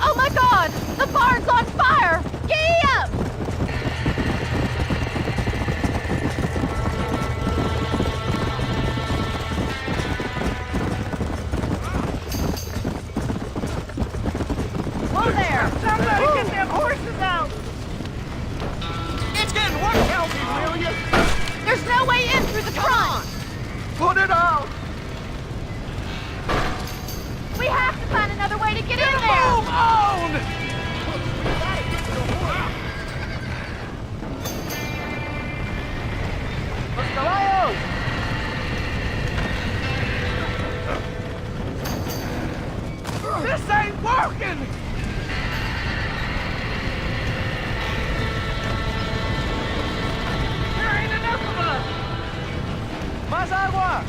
Oh my God! The barn's on fire! Giddy up! Whoa there! Somebody get them horses out! It's getting worse, help me, will you? There's no way in through the front! Put it on! We have to find another way to get in there! Move on! Los caballos! This ain't working! There ain't enough of us! Más agua!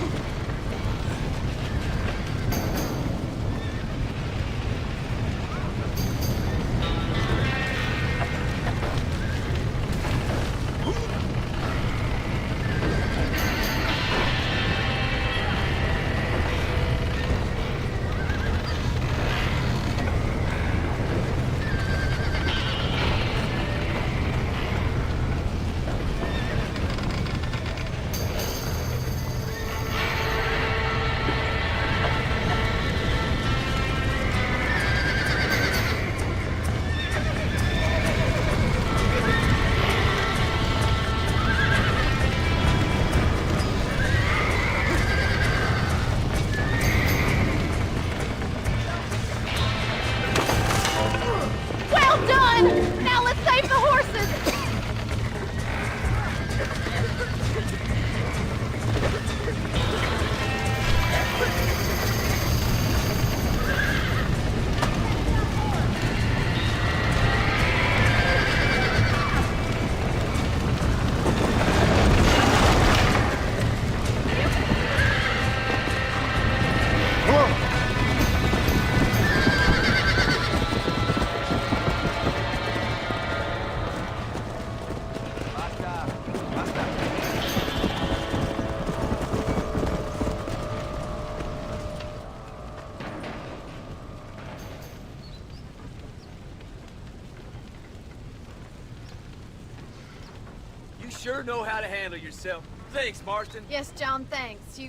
sure know how to handle yourself. Thanks, Marston. Yes, John, thanks.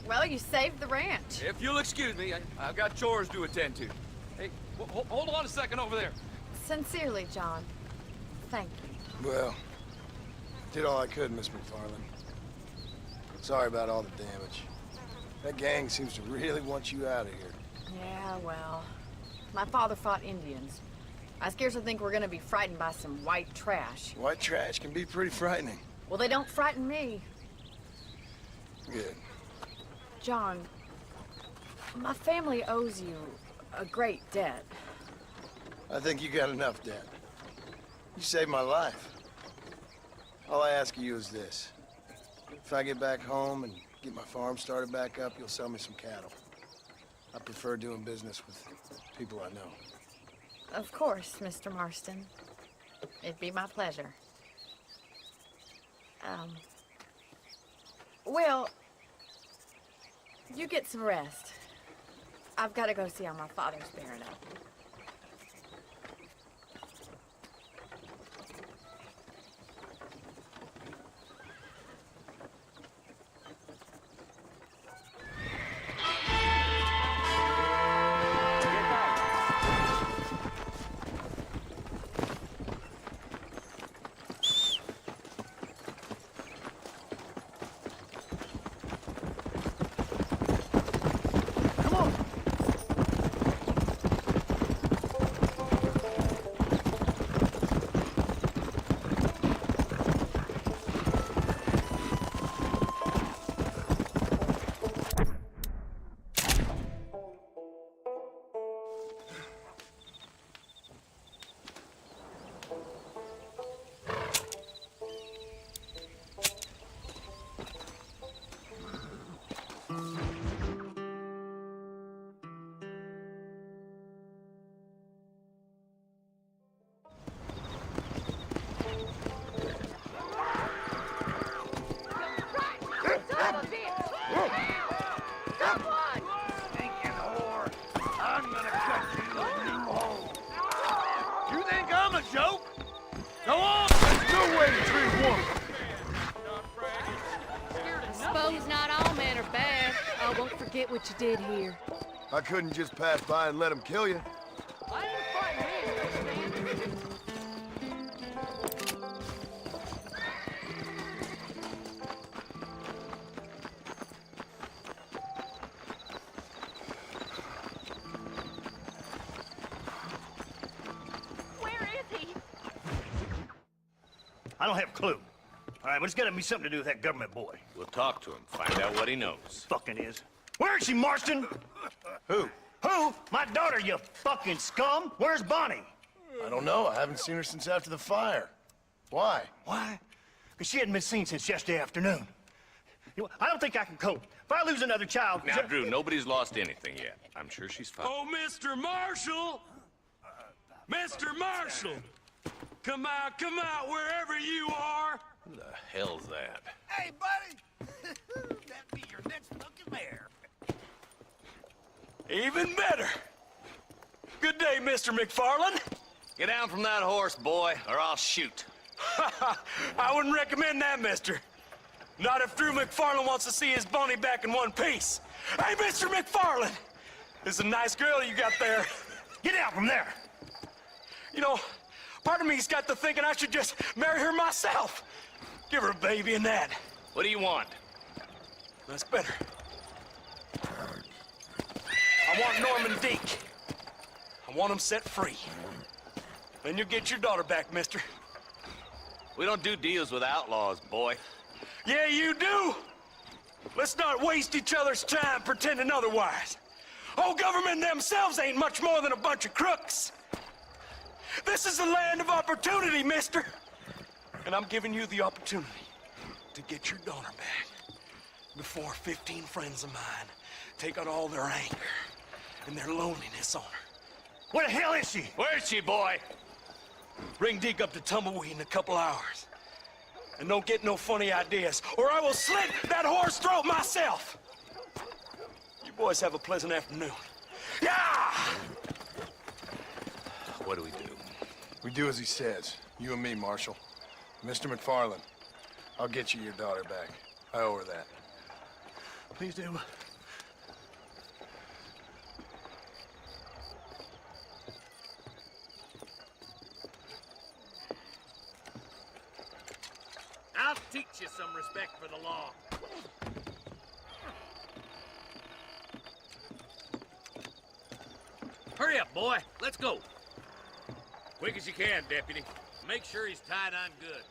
Well, you saved the ranch. If you'll excuse me, I've got chores to attend to. Hey, hold on a second over there. Sincerely, John. Thank you. Well, did all I could, Miss McFarland. Sorry about all the damage. That gang seems to really want you out of here. Yeah, well, my father fought Indians. I scarcely think we're gonna be frightened by some white trash. White trash can be pretty frightening. Well, they don't frighten me. Good. John, my family owes you a great debt. I think you got enough debt. You saved my life. All I ask of you is this. If I get back home and get my farm started back up, you'll sell me some cattle. I prefer doing business with people I know. Of course, Mr. Marston. It'd be my pleasure. Well, you get some rest. I've got to go see how my father's bearing up. What you did here. I couldn't just pass by and let them kill you. I ain't fighting me, understand? Where is he? I don't have a clue. All right, but it's gotta be something to do with that government boy. We'll talk to him, find out what he knows. Fucking is. Where is she, Marston? Who? Who? My daughter, you fucking scum! Where's Bonnie? I don't know. I haven't seen her since after the fire. Why? Why? Because she hadn't been seen since yesterday afternoon. You know, I don't think I can cope. If I lose another child... Now, Drew, nobody's lost anything yet. I'm sure she's fine. Oh, Mr. Marshall! Mr. Marshall! Come out, wherever you are! Who the hell's that? Hey, buddy! That be your next looking mare. Even better! Good day, Mr. McFarland. Get down from that horse, boy, or I'll shoot. I wouldn't recommend that, mister. Not if Drew McFarland wants to see his Bonnie back in one piece. Hey, Mr. McFarland! This is a nice girl you got there. Get out from there! You know, part of me's got to thinking I should just marry her myself. Give her a baby and that. What do you want? That's better. I want Norman Deke. I want him set free. Then you'll get your daughter back, mister. We don't do deals with outlaws, boy. Yeah, you do! Let's not waste each other's time pretending otherwise. Oh, government themselves ain't much more than a bunch of crooks. This is the land of opportunity, mister. And I'm giving you the opportunity to get your daughter back before 15 friends of mine take out all their anger and their loneliness on her. Where the hell is she? Where is she, boy? Bring Deke up to Tumbleweed in a couple hours. And don't get no funny ideas, or I will slit that horse throat myself. You boys have a pleasant afternoon. Yeah! What do we do? We do as he says. You and me, Marshal. Mr. McFarland, I'll get you your daughter back. I owe her that. Please do. I'll teach you some respect for the law. Hurry up, boy. Let's go. Quick as you can, Deputy. Make sure he's tied on good.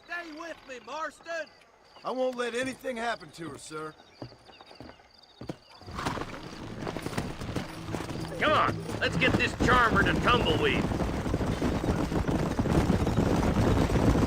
Stay with me, Marston! I won't let anything happen to her, sir. Come on, let's get this charmer to tumbleweed.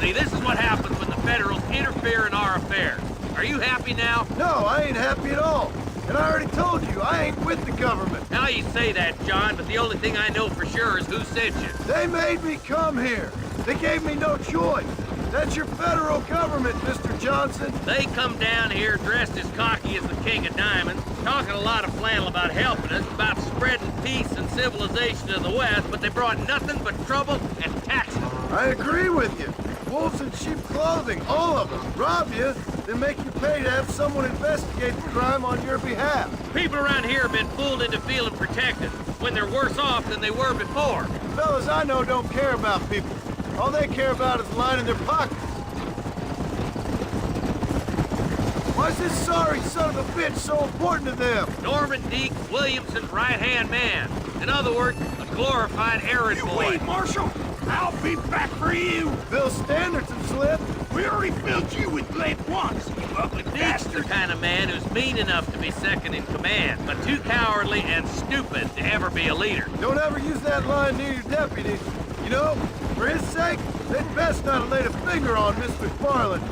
See, this is what happens when the Federals interfere in our affairs. Are you happy now? No, I ain't happy at all. And I already told you, I ain't with the government. Now you say that, John, but the only thing I know for sure is who sent you. They made me come here. They gave me no choice. That's your federal government, Mr. Johnson. They come down here dressed as cocky as the King of Diamonds, talking a lot of flannel about helping us, about spreading peace and civilization to the West, but they brought nothing but trouble and taxes. I agree with you. Wolves in sheep clothing, all of them. Rob you, then make you pay to have someone investigate the crime on your behalf. People around here have been fooled into feeling protected when they're worse off than they were before. Fellas I know don't care about people. All they care about is lining their pockets. Why's this sorry son of a bitch so important to them? Norman Deke, Williamson's right-hand man. In other words, a glorified errand boy. Wait, Marshal! I'll be back for you! Bill's standards have slipped. We already filled you with lead once, you ugly Deke's bastard! the kind of man who's mean enough to be second in command, but too cowardly and stupid to ever be a leader. Don't ever use that line near your deputy. You know, for his sake, they'd best not have laid a finger on Miss McFarland.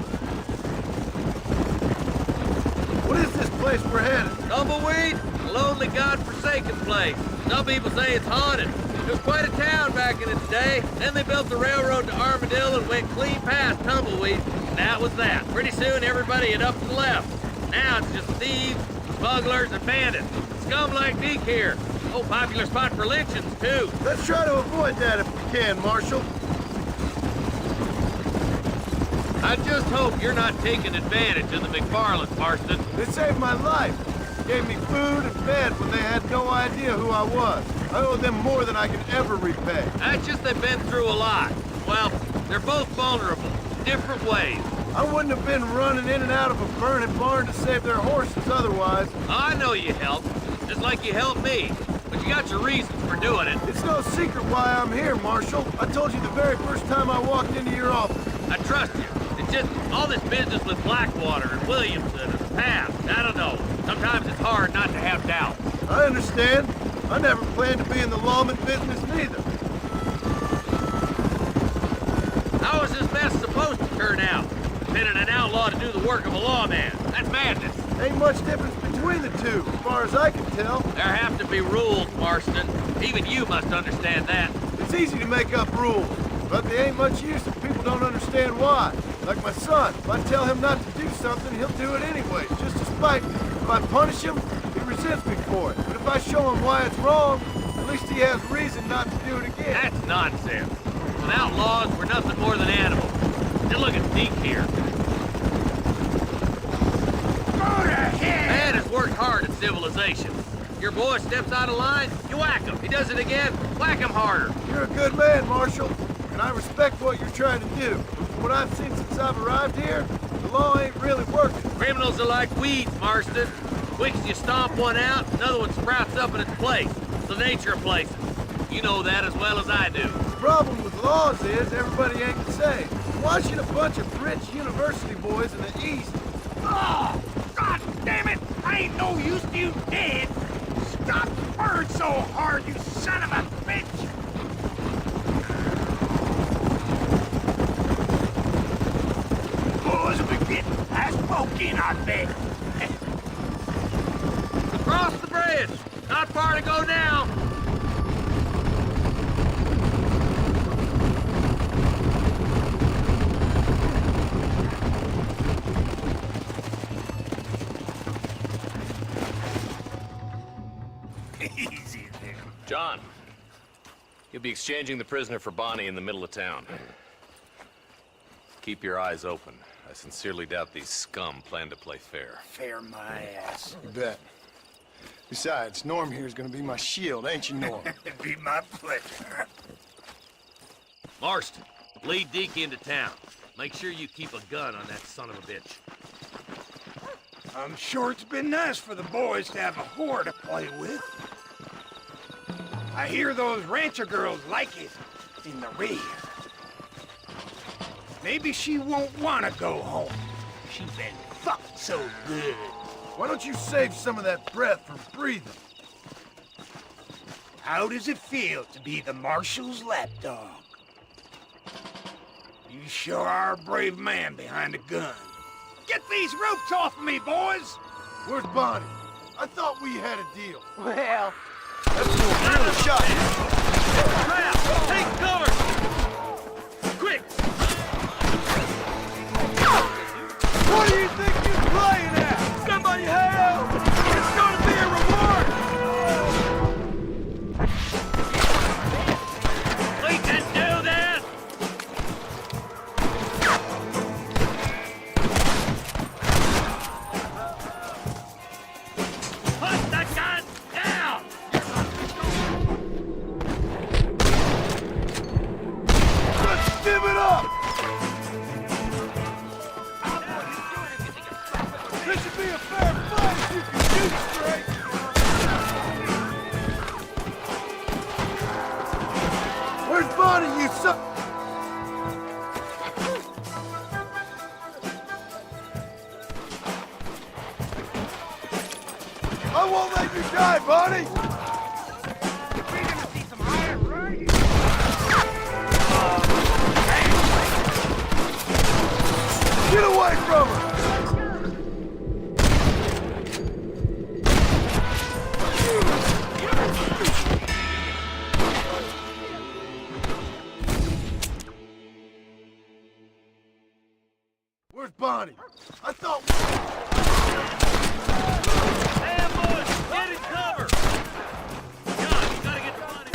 What is this place we're headed? Tumbleweed? A lonely, godforsaken place. Some people say it's haunted. It was quite a town back in its day. Then they built the railroad to Armadillo and went clean past Tumbleweed. And that was that. Pretty soon, everybody had up to the left. Now it's just thieves, smugglers, and bandits. Scum like Deke here. Oh, popular spot for lynchings, too. Let's try to avoid that if we can, Marshal. I just hope you're not taking advantage of the McFarlands, Marston. They saved my life. Gave me food and bed when they had no idea who I was. I owe them more than I can ever repay. That's just they've been through a lot. Well, they're both vulnerable, different ways. I wouldn't have been running in and out of a burning barn to save their horses otherwise. I know you helped, just like you helped me. But you got your reasons for doing it. It's no secret why I'm here, Marshal. I told you the very first time I walked into your office. I trust you. It's just all this business with Blackwater and Williamson and the past. I don't know. Sometimes it's hard not to have doubt. I understand. I never planned to be in the lawman business neither. How is this mess supposed to turn out? Pinning an outlaw to do the work of a lawman. That's madness. Ain't much difference between the two, as far as I can tell. There have to be rules, Marston. Even you must understand that. It's easy to make up rules, but they ain't much use if people don't understand why. Like my son, if I tell him not to do something, he'll do it anyway, just to spite me. If I punish him, he resents me for it. But if I show him why it's wrong, at least he has reason not to do it again. That's nonsense. Without laws, we're nothing more than animals. Just look at Deke here. Man has worked hard at civilization. Your boy steps out of line, you whack him. He does it again, whack him harder. You're a good man, Marshal, and I respect what you're trying to do. From what I've seen since I've arrived here, the law ain't really working. Criminals are like weeds, Marston. Quick as you stomp one out, another one sprouts up in its place. It's the nature of places. You know that as well as I do. The problem with laws is everybody ain't the same. Why should a bunch of rich university boys in the East... Oh, God damn it! I ain't no use to you dead! Stop purring so hard, you son of a bitch! Boys will be getting fast smoking, I bet. Across the bridge! Not far to go now! Easy there. John, you'll be exchanging the prisoner for Bonnie in the middle of town. keep your eyes open. I sincerely doubt these scum plan to play fair. Fair my ass. You bet. Besides, Norm here is gonna be my shield, ain't you, Norm? It'd be my pleasure. Marston, lead Deke into town. Make sure you keep a gun on that son of a bitch. I'm sure it's been nice for the boys to have a whore to play with. I hear those rancher girls like it in the rear. Maybe she won't want to go home. She's been fucked so good. Why don't you save some of that breath for breathing? How does it feel to be the Marshal's lapdog? You sure are a brave man behind a gun. Get these ropes off of me, boys! Where's Bonnie? I thought we had a deal. Well... Let's do a real shot. Crap! Take cover! Quick! What do you think you're playing at? Somebody help! It's gonna be a reward! We can do this! Put the gun down! Let's give it up! This should be a fair fight if you can shoot straight! Where's Bonnie, you son? I won't let you die, Bonnie! We're gonna see some higher right? Get away from her! Where's Bonnie? I thought... Ambush! Get in cover! John, you gotta get Bonnie.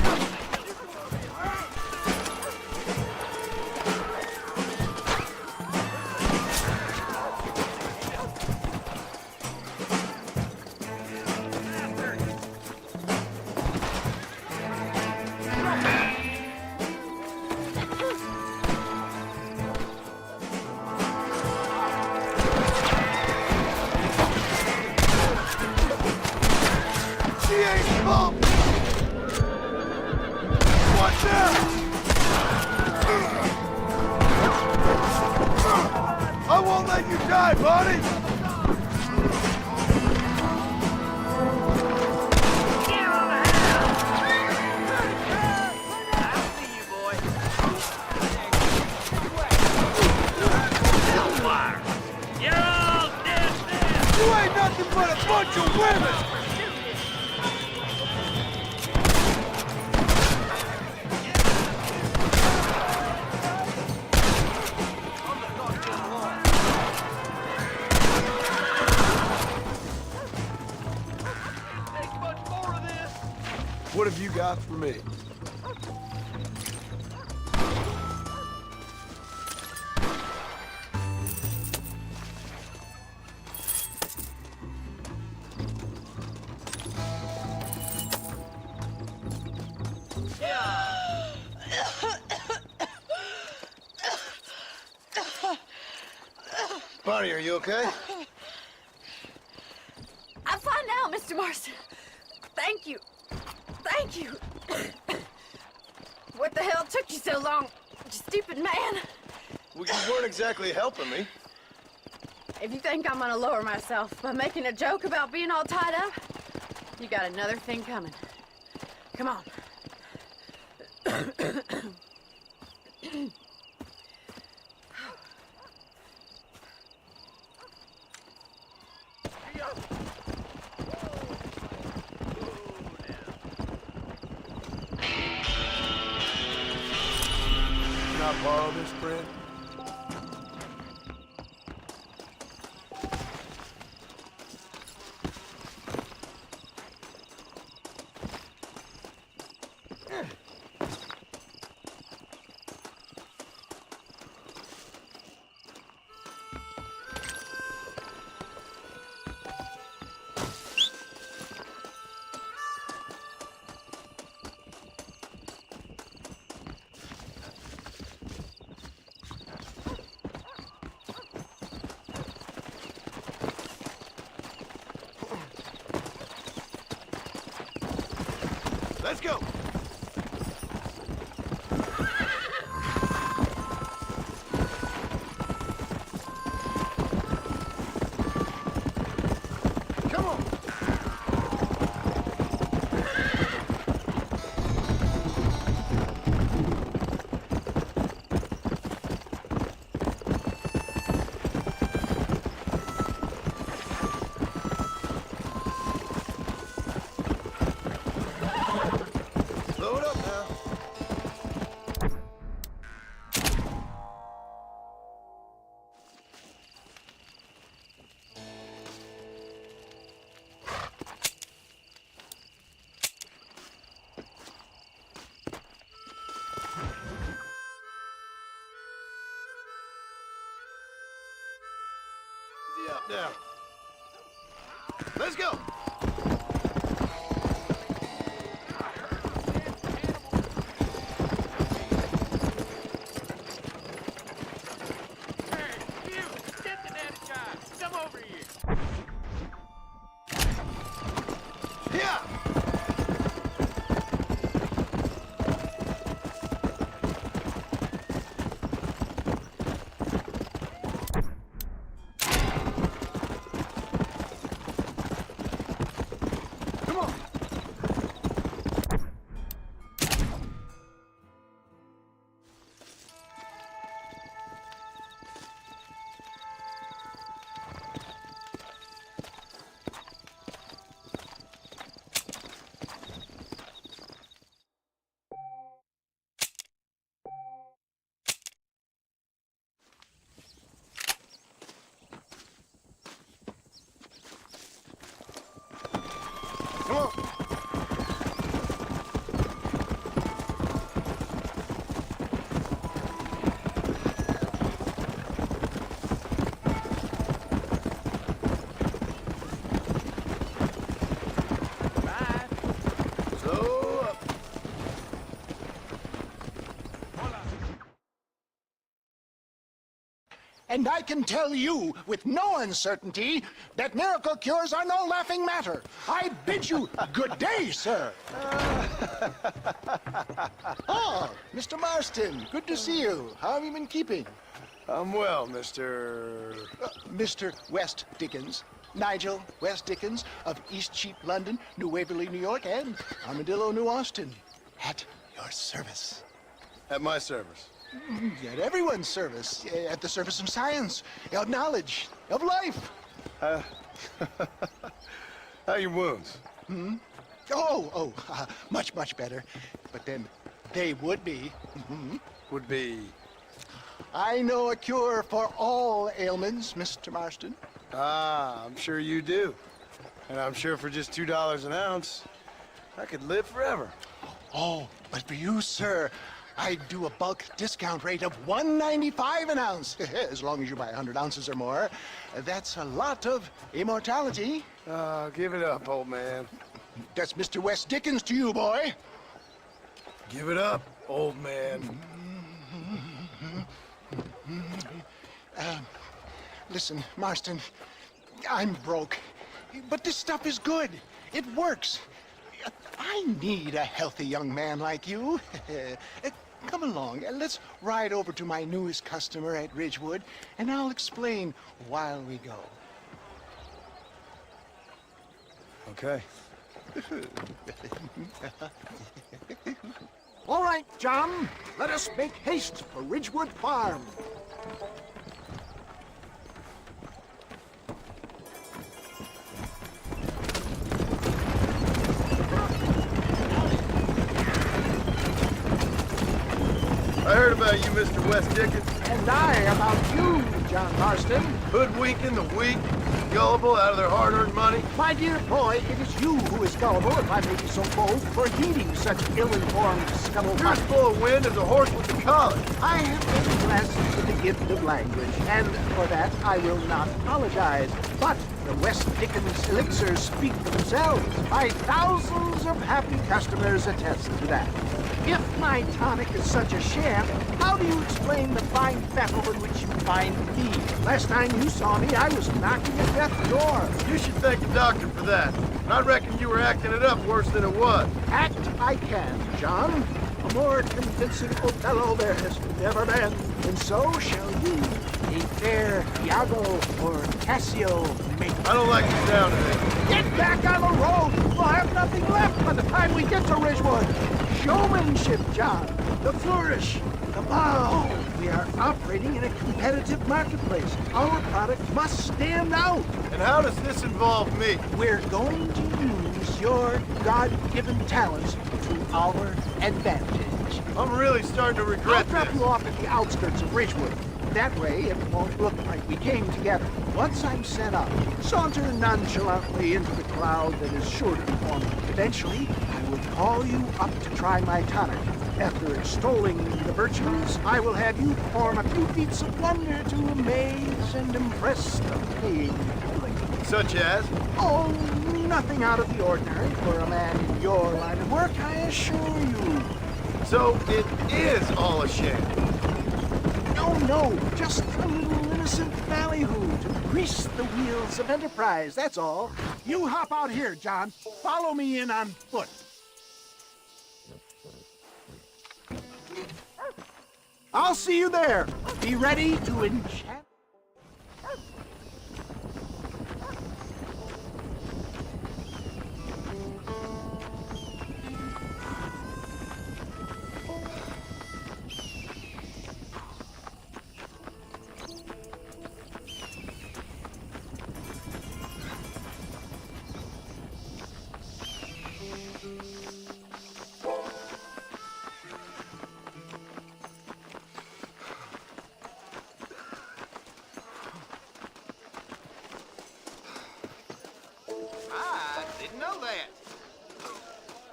She ain't bum! Watch out! I won't let you die, Bonnie! You're all dead then! You ain't nothing but a bunch of women! What have you got for me? Bonnie, are you okay? I'm fine now, Mr. Marston. Thank you. Thank you. What the hell took you so long, you stupid man? Well, you weren't exactly helping me. If you think I'm gonna lower myself by making a joke about being all tied up, you got another thing coming. Come on. Can I borrow this, friend? Let's go! Come on! Slow it up now. Easy up now. Let's go. Come over here. Yeah. Come on. Come on. Bye. Slow up. And I can tell you with no uncertainty that miracle cures are no laughing matter. I bid you good day, sir. Oh, Mr. Marston, good to see you. How have you been keeping? I'm well, Mr. Mr. West Dickens. Nigel West Dickens of East Cheap, London, New Waverly, New York, and Armadillo, New Austin. At your service. At my service. At everyone's service. At the service of science, of knowledge, of life. How are your wounds? Much, much better. But then they would be. Would be. I know a cure for all ailments, Mr. Marston. Ah, I'm sure you do. And I'm sure for just $2 an ounce, I could live forever. Oh, but for you, sir, I do a bulk discount rate of $1.95 an ounce, as long as you buy 100 ounces or more. That's a lot of immortality. Give it up, old man. That's Mr. West Dickens to you, boy. Give it up, old man. Listen, Marston, I'm broke, but this stuff is good. It works. I need a healthy young man like you. Come along, let's ride over to my newest customer at Ridgewood, and I'll explain while we go. Okay. All right, John, let us make haste for Ridgewood Farm. I heard about you, Mr. West Dickens. And I about you, John Marston. Hoodwinking the weak, gullible out of their hard-earned money. My dear boy, it is you who is gullible, if I may be so bold, for heeding such ill-informed scuttlebutt. You're as full of wind as a horse with the collar. I have been blessed with the gift of language, and for that I will not apologize. But the West Dickens elixirs speak for themselves. My thousands of happy customers attest to that. If my tonic is such a sham, how do you explain the fine fettle in which you find me? Last time you saw me, I was knocking at death's door. You should thank the doctor for that. And I reckon you were acting it up worse than it was. Act I can, John. A more convincing Othello there has never been, and so shall you. A fair Iago or Cassio make. I don't like the sound of it. Get back on the road! We'll have nothing left by the time we get to Ridgewood. Showmanship, John. The flourish. The bow. We are operating in a competitive marketplace. Our product must stand out. And how does this involve me? We're going to use your God-given talents to our advantage. I'm really starting to regret I'll drop this. you off at the outskirts of Ridgewood. That way, it won't look like we came together. Once I'm set up, saunter nonchalantly into the cloud that is sure to be forming. Eventually, I will call you up to try my tonic. After extolling the virtues, I will have you perform a few feats of wonder to amaze and impress the paying public. Such as? Oh, nothing out of the ordinary for a man in your line of work, I assure you. So it is all a sham. No, just a little innocent ballyhoo to grease the wheels of enterprise, that's all. You hop out here, John. Follow me in on foot. I'll see you there. Be ready to enchant.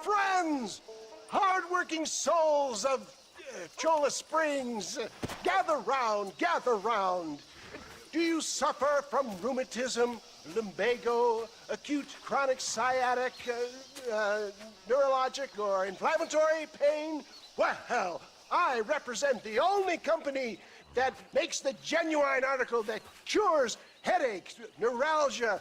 Friends! Hard-working souls of Cholla Springs, gather round, gather round. Do you suffer from rheumatism, lumbago, acute chronic sciatic, neurologic, or inflammatory pain? Well, I represent the only company that makes the genuine article that cures headaches, neuralgia,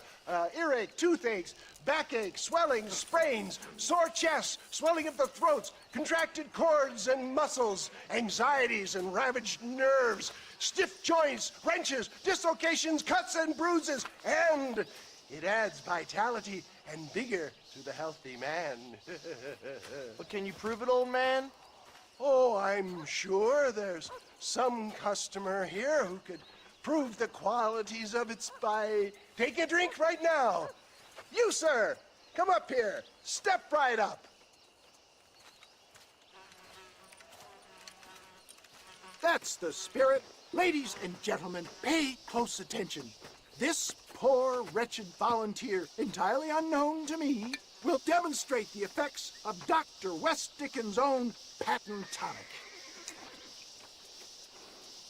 earache, toothaches, backache, swelling, sprains, sore chests, swelling of the throats, contracted cords and muscles, anxieties and ravaged nerves, stiff joints, wrenches, dislocations, cuts and bruises, and it adds vitality and vigor to the healthy man. But can you prove it, old man? Oh, I'm sure there's some customer here who could prove the qualities of it by taking a drink right now. You, sir, come up here. Step right up. That's the spirit. Ladies and gentlemen, pay close attention. This poor, wretched volunteer, entirely unknown to me, will demonstrate the effects of Dr. West Dickens' own patent tonic.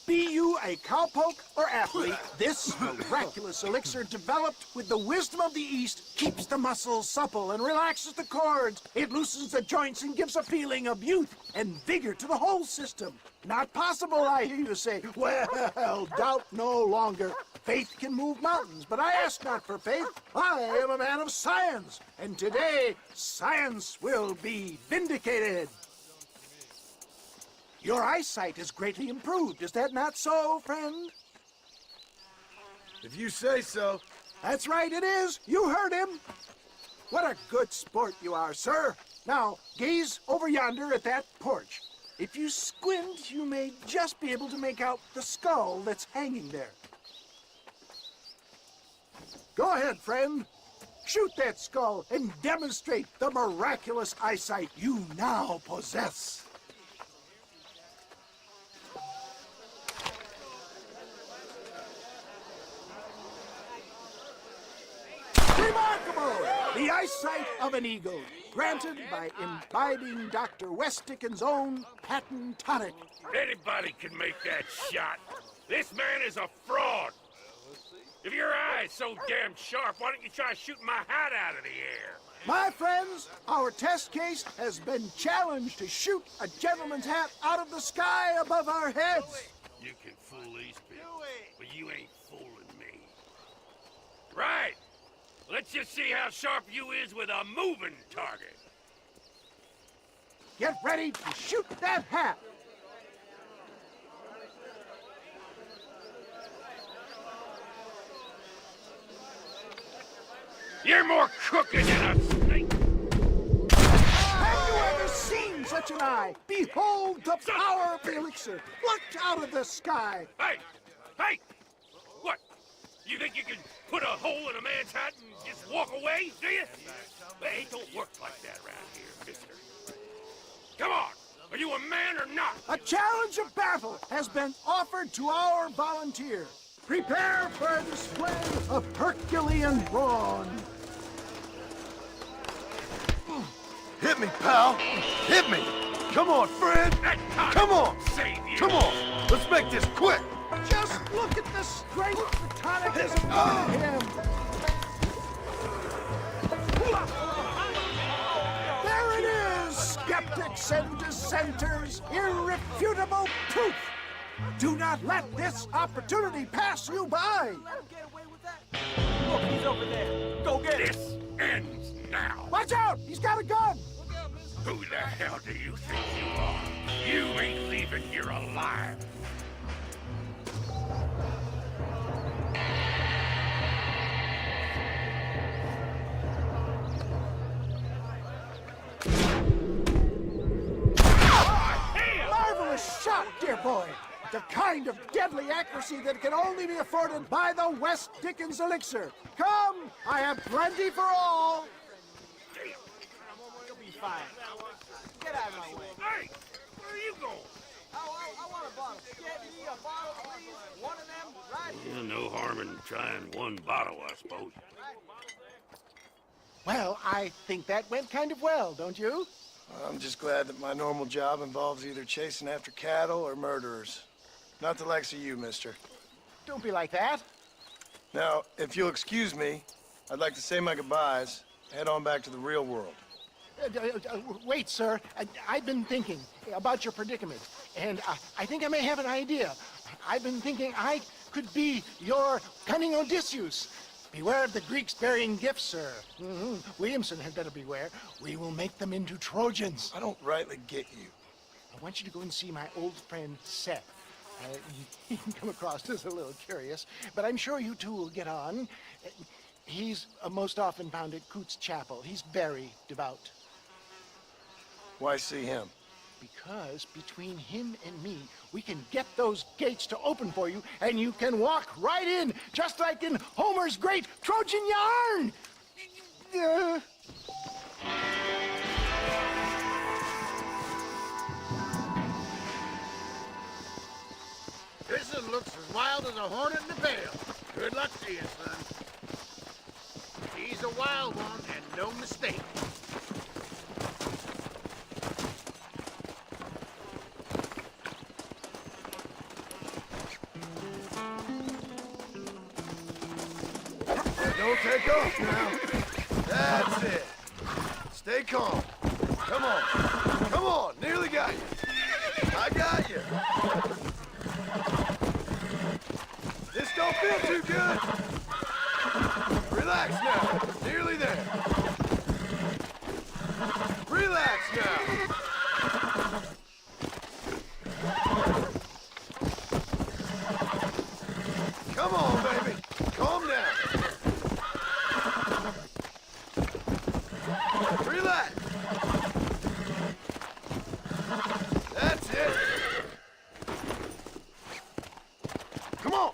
Be you a cowpoke or athlete, this miraculous elixir developed with the wisdom of the East keeps the muscles supple and relaxes the cords. It loosens the joints and gives a feeling of youth and vigor to the whole system. Not possible, I hear you say. Well, doubt no longer. Faith can move mountains, but I ask not for faith. I am a man of science, and today science will be vindicated. Your eyesight is greatly improved. Is that not so, friend? If you say so. That's right, it is. You heard him. What a good sport you are, sir. Now, gaze over yonder at that porch. If you squint, you may just be able to make out the skull that's hanging there. Go ahead, friend. Shoot that skull and demonstrate the miraculous eyesight you now possess. Remarkable! The eyesight of an eagle, granted by imbibing Dr. West Dickens' own patent tonic. Anybody can make that shot. This man is a fraud. If your eye's so damn sharp, why don't you try shooting my hat out of the air? My friends, our test case has been challenged to shoot a gentleman's hat out of the sky above our heads. You can fool these people, but you ain't fooling me. Right. Let's just see how sharp you is with a moving target. Get ready to shoot that hat. You're more crooked than a snake. Have you ever seen such an eye? Behold the power of the elixir, plucked out of the sky. Hey! Hey! What? You think you can put a hole in a man's hat and just walk away, do you? Hey, it don't work like that around here, mister. Come on! Are you a man or not? A challenge of battle has been offered to our volunteer. Prepare for a display of Herculean brawn. Hit me, pal. Hit me. Come on, friend. Come on. Come on. Let's make this quick. Just look at the strength, the tonicism of him. There it is, skeptics and dissenters. Irrefutable proof. Do not let this opportunity pass you by. Look, he's over there. Go get it. This ends now. Watch out! He's got a gun. Who the hell do you think you are? You ain't leaving here alive. Marvelous shot, dear boy. The kind of deadly accuracy that can only be afforded by the West Dickens elixir. Come, I have plenty for all. You'll be fine. Get out of my way. Hey, where are you going? I want a bottle. Get me a bottle, please. One of them, right here. No harm in trying one bottle, I suppose. Well, I think that went kind of well, don't you? I'm just glad that my normal job involves either chasing after cattle or murderers. Not the likes of you, mister. Don't be like that. Now, if you'll excuse me, I'd like to say my goodbyes, head on back to the real world. Wait, sir. I've been thinking about your predicament, and I think I may have an idea. I've been thinking I could be your cunning Odysseus. Beware of the Greeks bearing gifts, sir. Williamson had better beware. We will make them into Trojans. I don't rightly get you. I want you to go and see my old friend Seth. He can come across as a little curious, but I'm sure you two will get on. He's most often found at Coots Chapel. He's very devout. Why see him? Because between him and me, we can get those gates to open for you, and you can walk right in, just like in Homer's great Trojan yarn! This one looks as wild as a hornet in a bale. Good luck to you, son. He's a wild one, and no mistake. Don't take off now. That's it. Stay calm. Come on. Come on. Nearly got you. I got you. This don't feel too good. Relax now. Nearly there. Relax now. Come on, baby. Calm down. Relax. That's it. Come on.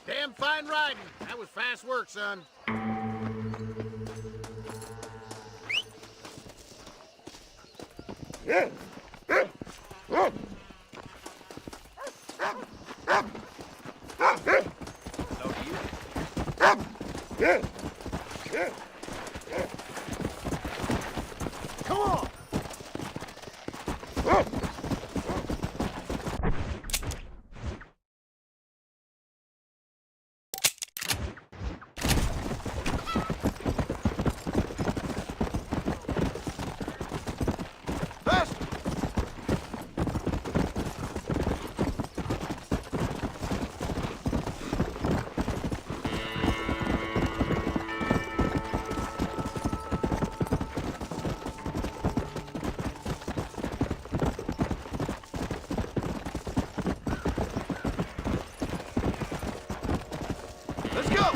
Damn fine riding. That was fast work, son. Come Come on! Let's go!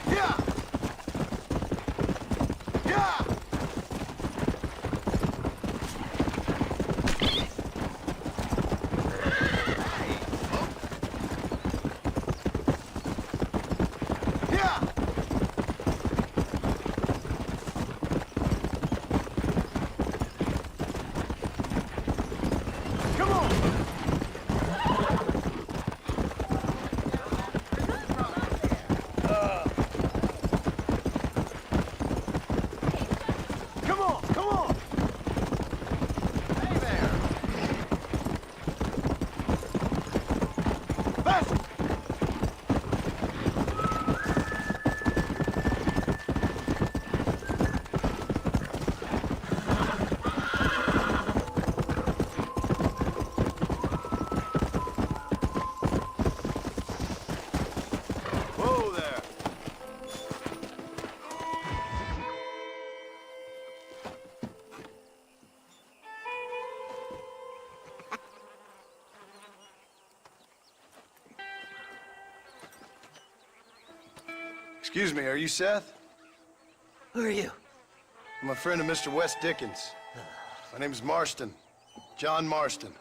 Yeah! Yeah! Yeah! Come on! Come on, come on! Hey there! Faster! Whoa there! Excuse me, are you Seth? Who are you? I'm a friend of Mr. Wes Dickens. My name is Marston. John Marston.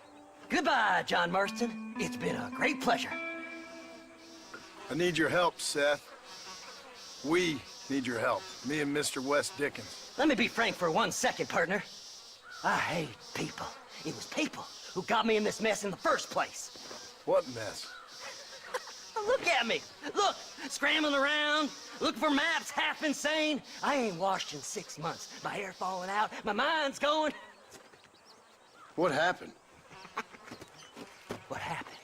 Goodbye, John Marston. It's been a great pleasure. I need your help, Seth. We need your help. Me and Mr. Wes Dickens. Let me be frank for 1 second, partner. I hate people. It was people who got me in this mess in the first place. What mess? Look at me. Look, scrambling around, looking for maps, half insane. I ain't washed in 6 months. My hair falling out, my mind's going. What happened? What happened?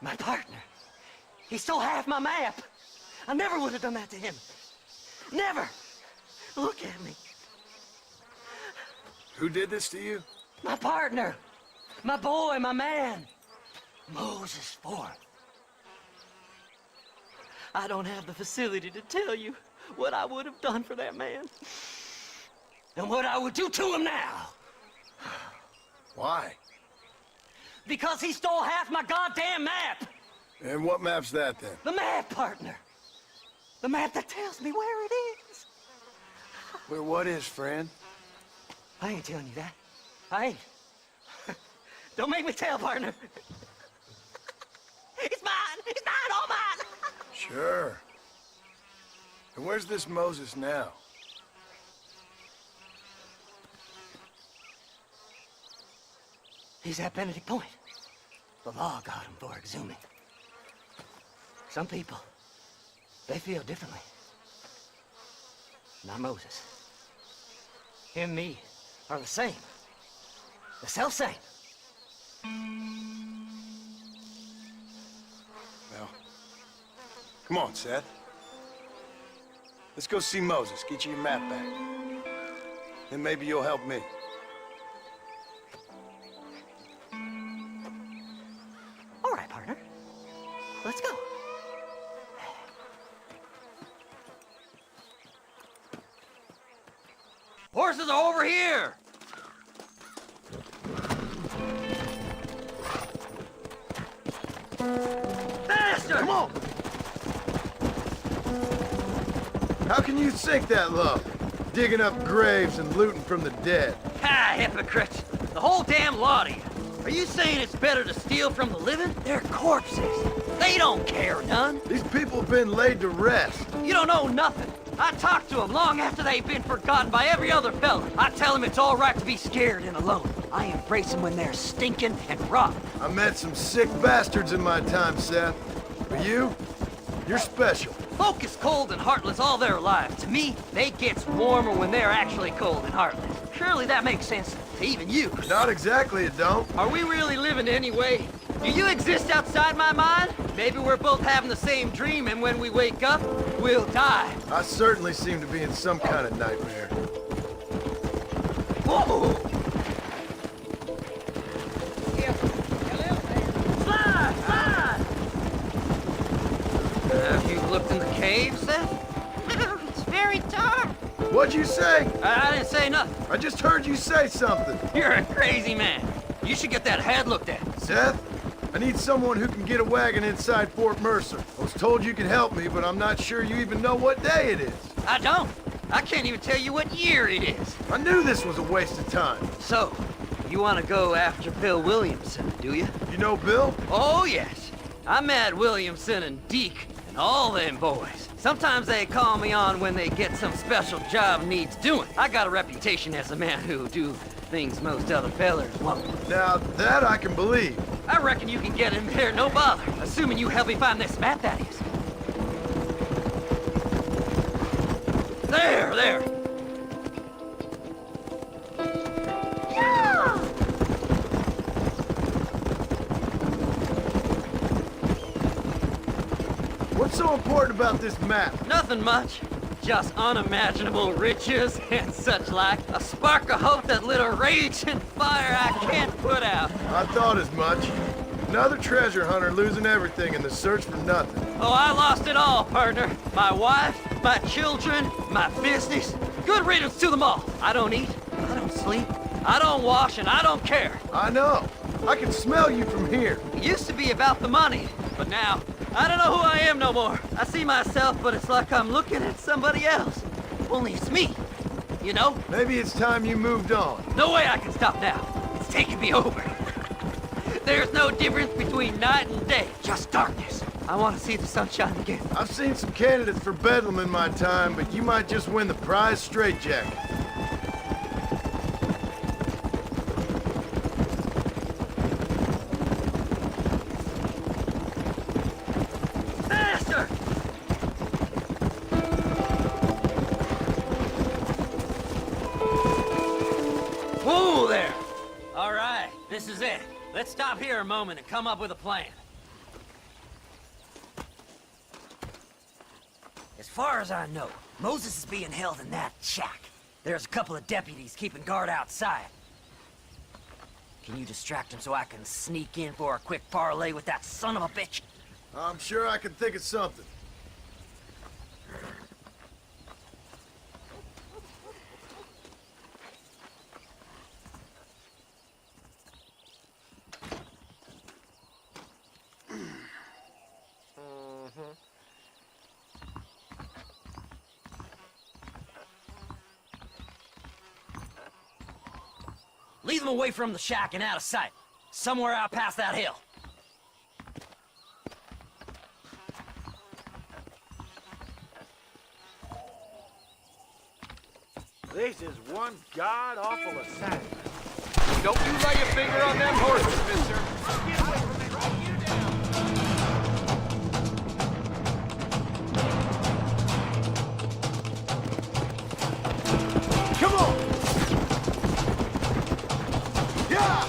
My partner. He stole half my map. I never would have done that to him. Never. Look at me. Who did this to you? My partner. My boy, my man. Moses Forth. I don't have the facility to tell you what I would have done for that man. And what I would do to him now. Why? Because he stole half my goddamn map. And what map's that, then? The map, partner. The map that tells me where it is. Where what is, friend? I ain't telling you that. I ain't. Don't make me tell, partner. It's mine. It's mine, all mine. Sure. And where's this Moses now? He's at Benedict Point. The law got him for exhuming. Some people, they feel differently. Not Moses. Him and me are the same. The self-same. Well, come on, Seth. Let's go see Moses, get you your map back. Then maybe you'll help me. All right, partner. Let's go. Horses are over here! Faster! Come on! How can you think that low? Digging up graves and looting from the dead. Ah, hypocrites! The whole damn lot of you! Are you saying it's better to steal from the living? They're corpses. They don't care none. These people have been laid to rest. You don't know nothing. I talk to them long after they've been forgotten by every other fella. I tell them it's all right to be scared and alone. I embrace them when they're stinking and rotten. I met some sick bastards in my time, Seth. But you're special. Folk is cold and heartless all their lives. To me, they gets warmer when they're actually cold and heartless. Surely that makes sense to even you. Not exactly, it don't. Are we really living anyway? Do you exist outside my mind? Maybe we're both having the same dream, and when we wake up, we'll die. I certainly seem to be in some kind of nightmare. Whoa! Slide! Slide! Have you looked in the cave, Seth? It's very dark. What'd you say? I didn't say nothing. I just heard you say something. You're a crazy man. You should get that head looked at. Seth, I need someone who can get a wagon inside Fort Mercer. I was told you could help me, but I'm not sure you even know what day it is. I don't. I can't even tell you what year it is. I knew this was a waste of time. So, you want to go after Bill Williamson, do you? You know Bill? Oh, yes. I met Williamson and Deke and all them boys. Sometimes they call me on when they get some special job needs doing. I got a reputation as a man who'll do things most other fellers won't. Now, that I can believe. I reckon you can get in there, no bother. Assuming you help me find this map, that is. There! Yeah! What's so important about this map? Nothing much. Just unimaginable riches and such like. A spark of hope that lit a raging fire I can't put out. I thought as much. Another treasure hunter losing everything in the search for nothing. Oh, I lost it all, partner. My wife, my children, my business. Good riddance to them all. I don't eat, I don't sleep, I don't wash, and I don't care. I know. I can smell you from here. It used to be about the money, but now, I don't know who I am no more. I see myself, but it's like I'm looking at somebody else. Only it's me, you know? Maybe it's time you moved on. No way I can stop now. It's taking me over. There's no difference between night and day, just darkness. I want to see the sunshine again. I've seen some candidates for Bedlam in my time, but you might just win the prize straitjacket. Faster! Whoa there! All right, this is it. Let's stop here a moment and come up with a plan. As far as I know, Moses is being held in that shack. There's a couple of deputies keeping guard outside. Can you distract him so I can sneak in for a quick parlay with that son of a bitch? I'm sure I can think of something. Lead them away from the shack and out of sight. Somewhere out past that hill. This is one god-awful assignment. Don't you lay a finger on them horses, mister. Get away from me, right? You down. Come on! Yeah!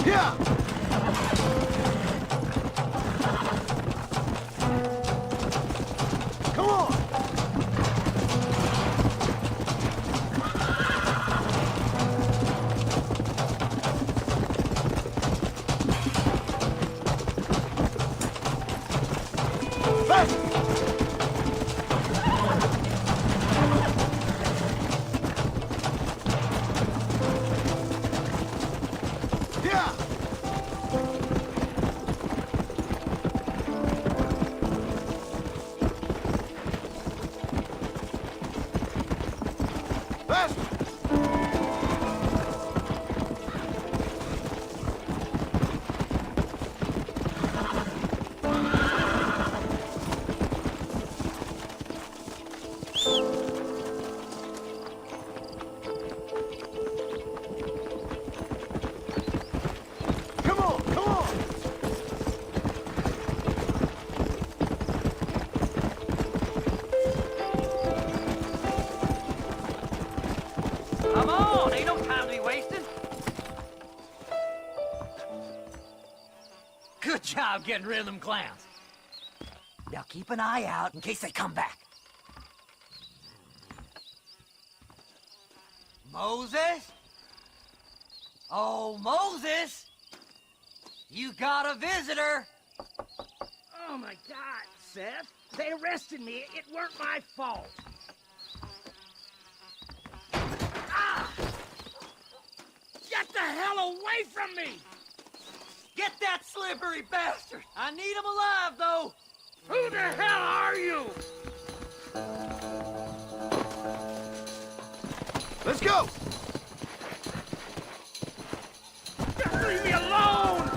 Yeah! Come on! Faster! Come on, come on! Come on, ain't no time to be wasting. Good job getting rid of them clowns. Now keep an eye out in case they come back. Moses? Oh, Moses! You got a visitor! Oh my God, Seth. They arrested me. It weren't my fault. Ah! Get the hell away from me! Get that slippery bastard! I need him alive, though! Who the hell are you? Let's go! Just leave me alone!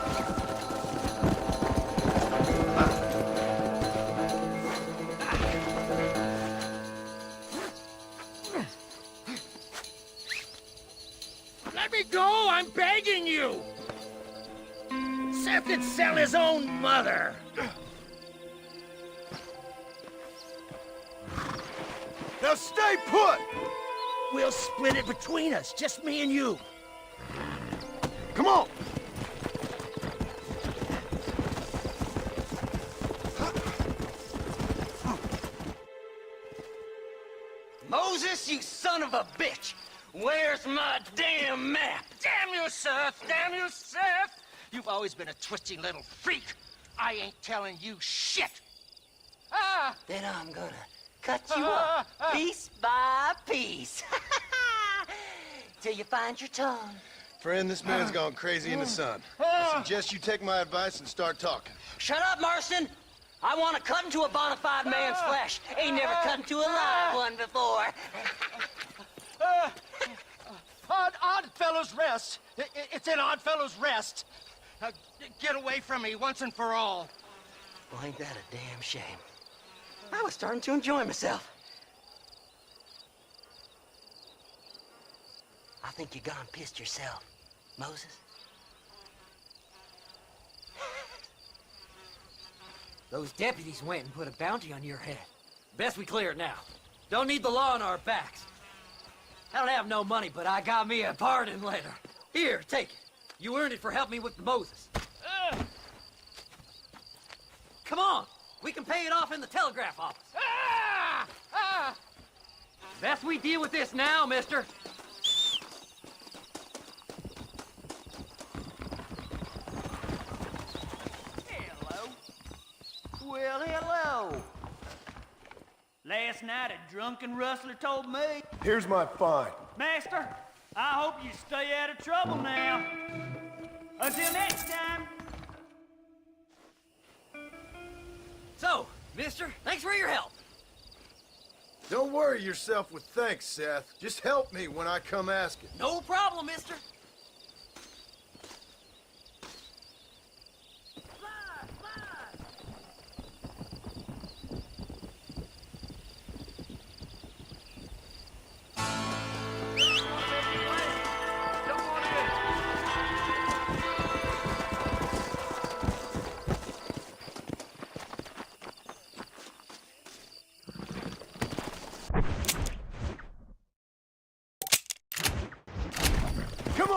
Let me go! I'm begging you! Seth could sell his own mother! Now stay put! We'll split it between us, just me and you. Come on! Moses, you son of a bitch! Where's my damn map? Damn you, Seth! Damn you, Seth! You've always been a twisty little freak. I ain't telling you shit. Ah! Then I'm gonna cut you up, piece by piece. Till you find your tongue. Friend, this man's gone crazy in the sun. I suggest you take my advice and start talking. Shut up, Marston! I want to cut into a bona fide man's flesh. Ain't never cut into a live one before. Oddfellows Rest. It's in Oddfellows Rest. Now, get away from me once and for all. Well, ain't that a damn shame? I was starting to enjoy myself. I think you gone pissed yourself, Moses. Those deputies went and put a bounty on your head. Best we clear it now. Don't need the law on our backs. I don't have no money, but I got me a pardon letter. Here, take it. You earned it for helping me with Moses. Come on, we can pay it off in the telegraph office. Best we deal with this now, mister. Hello. Well, hello. Last night a drunken rustler told me. Here's my fine. Master, I hope you stay out of trouble now. Until next time. So, mister, thanks for your help. Don't worry yourself with thanks, Seth. Just help me when I come asking. No problem, mister. Come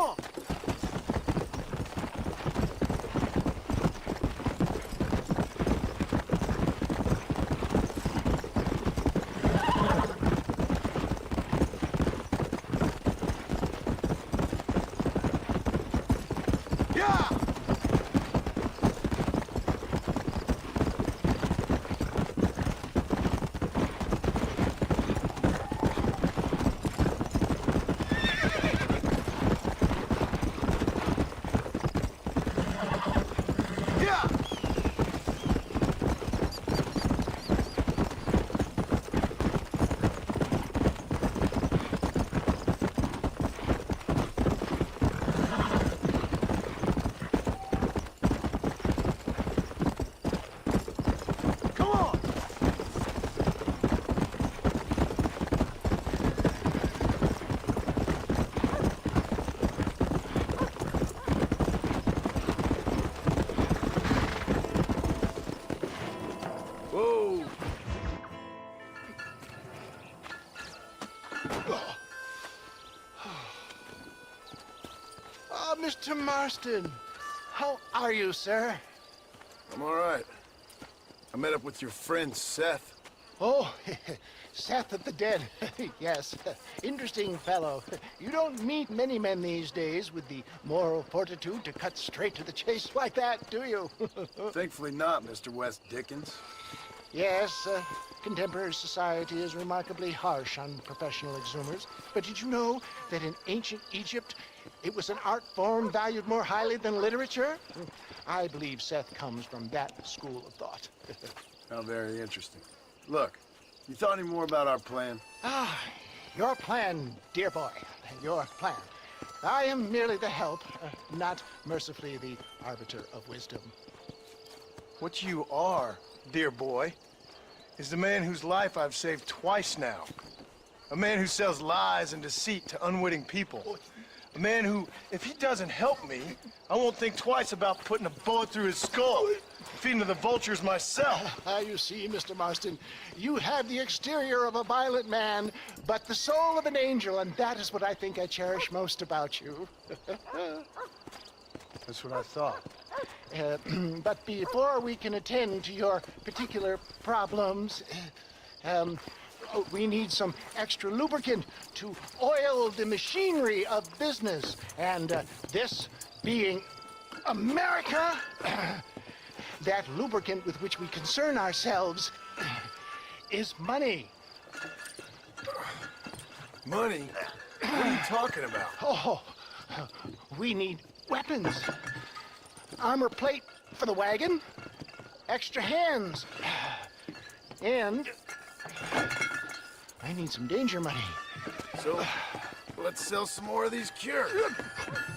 Oh, Mr. Marston. How are you, sir? I'm all right. I met up with your friend, Seth. Oh, Seth of the Dead. Yes, interesting fellow. You don't meet many men these days with the moral fortitude to cut straight to the chase like that, do you? Thankfully not, Mr. West Dickens. Yes, contemporary society is remarkably harsh on professional exhumers. But did you know that in ancient Egypt, it was an art form valued more highly than literature? I believe Seth comes from that school of thought. How very interesting. Look, you thought any more about our plan? Ah, your plan, dear boy. Your plan. I am merely the help, not mercifully the arbiter of wisdom. What you are, dear boy, is the man whose life I've saved twice now. A man who sells lies and deceit to unwitting people. A man who, if he doesn't help me, I won't think twice about putting a bullet through his skull, feeding to the vultures myself. You see, Mr. Marston, you have the exterior of a violent man, but the soul of an angel, and that is what I think I cherish most about you. That's what I thought. But before we can attend to your particular problems, we need some extra lubricant to oil the machinery of business. And this being America, that lubricant with which we concern ourselves is money. Money? What are you talking about? Oh, we need weapons. Armor plate for the wagon, extra hands, and I need some danger money. So, let's sell some more of these cures.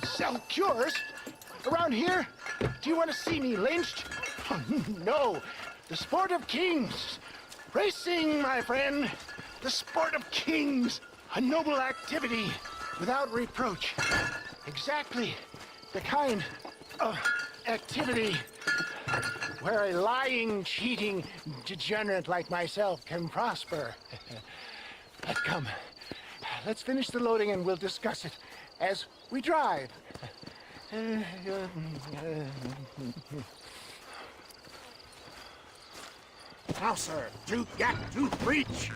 Sell cures? Around here? Do you want to see me lynched? No. The sport of kings. Racing, my friend. The sport of kings. A noble activity without reproach. Exactly the kind of activity where a lying, cheating degenerate like myself can prosper. But come, let's finish the loading and we'll discuss it as we drive. Now, sir, tooth gap, tooth breach.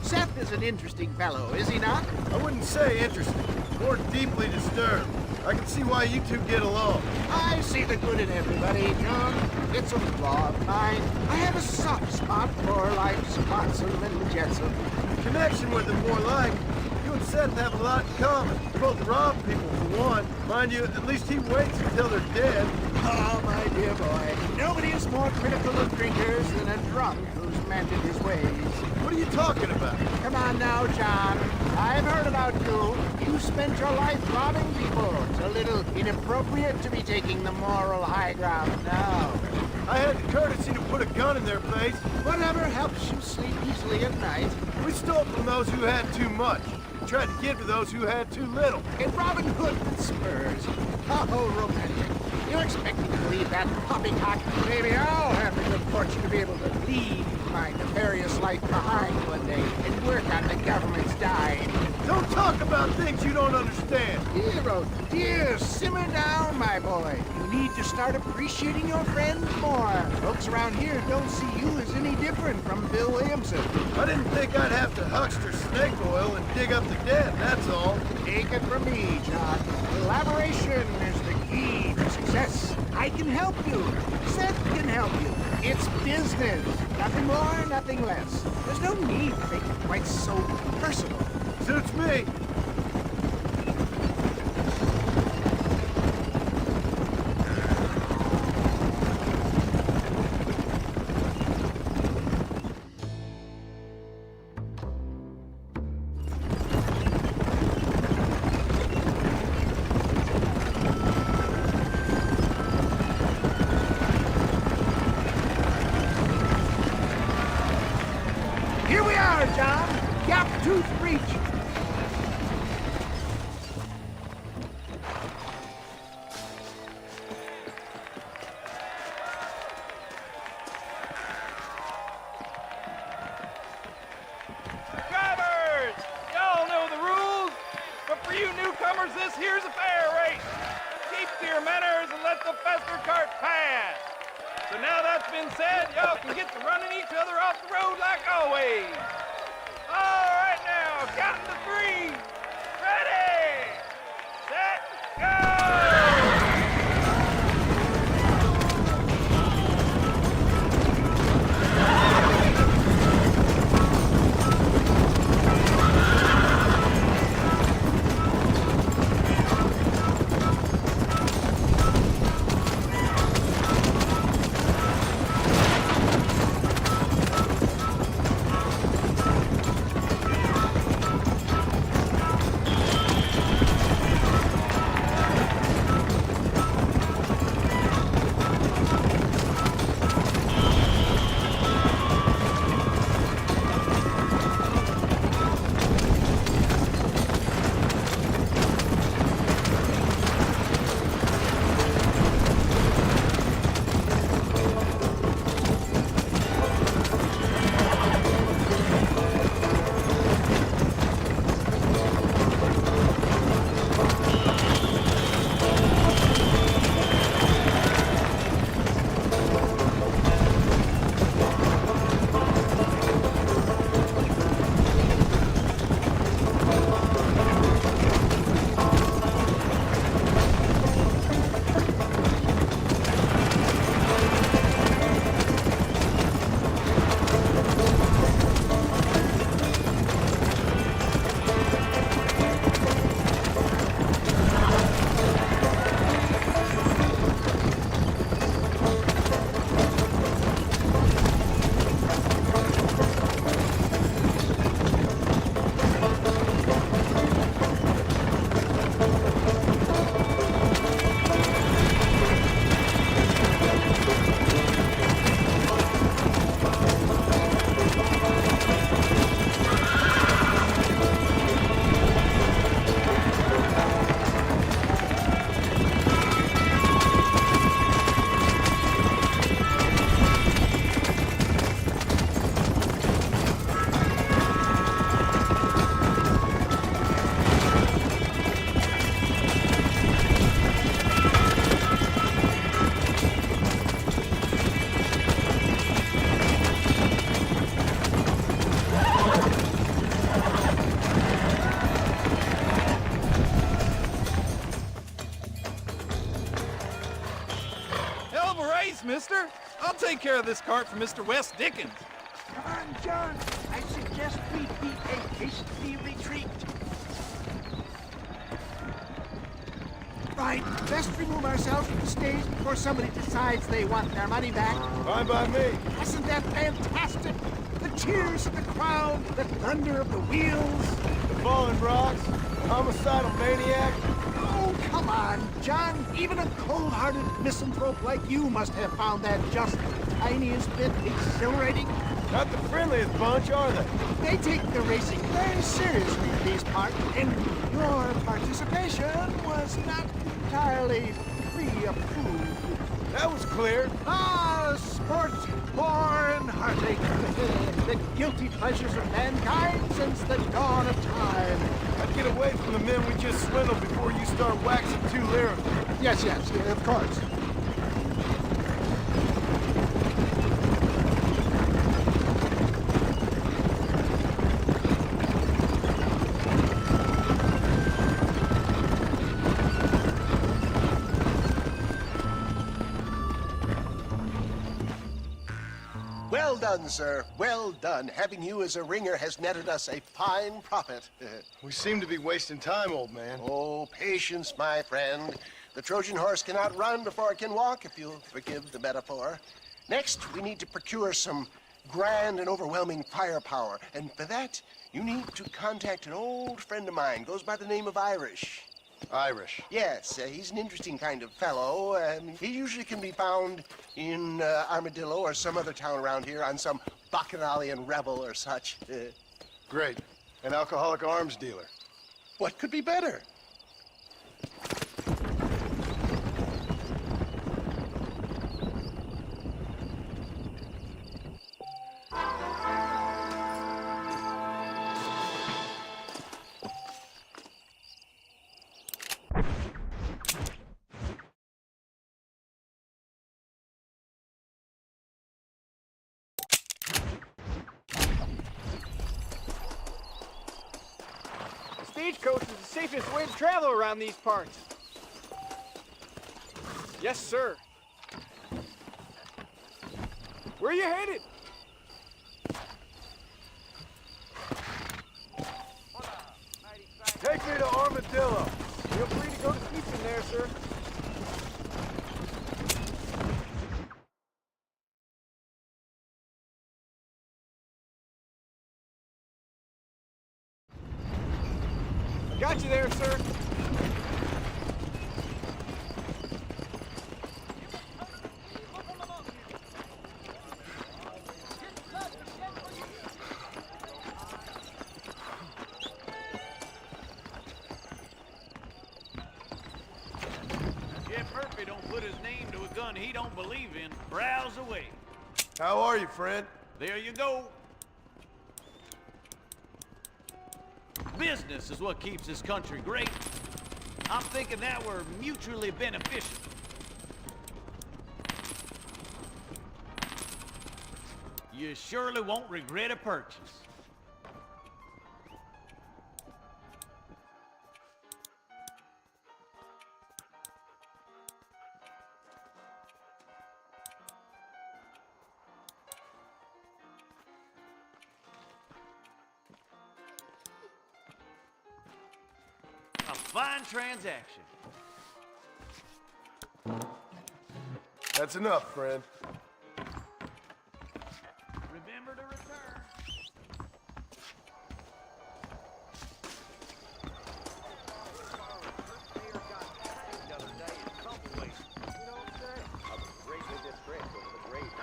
Seth is an interesting fellow, is he not? I wouldn't say interesting, more deeply disturbed. I can see why you two get along. I see the good in everybody, John. It's a flaw of mine. I have a soft spot for life's flotsam and jetsam. Connection with him, more like. You and Seth have a lot in common. You both rob people, for one. Mind you, at least he waits until they're dead. Oh, my dear boy. Nobody is more critical of drinkers than a drunk who's mended his ways. What are you talking about? Come on now, John. I've heard about you. You spent your life robbing people. It's a little inappropriate to be taking the moral high ground now. I had the courtesy to put a gun in their face. Whatever helps you sleep easily at night. We stole from those who had too much. We tried to give to those who had too little. In Robin Hood with spurs. How romantic. You expect me to leave that poppycock? Maybe I'll have the good fortune to be able to leave my nefarious life behind one day and work on the government's dime. Don't talk about things you don't understand. Dear, simmer down, my boy. You need to start appreciating your friends more. Folks around here don't see you as any different from Bill Williamson. I didn't think I'd have to huckster snake oil and dig up the dead, that's all. Take it from me, John. Collaboration is the key to success. I can help you. Seth can help you. It's business. Nothing more, nothing less. There's no need to make it quite so personal. Suits me. Here we are, John. Gap Tooth Breach. newcomers, this here's a fair race. Keep to your manners and let the fester cart pass. So now that's been said, y'all can get to running each other off the road like always. All right now, counting to 3. Ready, set, go! Mister. I'll take care of this cart for Mr. Wes Dickens. Come on, John. I suggest we beat a hasty retreat. Right, best remove ourselves from the stage before somebody decides they want their money back. Fine by me. Wasn't that fantastic? The cheers of the crowd, the thunder of the wheels. The falling rocks, the homicidal maniac. Oh, come on, John. Even a cold-hearted misanthrope like you must have found that just the tiniest bit exhilarating. Not the friendliest bunch, are they? They take the racing very seriously in these parts, and your participation was not entirely pre-approved. That was clear. Ah, sport, war, and heartache. The guilty pleasures of mankind since the dawn of time. I'd get away from the men we just swindled before you start waxing too lyrical. Yes, of course. Well done, sir. Well done. Having you as a ringer has netted us a fine profit. We seem to be wasting time, old man. Oh, patience, my friend. The Trojan horse cannot run before it can walk, if you'll forgive the metaphor. Next, we need to procure some grand and overwhelming firepower. And for that, you need to contact an old friend of mine. Goes by the name of Irish. Irish? Yes, he's an interesting kind of fellow. He usually can be found in Armadillo or some other town around here on some bacchanalian revel or such. Great. An alcoholic arms dealer. What could be better? stagecoach is the safest way to travel around these parts. Yes, sir. Where are you headed? Take me to Armadillo. Feel free to go to sleep in there, sir. Got you there, sir. Jeff Murphy don't put his name to a gun he don't believe in. Browse away. How are you, friend? There you go. Business is what keeps this country great. I'm thinking that we're mutually beneficial. You surely won't regret a purchase. A fine transaction. That's enough, friend. Remember to return.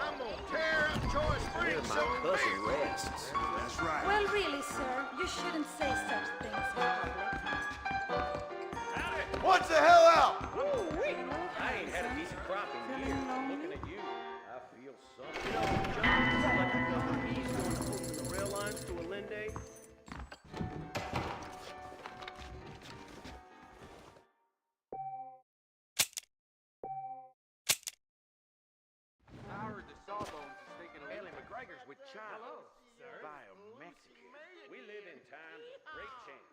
I'm gonna tear up Joy Springs so cousin rests. That's right. Well, really, sir, you shouldn't say such things in public. What's the hell out? I ain't had a decent crop in years. Looking at you, I feel something. You know, John, electric up east going from the rail lines to Allende. I heard the Sawbones is thinking of Ellie McGregor's with China. Hello, sir. By a Mexican. We live in times of great change.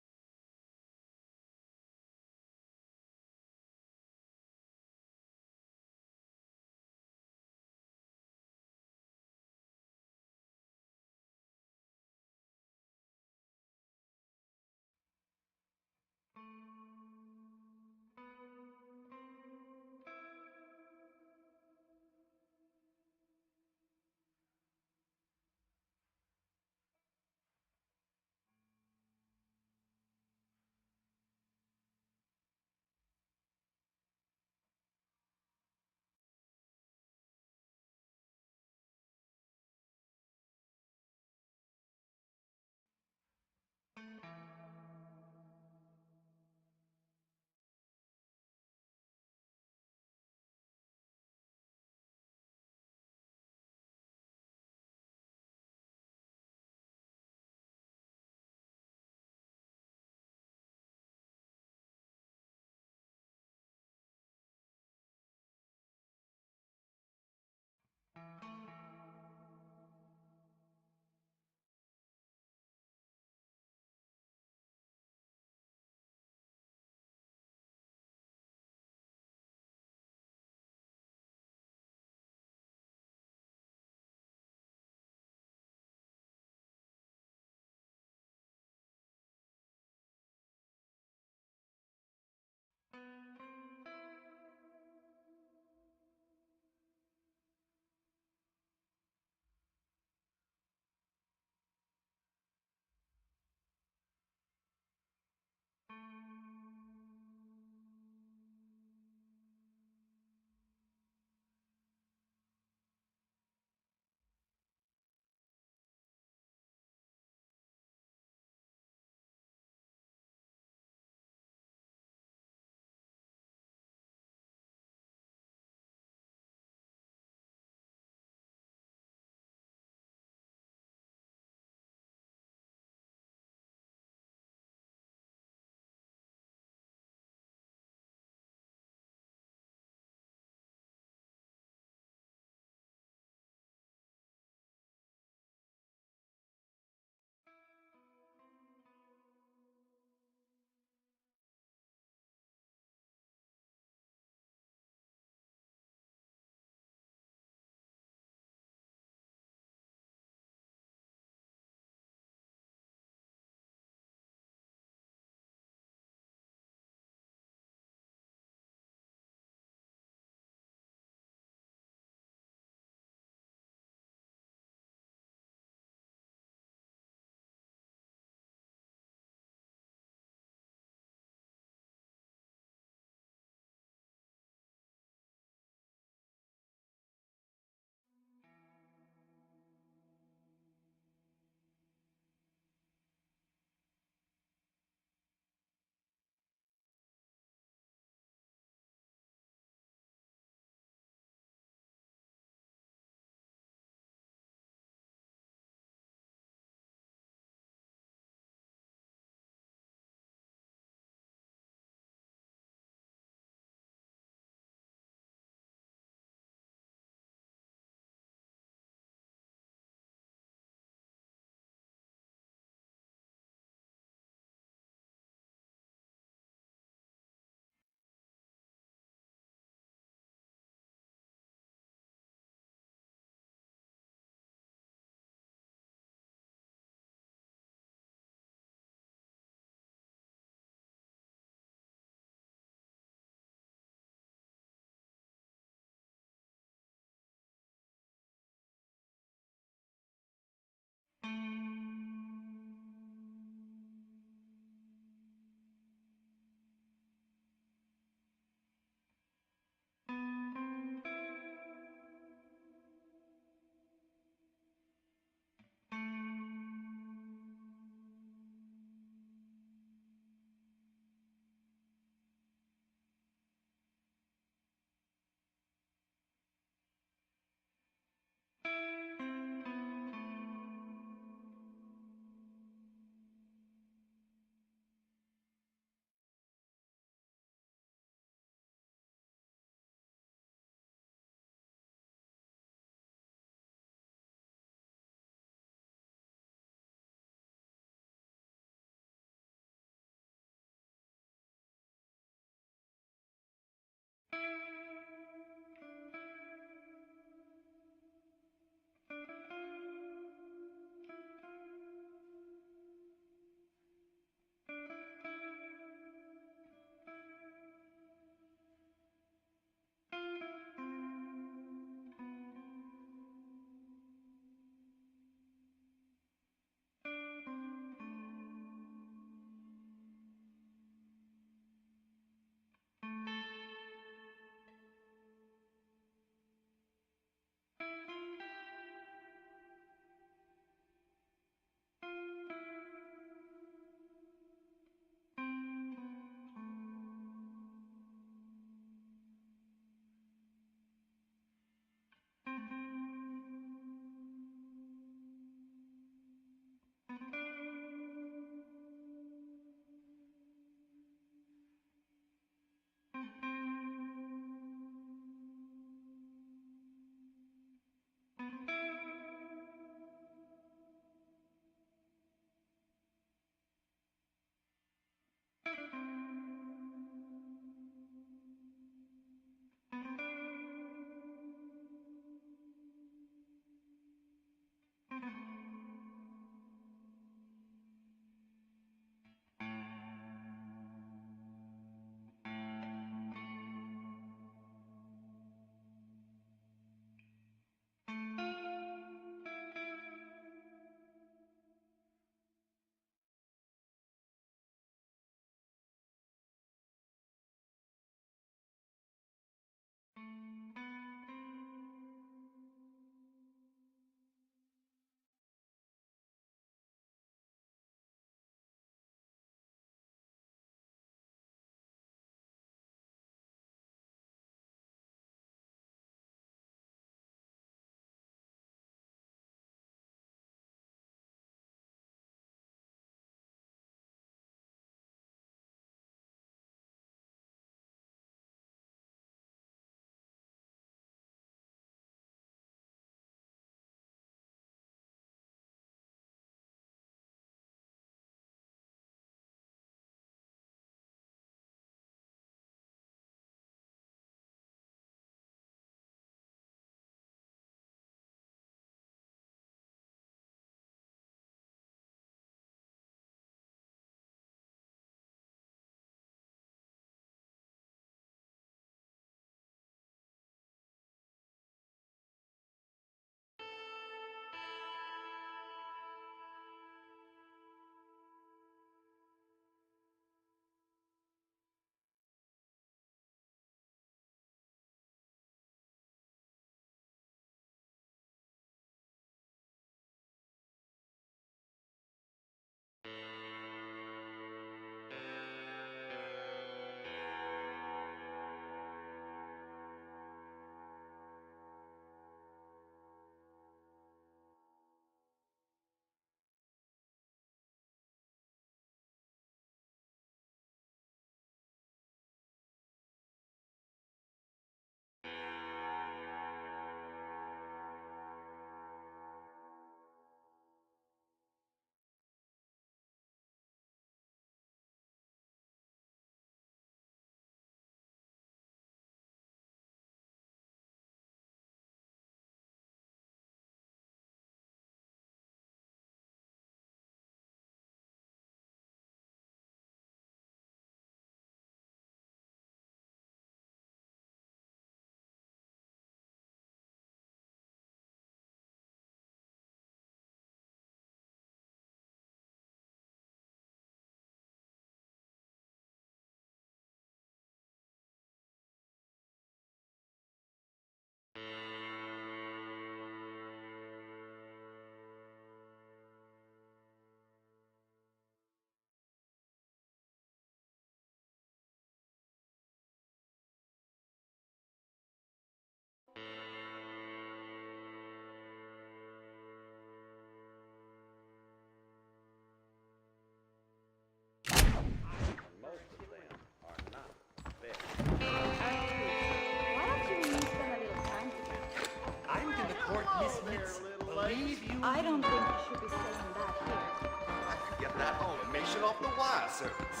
off the wire service.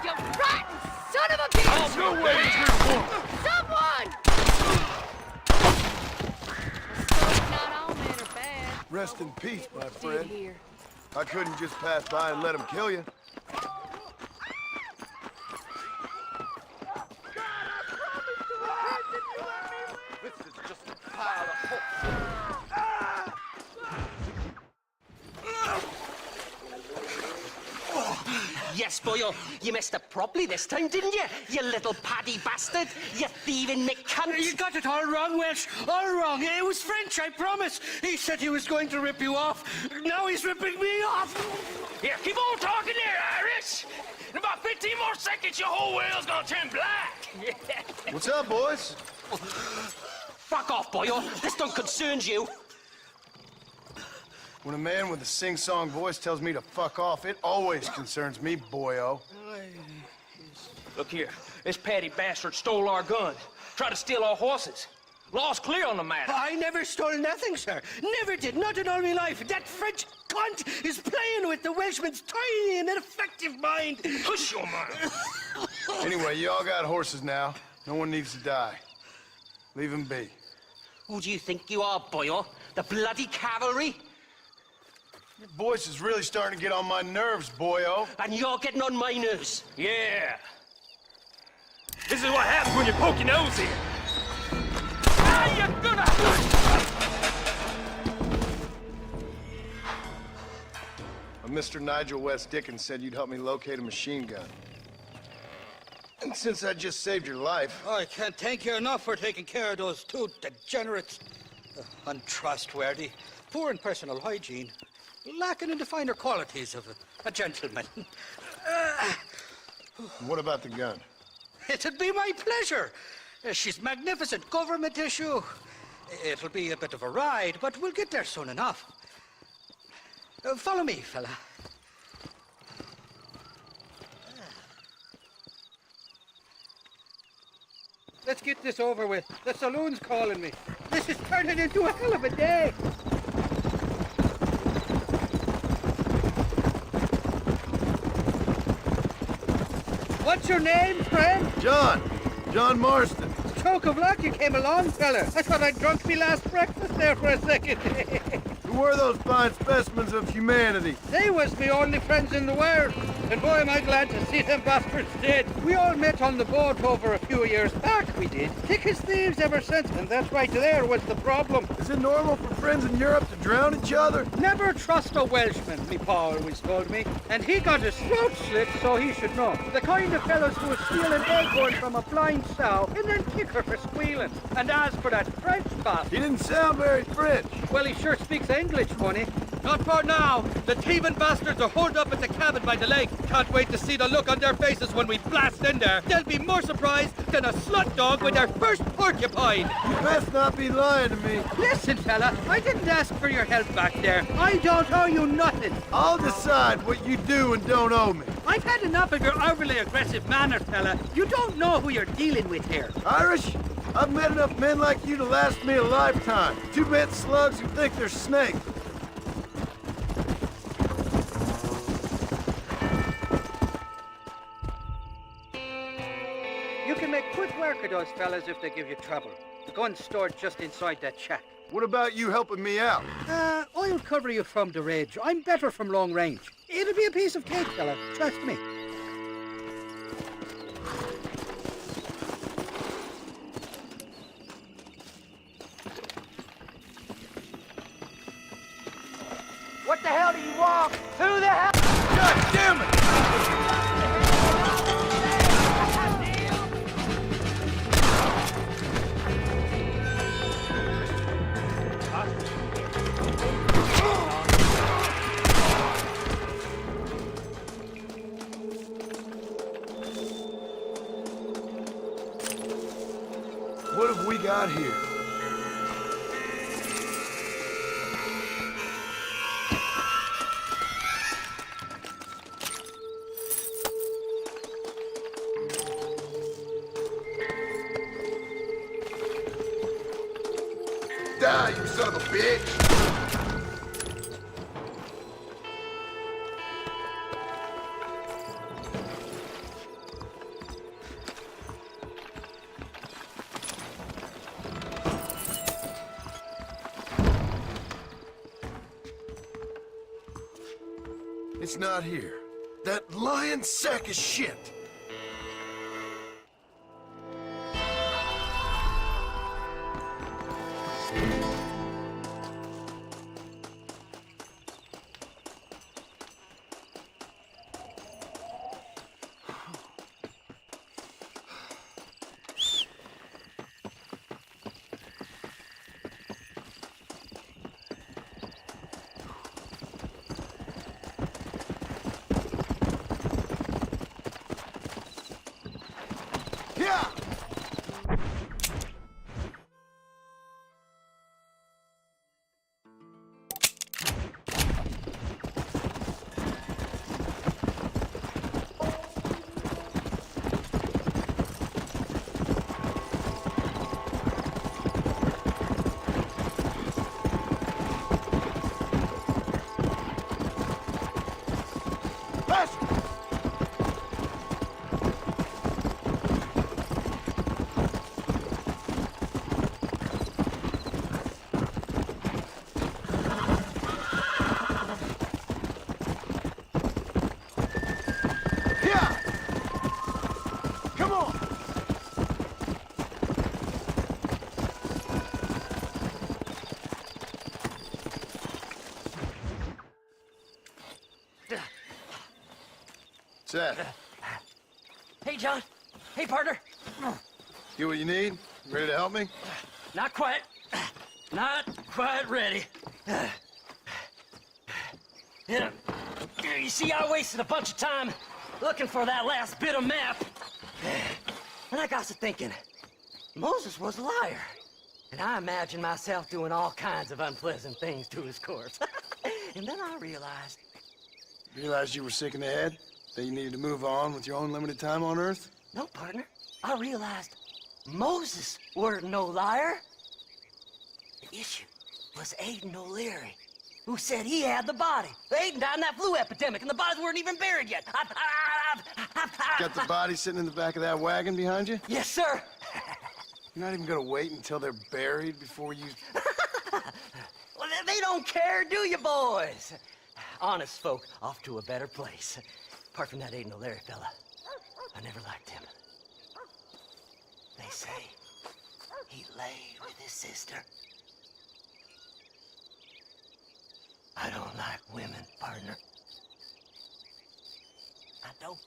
You rotten son of a bitch! No way, Someone! Not all men are bad. Rest in peace, my Did friend. hear. I couldn't just pass by and let him kill you. This is just a pile of Yes, boyo, you messed up properly this time, didn't you? You little paddy bastard! You thieving McCunt! You got it all wrong, Welsh. All wrong. It was French, I promise. He said he was going to rip you off. Now he's ripping me off. Here, keep on talking there, Irish. In about 15 more seconds, your whole world's gonna turn black. What's up, boys? Fuck off, boyo. This don't concern you. When a man with a sing-song voice tells me to fuck off, it always concerns me, boyo. Look here, this Paddy bastard stole our gun, tried to steal our horses. Law's clear on the matter. I never stole nothing, sir. Never did. Not in all my life. That French cunt is playing with the Welshman's tiny and ineffective mind. Hush your mind. Anyway, you all got horses now. No one needs to die. Leave him be. Who do you think you are, boyo? The bloody cavalry? Your voice is really starting to get on my nerves, boyo. And you're getting on my nerves. Yeah. This is what happens when you poke your nose in. Ah, you're gonna... Mr. Nigel West Dickens said you'd help me locate a machine gun. And since I just saved your life... I can't thank you enough for taking care of those two degenerates. Untrustworthy, poor in personal hygiene, lacking in the finer qualities of a gentleman. What about the gun? It'd be my pleasure. She's magnificent, government issue. It'll be a bit of a ride, but we'll get there soon enough. Follow me, fella. Let's get this over with. The saloon's calling me. This is turning into a hell of a day. What's your name, friend? John. John Marston. Stroke of luck you came along, fella. I thought I'd drunk me last breakfast there for a second. Who were those fine specimens of humanity? They was me only friends in the world. And boy, am I glad to see them bastards dead. We all met on the boat over a few years back, we did. Thick as thieves ever since, and that's right there was the problem. Is it normal for friends in Europe to drown each other? Never trust a Welshman, me pa always told me. And he got his throat slit, so he should know. The kind of fellows who would steal an acorn from a blind sow and then kick her for squealing. And as for that French bastard... He didn't sound very French. Well, he sure speaks English, funny. Not for now. The thieving bastards are holed up at the cabin by the lake. Can't wait to see the look on their faces when we blast in there. They'll be more surprised than a slut dog with their first porcupine. You best not be lying to me. Listen, fella, I didn't ask for your help back there. I don't owe you nothing. I'll decide what you do and don't owe me. I've had enough of your overly aggressive manner, fella. You don't know who you're dealing with here. Irish, I've met enough men like you to last me a lifetime. Two-bit slugs who think they're snakes. You can make quick work of those fellas if they give you trouble. The gun's stored just inside that shack. What about you helping me out? I'll cover you from the ridge. I'm better from long range. It'll be a piece of cake, fella. Trust me. What the hell do you want? Who the hell? God damn it! What have we got here? Die, you son of a bitch! It's not here. That lying sack of shit! Yeah! Seth. Hey, John. Hey, partner. Get what you need? Ready to help me? Not quite. Not quite ready. Yeah. You see, I wasted a bunch of time looking for that last bit of map. And I got to thinking, Moses was a liar. And I imagined myself doing all kinds of unpleasant things to his corpse. And then I realized... Realized you were sick in the head? That you needed to move on with your own limited time on Earth? No, partner. I realized Moses weren't no liar. The issue was Aiden O'Leary, who said he had the body. Aiden died in that flu epidemic, and the bodies weren't even buried yet. Got the body sitting in the back of that wagon behind you? Yes, sir. You're not even gonna wait until they're buried before you... Well, they don't care, do you, boys? Honest folk off to a better place. Apart from that Aiden O'Leary fella, I never liked him. They say he laid with his sister. I don't like women, partner. I don't.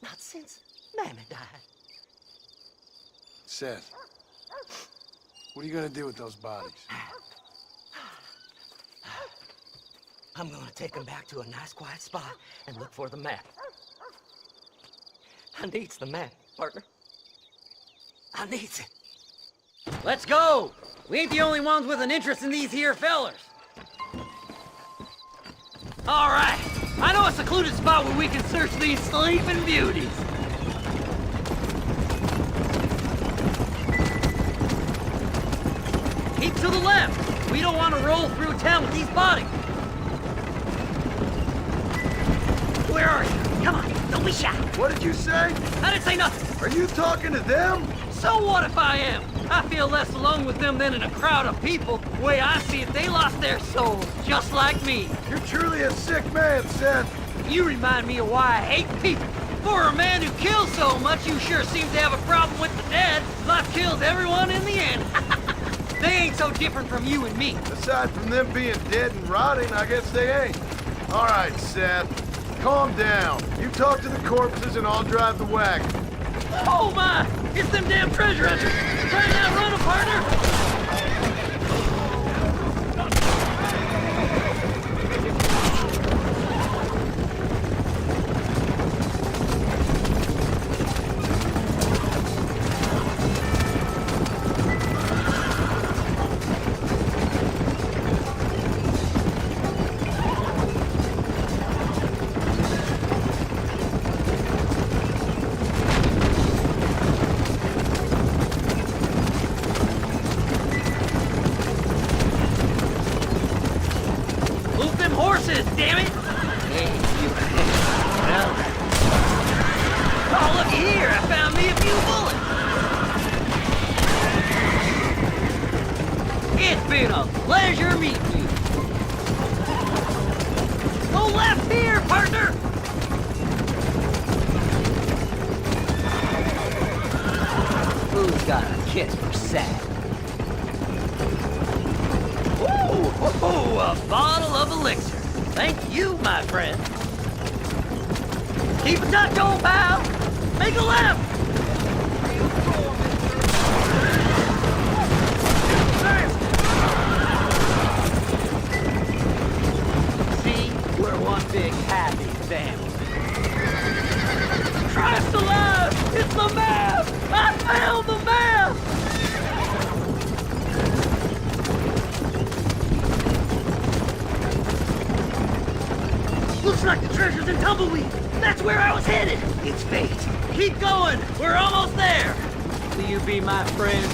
Not since Mammy died. Seth, what are you gonna do with those bodies? I'm gonna take them back to a nice quiet spot and look for the map. I needs the map, partner. I needs it. Let's go! We ain't the only ones with an interest in these here fellers. All right, I know a secluded spot where we can search these sleeping beauties. Keep to the left. We don't want to roll through town with these bodies. Where are you? Come on, don't be shy. What did you say? I didn't say nothing. Are you talking to them? So what if I am? I feel less alone with them than in a crowd of people. The way I see it, they lost their souls, just like me. You're truly a sick man, Seth. You remind me of why I hate people. For a man who kills so much, you sure seem to have a problem with the dead. Life kills everyone in the end. They ain't so different from you and me. Aside from them being dead and rotting, I guess they ain't. All right, Seth. Calm down. You talk to the corpses and I'll drive the wagon. Oh my! It's them damn treasure hunters! Try and outrun them, partner! Damn it! Well, oh, look here! I found me a few bullets! It's been a pleasure meeting you. Go left here, partner! Who's got a kiss for Sad? Ooh, a bottle of elixir. Thank you, my friend. Keep in touch, old pal. Make a left. See, we're one big happy family. Christ alive! It's the map! I found the map! Looks like the treasure's in Tumbleweed. That's where I was headed. It's fate. Keep going. We're almost there. Will you be my friend?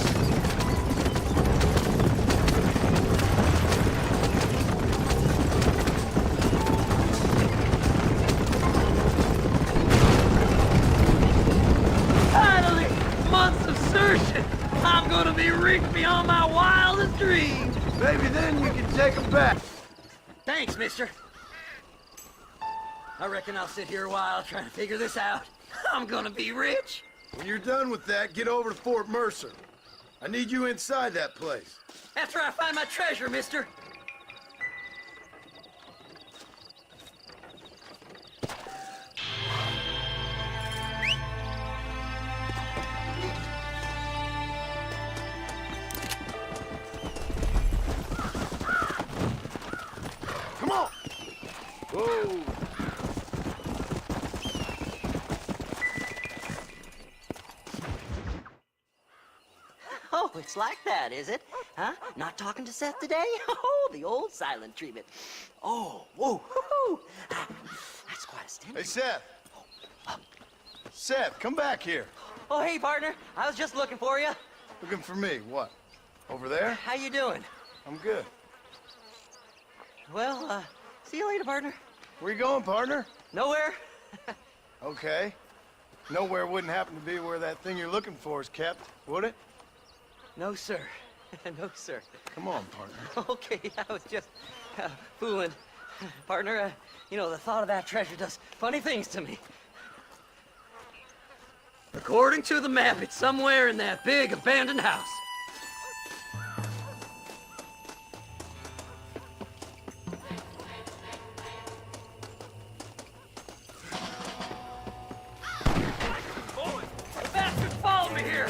Finally, months of searching. I'm gonna be rich beyond my wildest dreams. Maybe then you can take them back. Thanks, mister. I reckon I'll sit here a while trying to figure this out. I'm gonna be rich. When you're done with that, get over to Fort Mercer. I need you inside that place. After I find my treasure, mister. Come on! Whoa! Oh, it's like that, is it? Huh? Not talking to Seth today? Oh, the old silent treatment. Oh, whoa, woo-hoo. That's quite a stimulus. Hey, Seth! Seth, come back here. Oh, hey, partner. I was just looking for you. Looking for me, what? Over there? How you doing? I'm good. Well, see you later, partner. Where you going, partner? Nowhere. Okay. Nowhere wouldn't happen to be where that thing you're looking for is kept, would it? No, sir. No, sir. Come on, partner. Okay, I was just fooling. Partner, you know, the thought of that treasure does funny things to me. According to the map, it's somewhere in that big abandoned house. The bastards follow me here!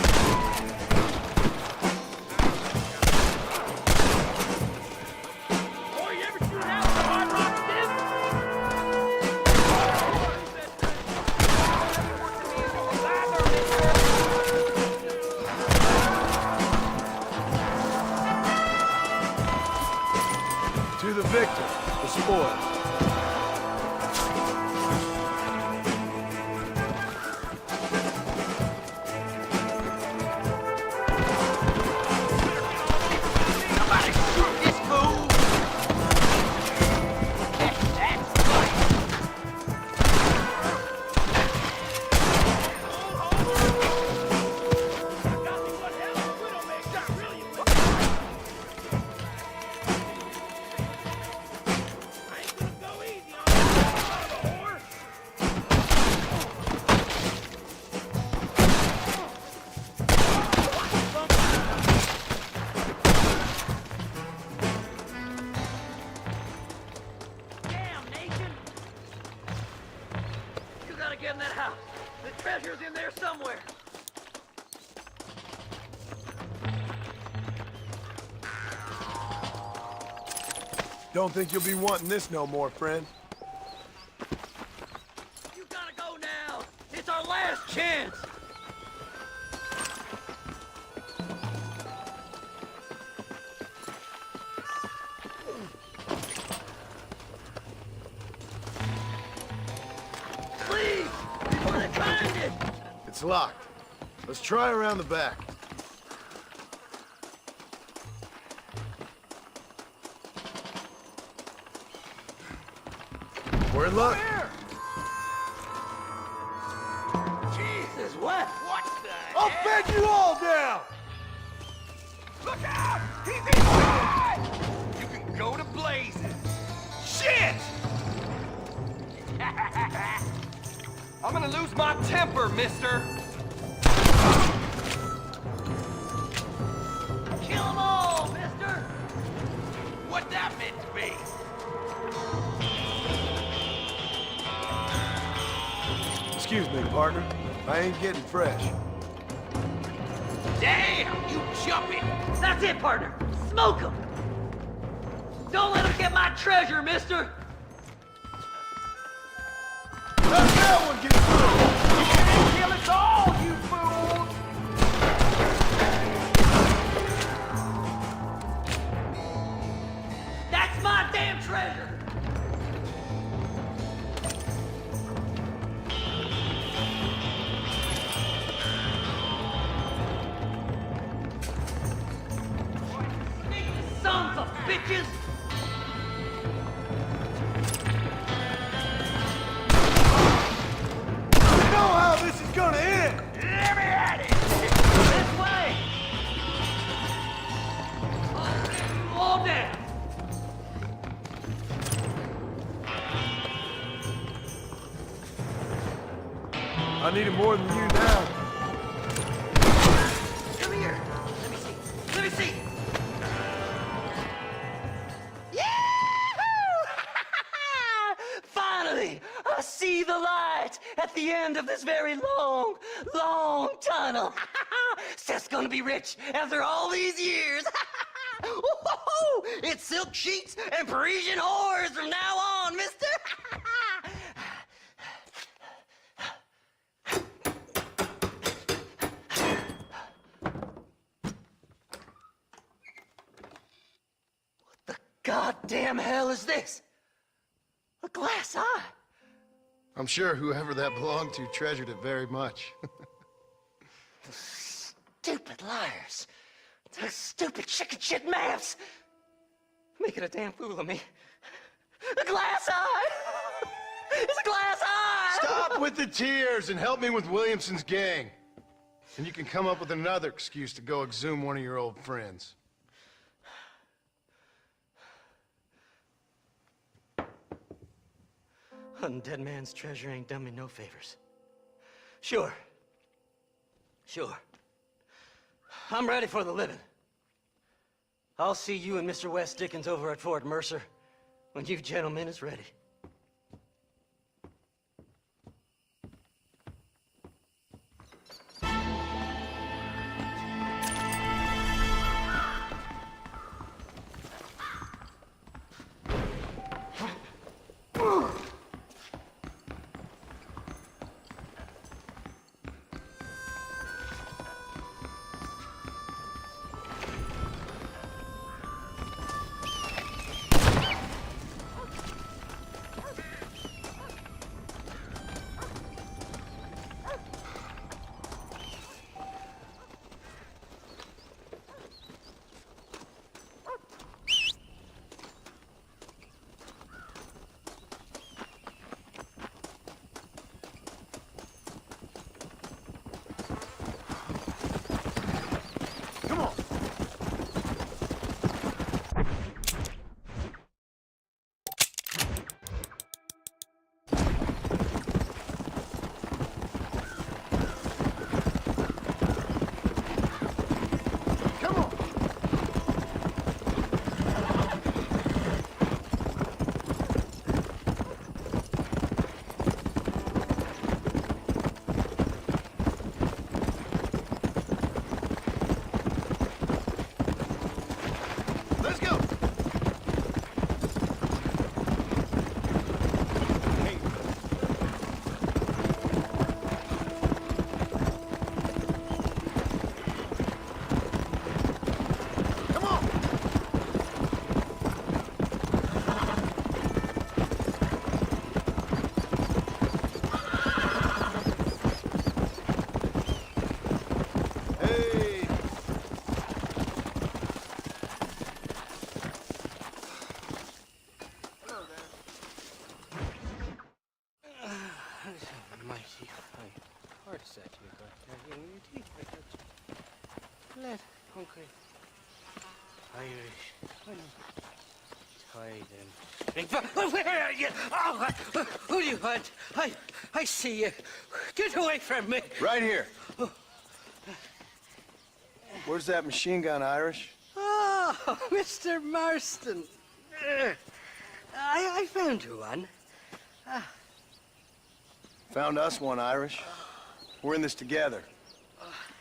Boy, you ever seen how hard rock To the victor, the spoil. Damn, Nation! You gotta get in that house. The treasure's in there somewhere. Don't think you'll be wanting this no more, friend. You gotta go now. It's our last chance. Please, before they find it. It's locked. Let's try around the back. We're in luck. Jesus, what? What the I'll hell? bed you all down! Look out! He's inside! You can go to blazes. Shit! gonna lose my temper, mister! Kill them all, mister! What that meant to be? Excuse me, partner. I ain't getting fresh. Damn, you jumping! That's it, partner. Smoke them! Don't let them get my treasure, mister! Let that one get through! You can't kill us all, you fool! That's my damn treasure! Sons of bitches! You know how this is gonna end! Let me at it! This way! All down! I need it more than you now. Come here! Let me see! Let me see! Finally, I see the light at the end of this very long, long tunnel. Seth's gonna be rich after all these years. It's silk sheets and Parisian whores from now on, mister. What the goddamn hell is this? A glass eye? I'm sure whoever that belonged to treasured it very much. Stupid liars. Those stupid chicken shit maps. Making a damn fool of me. A glass eye! It's a glass eye! Stop with the tears and help me with Williamson's gang. And you can come up with another excuse to go exhume one of your old friends. Hunting dead man's treasure ain't done me no favors. Sure. I'm ready for the living. I'll see you and Mr. West Dickens over at Fort Mercer when you gentlemen is ready. Who do you want? I see you. Get away from me. Right here. Where's that machine gun, Irish? Oh, Mr. Marston. I found you one. Found us one, Irish. We're in this together.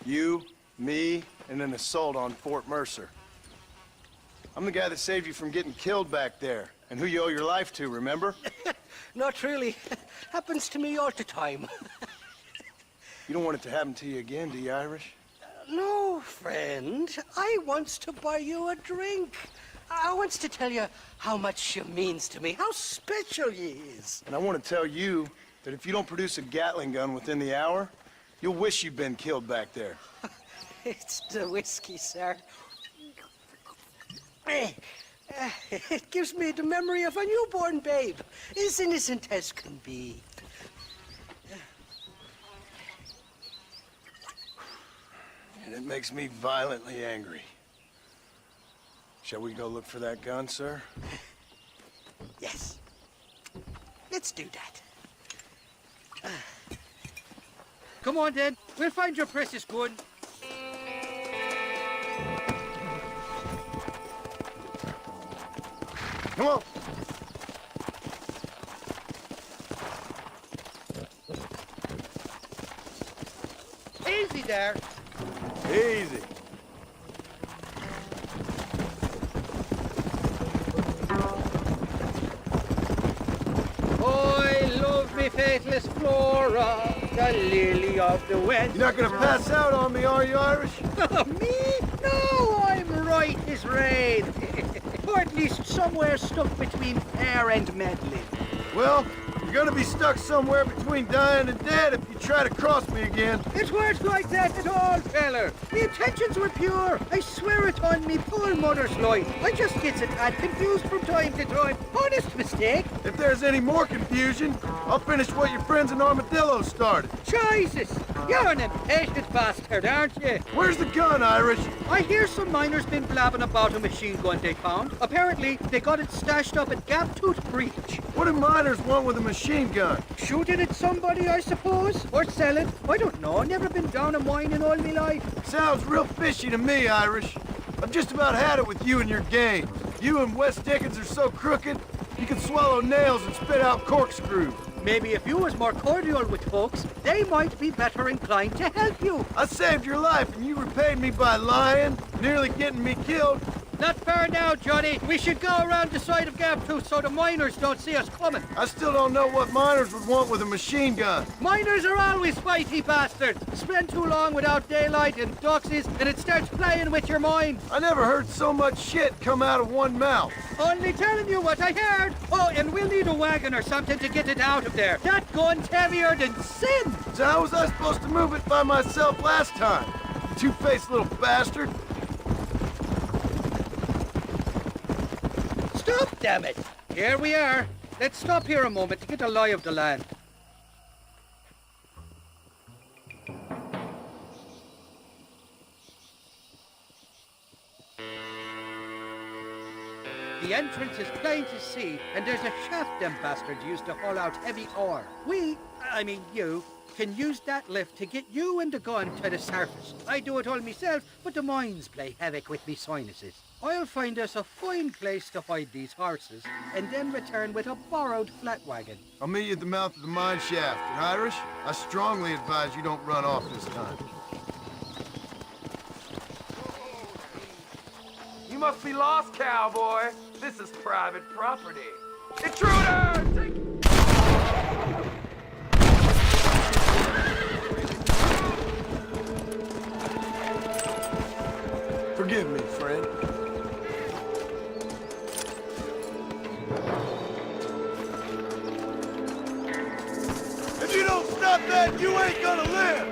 You, me, and an assault on Fort Mercer. I'm the guy that saved you from getting killed back there, and who you owe your life to, remember? Not really. Happens to me all the time. You don't want it to happen to you again, do you, Irish? No, friend. I wants to buy you a drink. I wants to tell you how much she means to me, how special you is. And I want to tell you that if you don't produce a Gatling gun within the hour, you'll wish you'd been killed back there. It's the whiskey, sir. It gives me the memory of a newborn babe, as innocent as can be. And it makes me violently angry. Shall we go look for that gun, sir? Yes. Let's do that. Come on, then. We'll find your precious gun. Come on. Easy there. Easy. I love me faithless Flora, the lily of the West. You're not gonna pass out on me, are you, Irish? Me? No, I'm right as rain. Or at least somewhere stuck between fair and meddling. Well, you're gonna be stuck somewhere between dying and dead if you try to cross me again. It weren't like that at all, feller. Me intentions were pure. I swear it on me poor mother's life. I just gets a tad confused from time to time. Honest mistake. If there's any more confusion, I'll finish what your friends in Armadillo started. Jesus! You're an impatient bastard, aren't you? Where's the gun, Irish? I hear some miners been blabbing about a machine gun they found. Apparently, they got it stashed up at Gaptooth Breach. What do miners want with a machine gun? Shoot it at somebody, I suppose? Or sell it? I don't know. Never been down a mine in all my life. Sounds real fishy to me, Irish. I've just about had it with you and your game. You and Wes Dickens are so crooked, you can swallow nails and spit out corkscrews. Maybe if you was more cordial with folks, they might be better inclined to help you. I saved your life and you repaid me by lying, nearly getting me killed. Not fair now, Johnny. We should go around the side of Gaptooth so the miners don't see us coming. I still don't know what miners would want with a machine gun. Miners are always fighty bastards. Spend too long without daylight and doxies, and it starts playing with your mind. I never heard so much shit come out of one mouth. Only telling you what I heard. Oh, and we'll need a wagon or something to get it out of there. That gun's heavier than sin. So how was I supposed to move it by myself last time? You two-faced little bastard. Stop, damn it! Here we are. Let's stop here a moment to get a lie of the land. The entrance is plain to see, and there's a shaft them bastards used to haul out heavy ore. I mean you, can use that lift to get you and the gun to the surface. I do it all myself, but the mines play havoc with me sinuses. I'll find us a fine place to hide these horses, and then return with a borrowed flat wagon. I'll meet you at the mouth of the mine shaft. And Irish, I strongly advise you don't run off this time. You must be lost, cowboy. This is private property. Intruder! Forgive me, friend. If you don't stop that, you ain't gonna live!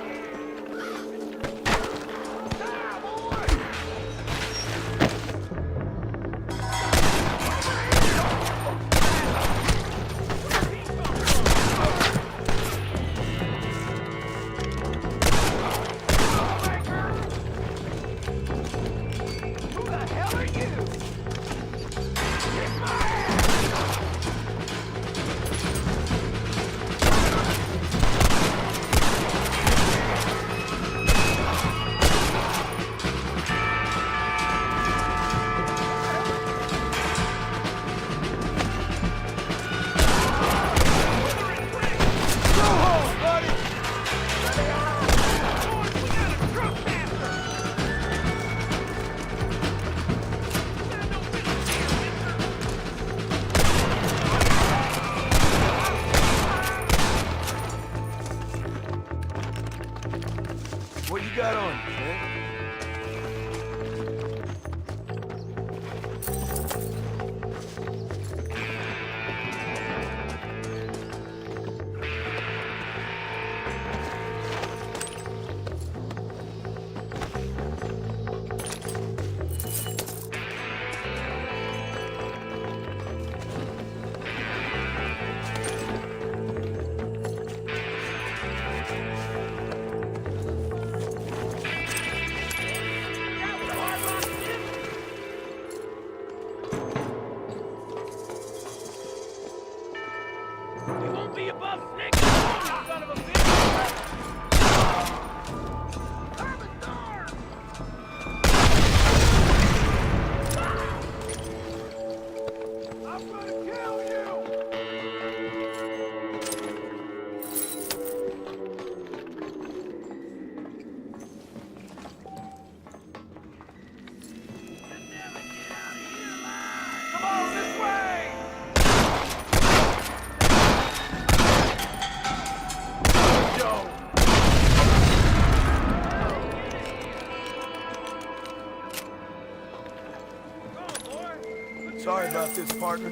off, Nick! Son of a bitch! I'm gonna kill you! Come on, this way! Joe! Sorry about this, partner.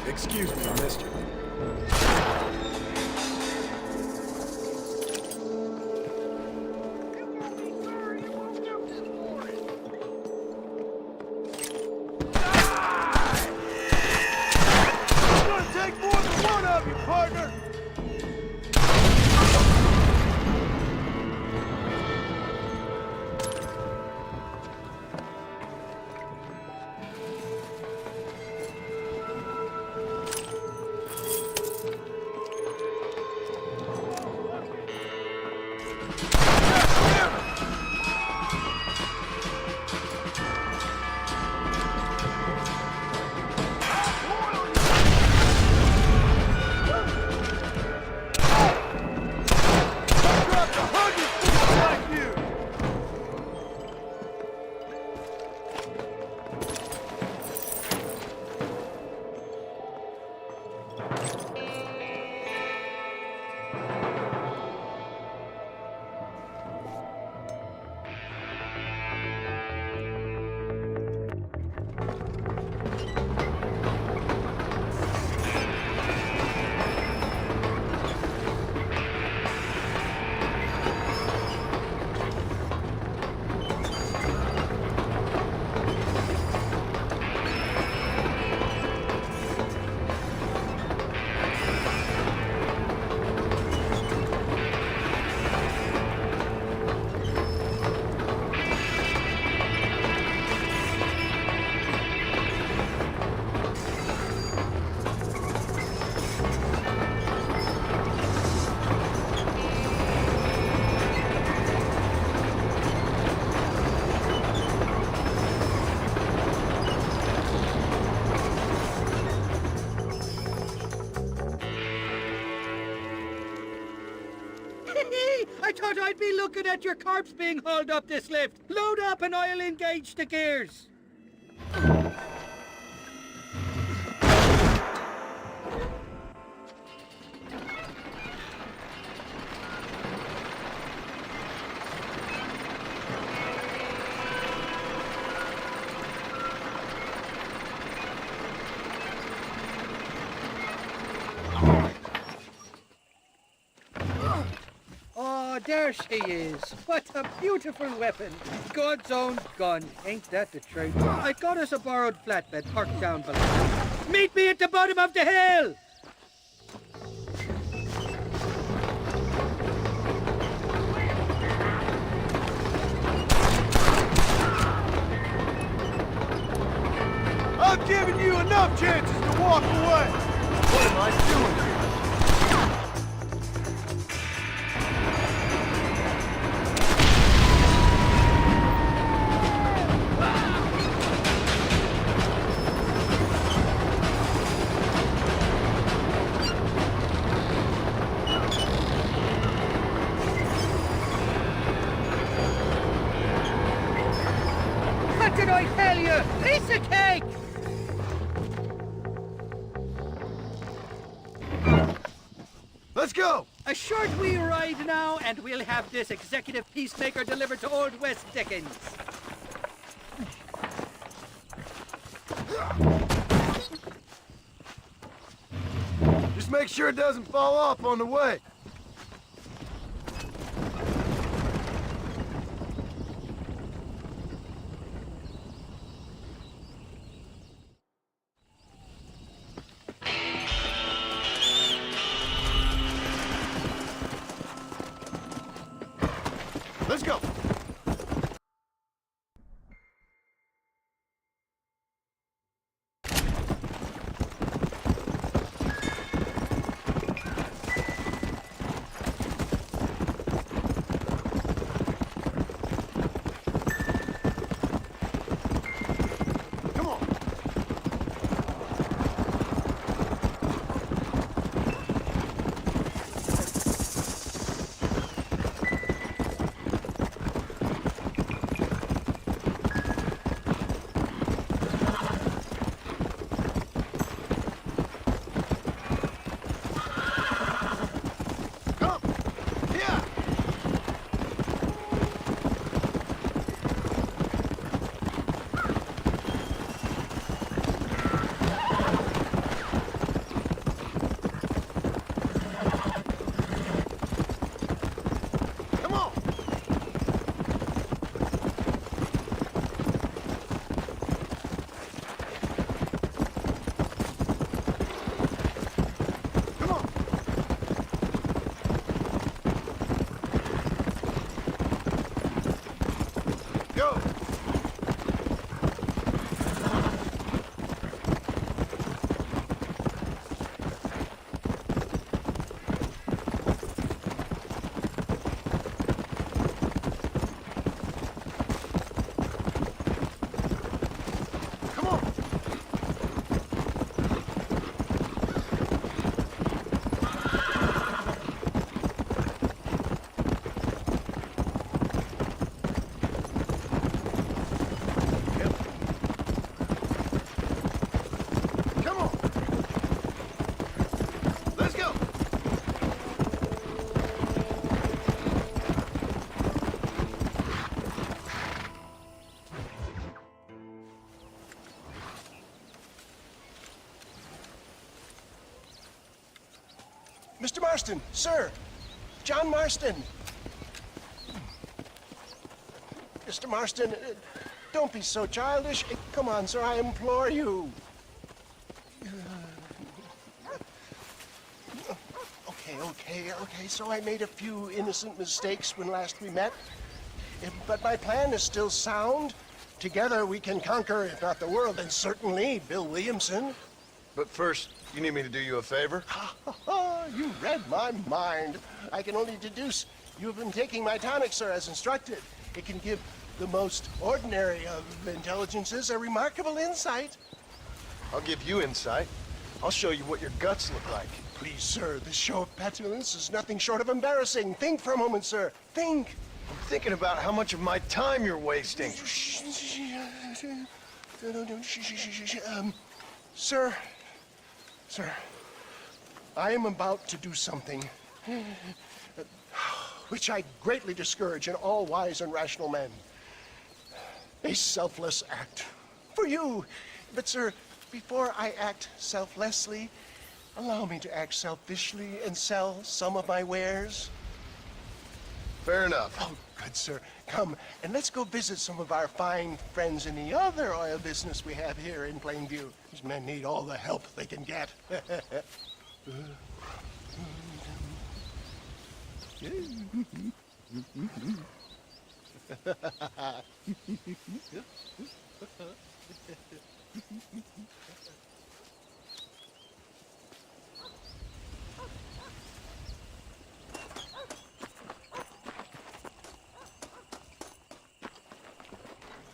Excuse me, I missed you. It's gonna take more than one of you, partner! I thought I'd be looking at your corpse being hauled up this lift. Load up and I'll engage the gears. Oh, there she is. What a beautiful weapon. God's own gun. Ain't that the truth? I got us a borrowed flatbed parked down below. Meet me at the bottom of the hill! I've given you enough chances to walk away. What am I doing here? What did I tell you? Piece of cake! Let's go! A short wee ride now, and we'll have this executive peacemaker delivered to Old West Dickens. Just make sure it doesn't fall off on the way. Let's go. Come on. Mr. Marston, sir. John Marston. Mr. Marston, don't be so childish. Come on, sir, I implore you. Okay, so I made a few innocent mistakes when last we met. But my plan is still sound. Together we can conquer, if not the world, then certainly Bill Williamson. But first, you need me to do you a favor? You read my mind. I can only deduce you have been taking my tonic, sir, as instructed. It can give the most ordinary of intelligences a remarkable insight. I'll give you insight. I'll show you what your guts look like. Please, sir, this show of petulance is nothing short of embarrassing. Think for a moment, sir. Think. I'm thinking about how much of my time you're wasting. Sir, I am about to do something which I greatly discourage in all wise and rational men. A selfless act for you. But, sir, before I act selflessly, allow me to act selfishly and sell some of my wares. Fair enough. Oh, good, sir. Come, and let's go visit some of our fine friends in the other oil business we have here in Plainview. These men need all the help they can get.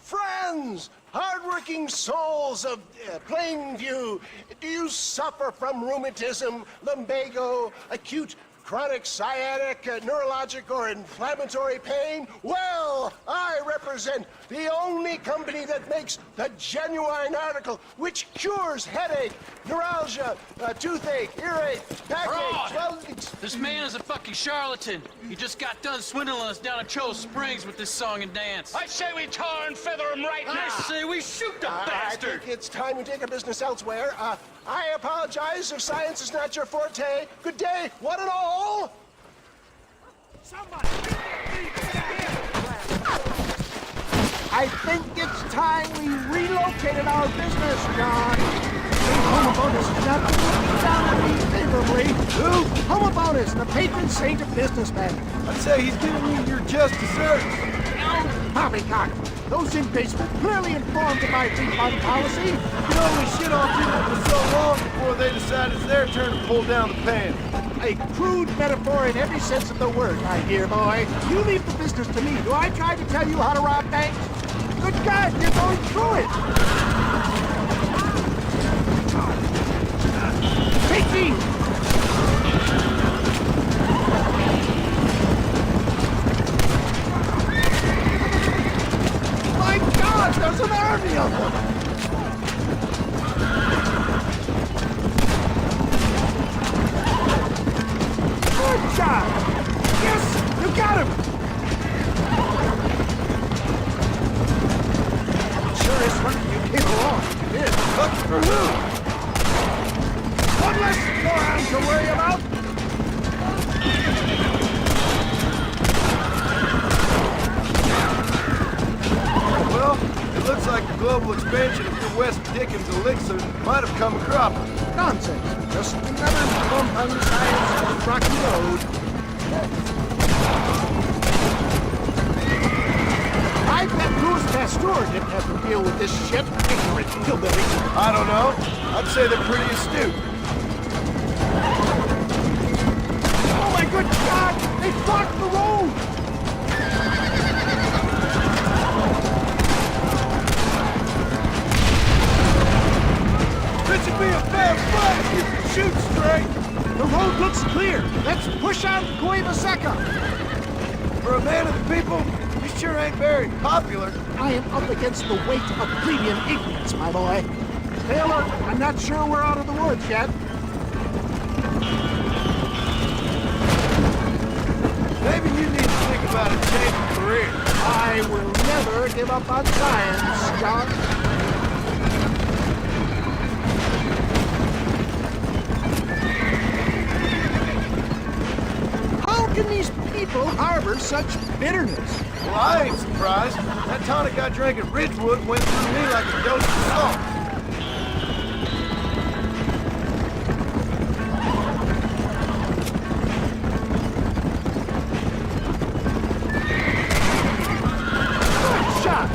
Friends, hardworking souls of Plainview, do you suffer from rheumatism, lumbago, acute chronic sciatic, neurologic, or inflammatory pain? Well, I represent the only company that makes the genuine article which cures headache, neuralgia, toothache, earache, backache. Well, This man is a fucking charlatan. He just got done swindling us down at Cho Springs with this song and dance. I say we tar and feather him right now! I say we shoot the bastard! I think it's time we take our business elsewhere. I apologize if science is not your forte. Good day, one and all! I think it's time we relocated our business, John. Homophonus is not looking down on me favorably. Who? Homophonus, the patron saint of businessmen. I'd say he's giving you your just desserts. Poppycock. Those inmates were clearly informed of my refund policy. You can only shit on people for so long before they decide it's their turn to pull down the pants. A crude metaphor in every sense of the word, my dear boy. You leave the business to me. Do I try to tell you how to rob banks? Good God, you're going through it! Take these! My God, there's an army of them! Good job! Yes, you got him! Sure is funny you came along. Yes, but for who? One less moron to worry about. Well, it looks like the global expansion of your West Dickens elixir might have come a cropper. Nonsense. Just another bump on the science of the rocky road. I bet Louis Pasteur didn't have to deal with this shit. Ignorant hillbillies. I don't know. I'd say they're pretty astute. Oh my good God! They blocked the road! This should be a fair fight if you can shoot straight. The road looks clear. Let's push on Cueva Seca. For a man of the people, you sure ain't very popular. I am up against the weight of plebeian ignorance, my boy. Stay alert. I'm not sure we're out of the woods yet. Maybe you need to think about a change of career. I will never give up on science, John. How can these people harbor such bitterness? Well, I ain't surprised. That tonic I drank at Ridgewood went through me like a dose of salt. Good shot!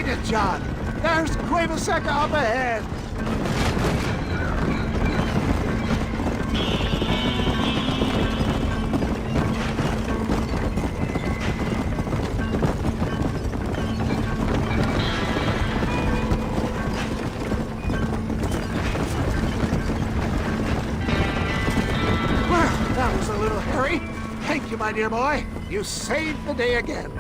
made it, John. There's Cueva Seca up ahead. Well, that was a little hairy. Thank you, my dear boy. You saved the day again.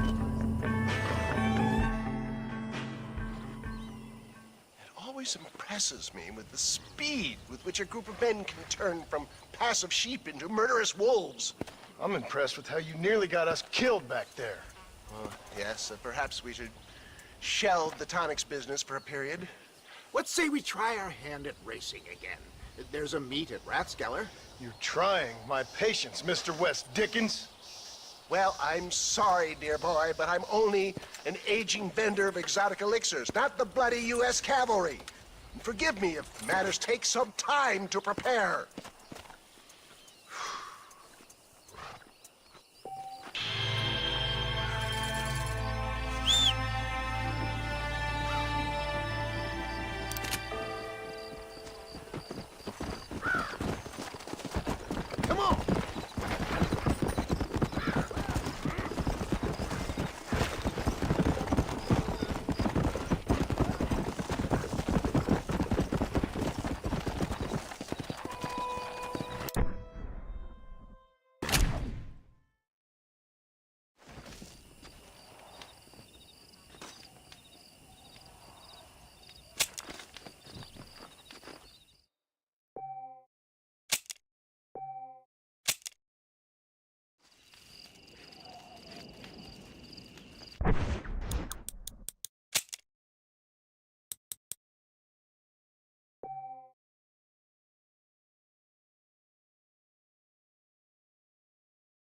Always impresses me with the speed with which a group of men can turn from passive sheep into murderous wolves. I'm impressed with how you nearly got us killed back there. Yes, perhaps we should shelve the tonics business for a period. Let's say we try our hand at racing again. There's a meet at Rathskeller. You're trying my patience, Mr. West Dickens. Well, I'm sorry, dear boy, but I'm only an aging vendor of exotic elixirs, not the bloody U.S. cavalry. And forgive me if matters take some time to prepare.